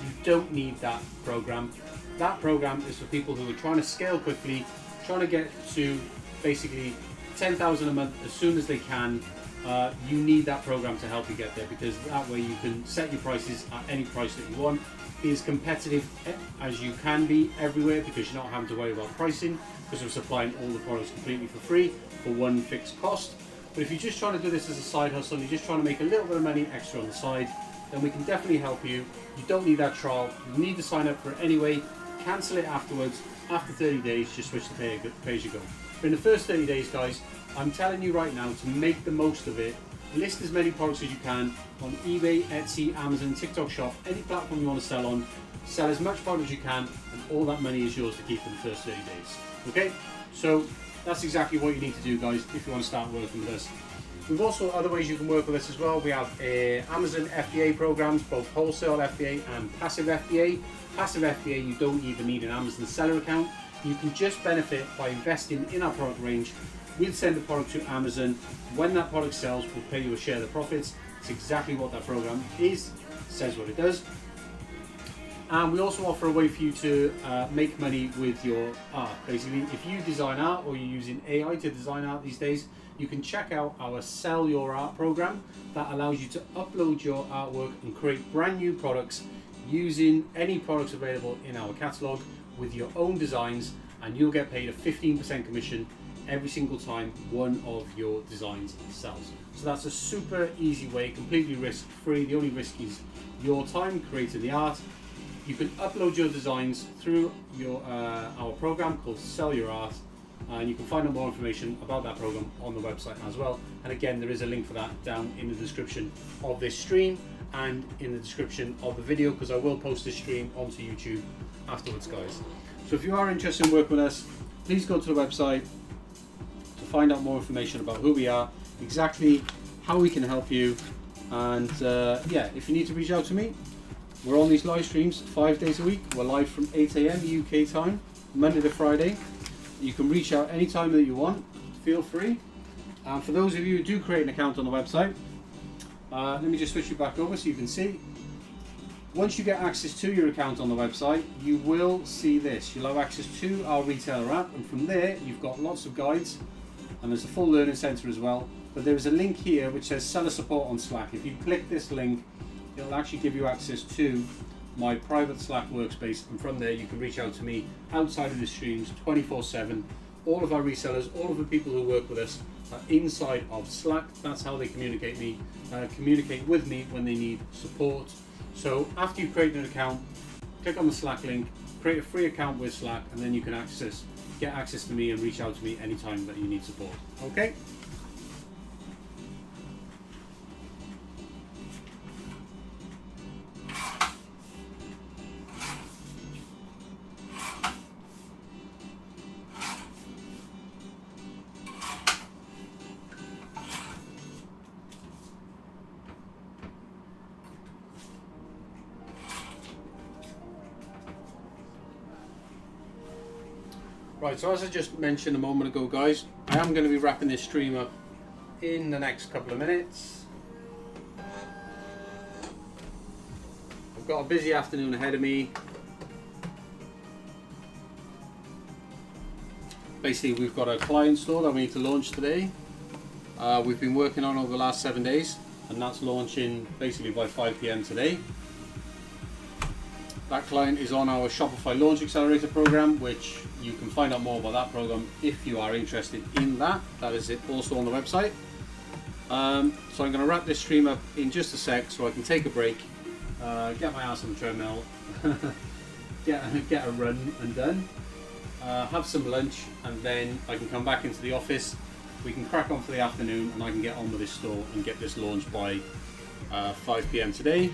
you don't need that program. That program is for people who are trying to scale quickly, trying to get to basically 10,000 a month as soon as they can. You need that program to help you get there, because that way you can set your prices at any price that you want. Be as competitive as you can be everywhere, because you're not having to worry about pricing, because we're supplying all the products completely for free for one fixed cost. But if you're just trying to do this as a side hustle, and you're just trying to make a little bit of money extra on the side, then we can definitely help you. You don't need that trial. You need to sign up for it anyway. Cancel it afterwards. After 30 days, just switch to pay as you go. But in the first 30 days, guys, I'm telling you right now to make the most of it. List as many products as you can on eBay, Etsy, Amazon, TikTok Shop, any platform you want to sell on. Sell as much product as you can, and all that money is yours to keep in the first 30 days. Okay? So that's exactly what you need to do, guys, if you want to start working with us. We've also other ways you can work with us as well. We have Amazon FBA programs, both wholesale FBA and passive FBA. Passive FBA, you don't even need an Amazon seller account. You can just benefit by investing in our product range. We'll send the product to Amazon. When that product sells, we'll pay you a share of the profits. It's exactly what that program is. It says what it does. And we also offer a way for you to make money with your art. Basically, if you design art or you're using AI to design art these days, you can check out our Sell Your Art program that allows you to upload your artwork and create brand new products using any products available in our catalog with your own designs, and you'll get paid a 15% commission every single time one of your designs sells. So that's a super easy way, completely risk free. The only risk is your time creating the art. You can upload your designs through our program called Sell Your Art, and you can find out more information about that program on the website as well. And again, there is a link for that down in the description of this stream and in the description of the video, because I will post this stream onto YouTube afterwards, guys. So if you are interested in working with us, please go to the website to find out more information about who we are, exactly how we can help you, and yeah, if you need to reach out to me, we're on these live streams 5 days a week. We're live from 8 AM UK time, Monday to Friday. You can reach out anytime that you want, feel free. And for those of you who do create an account on the website, let me just switch you back over so you can see. Once you get access to your account on the website, you will see this. You'll have access to our retailer app, and from there you've got lots of guides, and there's a full learning center as well. But there is a link here which says seller support on Slack. If you click this link, it'll actually give you access to my private Slack workspace, and from there you can reach out to me outside of the streams 24/7. All of our resellers, all of the people who work with us are inside of Slack. That's how they communicate with me when they need support. So after you've created an account, click on the Slack link, create a free account with Slack, and then you can get access to me and reach out to me anytime that you need support. Okay? Right, so as I just mentioned a moment ago, guys, I am going to be wrapping this stream up in the next couple of minutes. I've got a busy afternoon ahead of me. Basically, we've got a client store that we need to launch today. We've been working on over the last 7 days, and that's launching basically by 5 PM today. That client is on our Shopify Launch Accelerator program, which you can find out more about that program if you are interested in that. That is it also on the website. So I'm going to wrap this stream up in just a sec so I can take a break, get my ass on the treadmill, get a run and done, have some lunch, and then I can come back into the office. We can crack on for the afternoon, and I can get on with this store and get this launched by 5 PM today.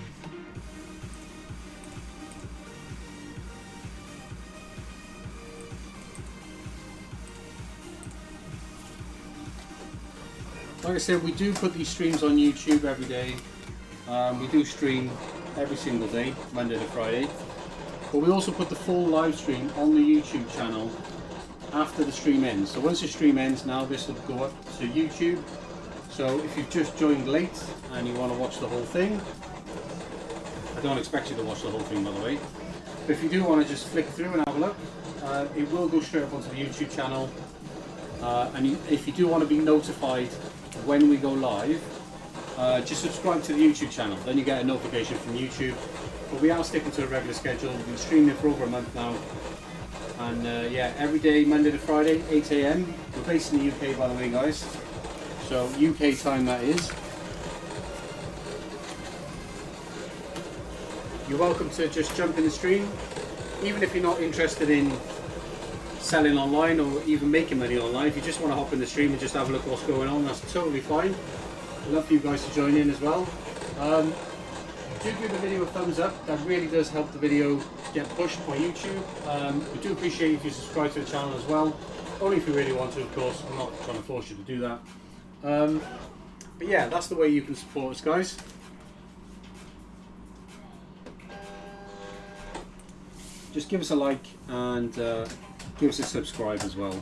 Like I said, we do put these streams on YouTube every day. We do stream every single day, Monday to Friday. But we also put the full live stream on the YouTube channel after the stream ends. So once the stream ends, now this will go up to YouTube. So if you've just joined late and you want to watch the whole thing, I don't expect you to watch the whole thing, by the way. But if you do want to just flick through and have a look, it will go straight up onto the YouTube channel. And if you do want to be notified when we go live, just subscribe to the YouTube channel, then you get a notification from YouTube. But we are sticking to a regular schedule. We've been streaming for over a month now, and yeah, every day, Monday to Friday, 8 AM. We're based in the UK, by the way, guys, so UK time that is. You're welcome to just jump in the stream, even if you're not interested in selling online or even making money online. If you just want to hop in the stream and just have a look at what's going on, that's totally fine. I'd love for you guys to join in as well. Do give the video a thumbs up. That really does help the video get pushed by YouTube. We do appreciate if you subscribe to the channel as well. Only if you really want to, of course. I'm not trying to force you to do that. But yeah, that's the way you can support us, guys. Just give us a like and give us a subscribe as well.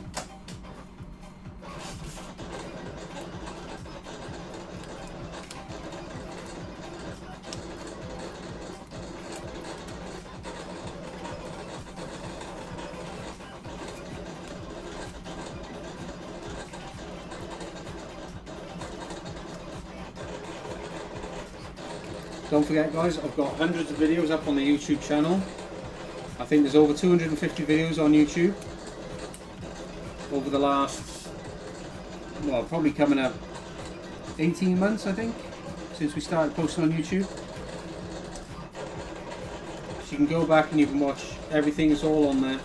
Don't forget, guys, I've got hundreds of videos up on the YouTube channel. I think there's over 250 videos on YouTube over the last, well, probably coming up 18 months, I think, since we started posting on YouTube. So you can go back and you can watch everything, it's all on there.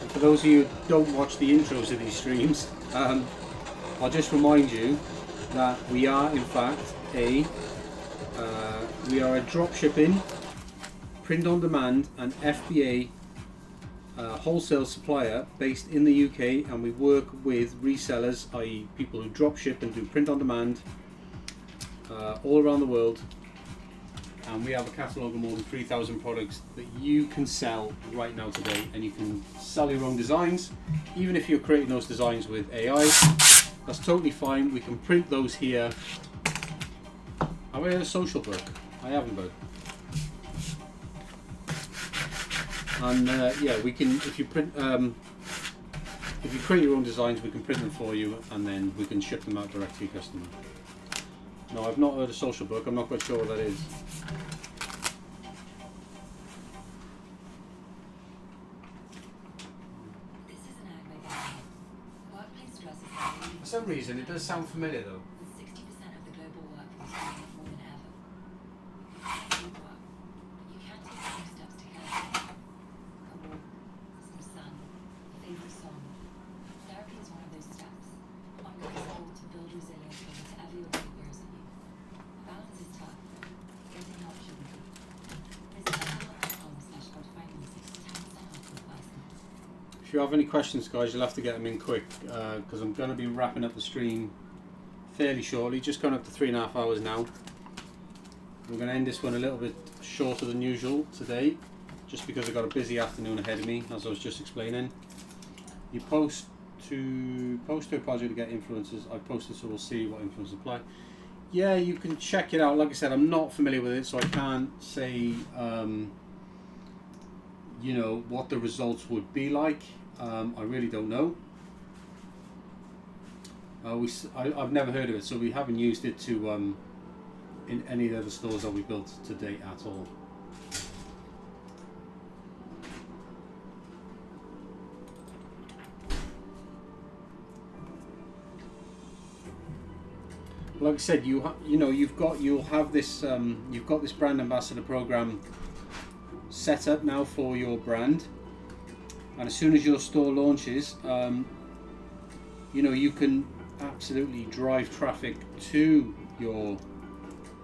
For those of you who don't watch the intros of these streams, I'll just remind you that we are in fact a drop shipping, print on demand and FBA wholesale supplier based in the UK, and we work with resellers, i.e. people who drop ship and do print on demand all around the world. and we have a catalogue of more than 3,000 products that you can sell right now today, and you can sell your own designs. Even if you're creating those designs with AI, that's totally fine. We can print those here. Have I had a social book? I haven't, bud. And yeah, we can, if you print, if you create your own designs, we can print them for you, and then we can ship them out direct to your customer. No, I've not heard of social book. I'm not quite sure what that is. This is an ad magazine. Workplace stress is high. For some reason, it does sound familiar though. With 60% of the global workforce doing it more than ever. You work, but you can take some steps to care. A walk, some sun, a favorite song. Therapy is one of those steps. Ongoing support to build resilience for whatever your day throws at you. Balance is tough. Getting help shouldn't be. Visit Shopify.com/Spotify Music to 10% off per person. If you have any questions, guys, you'll have to get them in quick, because I'm going to be wrapping up the stream fairly shortly. Just going up to 3.5 hours now. We're going to end this one a little bit shorter than usual today, just because I've got a busy afternoon ahead of me, as I was just explaining. You post to a project to get influencers. I posted, so we'll see what influencers apply. Yeah, you can check it out. Like I said, I'm not familiar with it, so I can't say you know, what the results would be like. I really don't know. I've never heard of it, so we haven't used it to in any of the other stores that we built to date at all. Like I said, you'll have this brand ambassador program set up now for your brand, and as soon as your store launches, you can absolutely drive traffic to your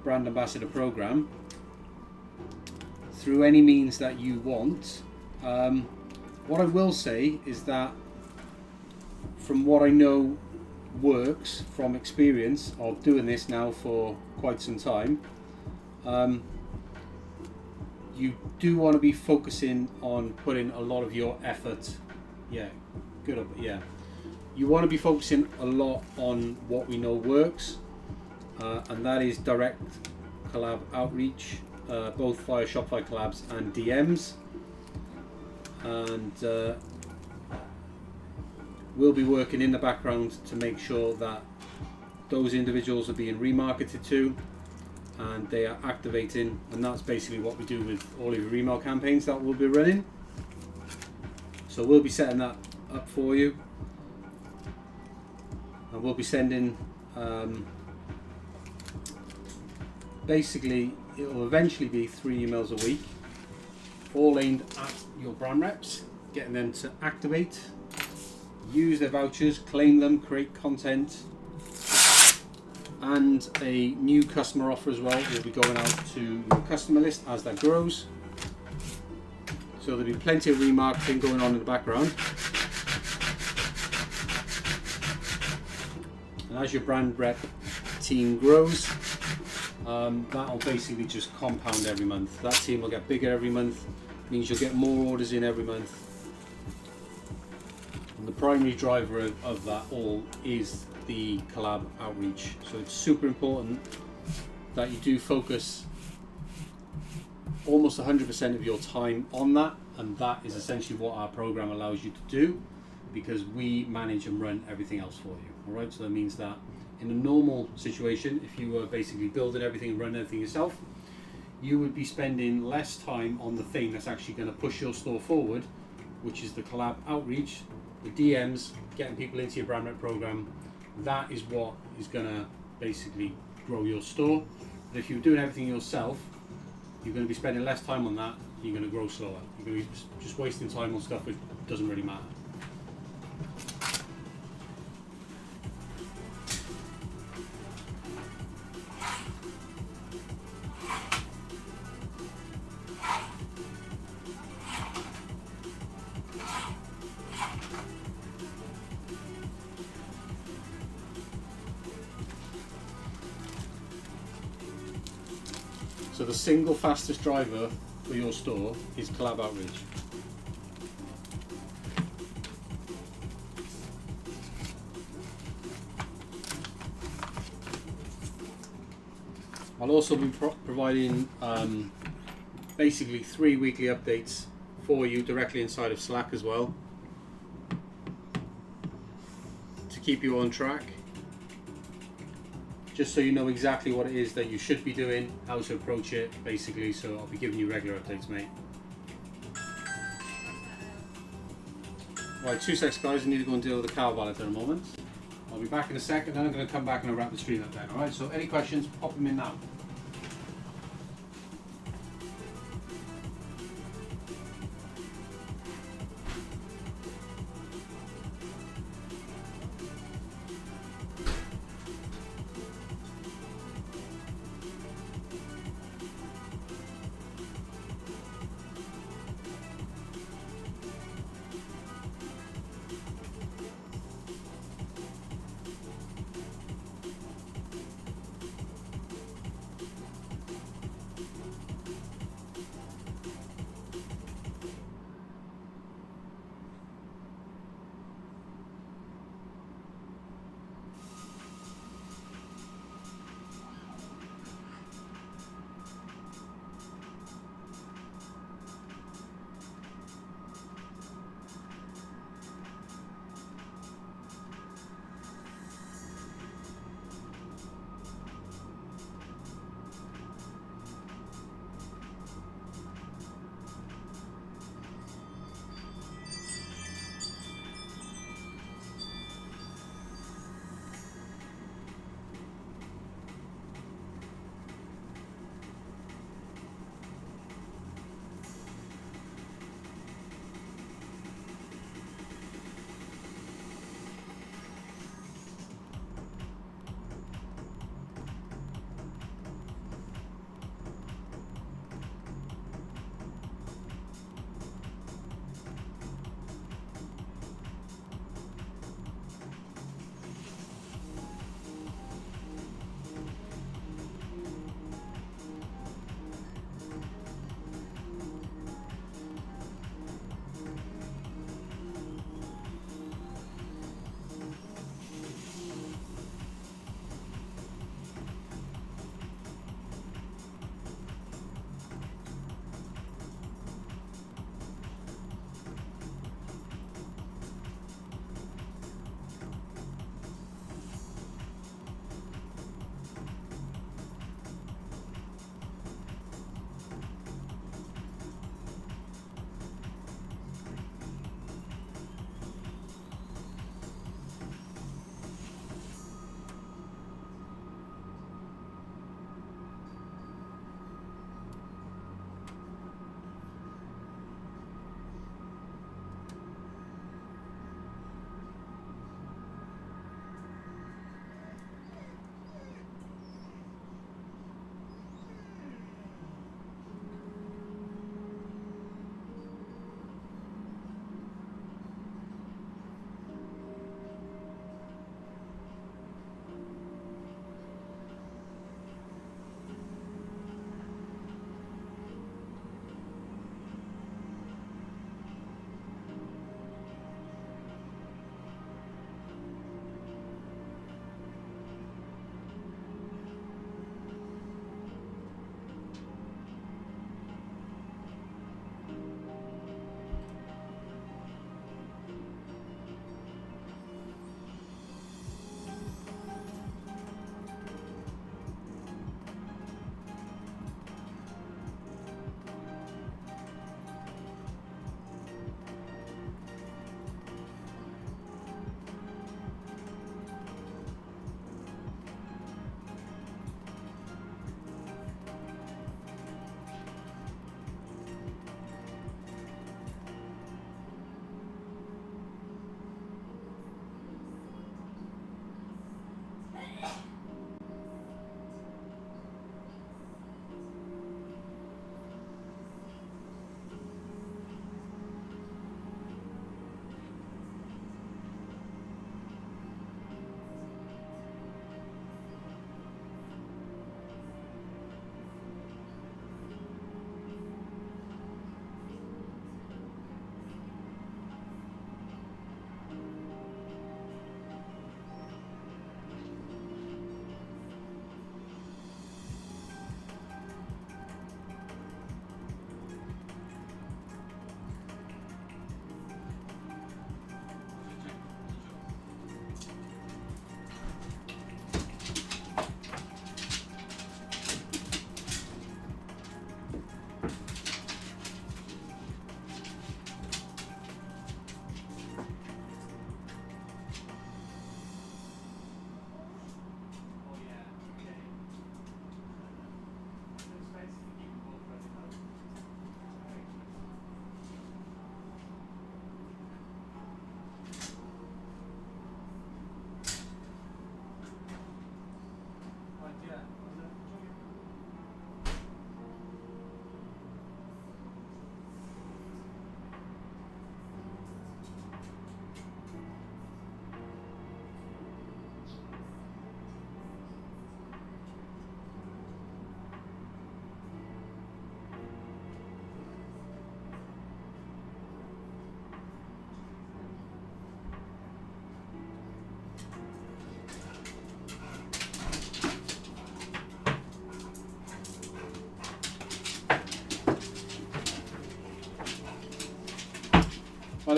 brand ambassador program through any means that you want. What I will say is that, from what I know works from experience of doing this now for quite some time, you do want to be focusing on putting a lot of your effort. You want to be focusing a lot on what we know works, and that is direct collab outreach, both via Shopify collabs and DMs. And we'll be working in the background to make sure that those individuals are being remarketed to, and they are activating, and that's basically what we do with all of your email campaigns that we'll be running. So we'll be setting that up for you, and we'll be sending basically, it will eventually be 3 emails a week, all aimed at your brand reps, getting them to activate, use their vouchers, claim them, create content, and a new customer offer as well will be going out to your customer list as that grows. So there'll be plenty of remarketing going on in the background. And as your brand rep team grows, that'll basically just compound every month. That team will get bigger every month, means you'll get more orders in every month. And the primary driver of that all is the collab outreach. So it's super important that you do focus almost 100% of your time on that, and that is essentially what our program allows you to do, because we manage and run everything else for you. All right, so that means that in a normal situation, if you were basically building everything and running everything yourself, you would be spending less time on the thing that's actually going to push your store forward, which is the collab outreach, the DMs, getting people into your brand rep program. That is what is going to basically grow your store. But if you're doing everything yourself, you're going to be spending less time on that. You're going to grow slower. You're going to be just wasting time on stuff which doesn't really matter. So the single fastest driver for your store is Collab Outreach. I'll also be providing basically 3 weekly updates for you directly inside of Slack as well, to keep you on track, just so you know exactly what it is that you should be doing, how to approach it basically. So I'll be giving you regular updates, mate. Right, 2 secs guys, I need to go and deal with the car valet in a moment. I'll be back in a second, then I'm going to come back and I'll wrap the stream up then. Alright, so any questions, pop them in now.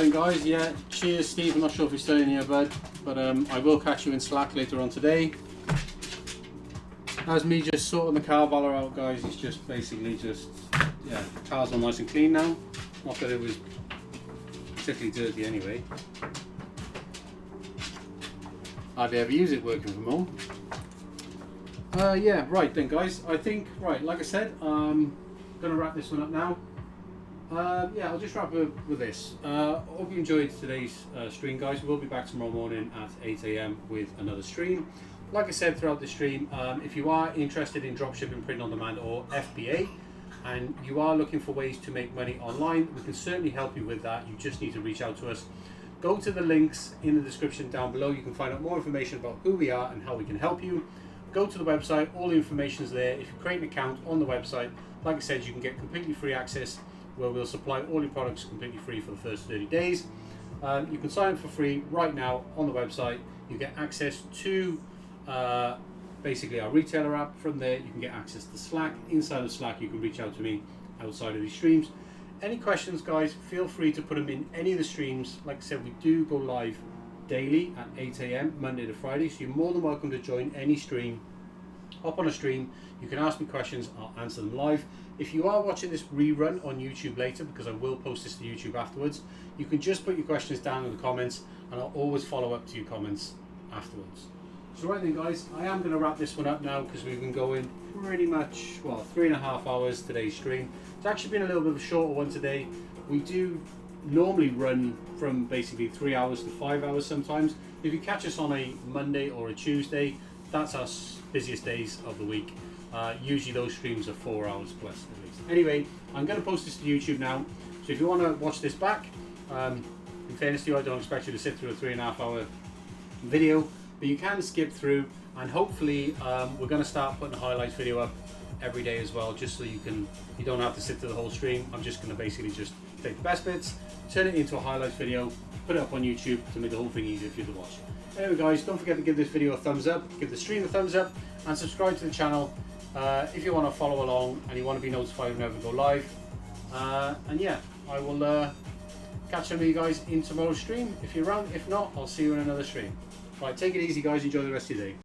then guys, yeah, cheers Steve, I'm not sure if you're still in here bud, but I will catch you in Slack later on today. That's me just sorting the car baller out guys, it's just basically just, yeah, the car's all nice and clean now. Not that it was particularly dirty anyway. Hardly ever use it working from home. Yeah, right then guys, I think, right, like I said, I'm going to wrap this one up now. Yeah, I'll just wrap up with this. Hope you enjoyed today's stream guys. We'll be back tomorrow morning at 8 AM with another stream. Like I said throughout the stream, if you are interested in dropshipping, print on demand or FBA, and you are looking for ways to make money online, we can certainly help you with that. You just need to reach out to us. Go to the links in the description down below. You can find out more information about who we are and how we can help you. Go to the website, all the information is there. If you create an account on the website, like I said, you can get completely free access where we'll supply all your products completely free for the first 30 days. You can sign up for free right now on the website. You get access to basically our retailer app. From there you can get access to Slack. Inside of Slack you can reach out to me outside of these streams. Any questions guys, feel free to put them in any of the streams. Like I said, we do go live daily at 8 AM Monday to Friday, so you're more than welcome to join any stream. Hop on a stream, you can ask me questions, I'll answer them live. If you are watching this rerun on YouTube later, because I will post this to YouTube afterwards, you can just put your questions down in the comments and I'll always follow up to your comments afterwards. So right then guys, I am going to wrap this one up now because we've been going pretty much, well, 3.5 hours today's stream. It's actually been a little bit of a shorter one today. We do normally run from basically 3 hours to 5 hours sometimes. If you catch us on a Monday or a Tuesday, that's our busiest days of the week. Usually those streams are 4 hours plus at least. Anyway, I'm going to post this to YouTube now, so if you want to watch this back, in fairness to you, I don't expect you to sit through a 3.5 hour video, but you can skip through, and hopefully we're going to start putting a highlights video up every day as well, just so you don't have to sit through the whole stream. I'm just going to basically just take the best bits, turn it into a highlights video, put it up on YouTube to make the whole thing easier for you to watch. Anyway guys, don't forget to give this video a thumbs up, give the stream a thumbs up, and subscribe to the channel if you want to follow along and you want to be notified whenever we go live. And yeah, I will catch some of you guys in tomorrow's stream if you're around. If not, I'll see you in another stream. Right, take it easy guys, enjoy the rest of your day.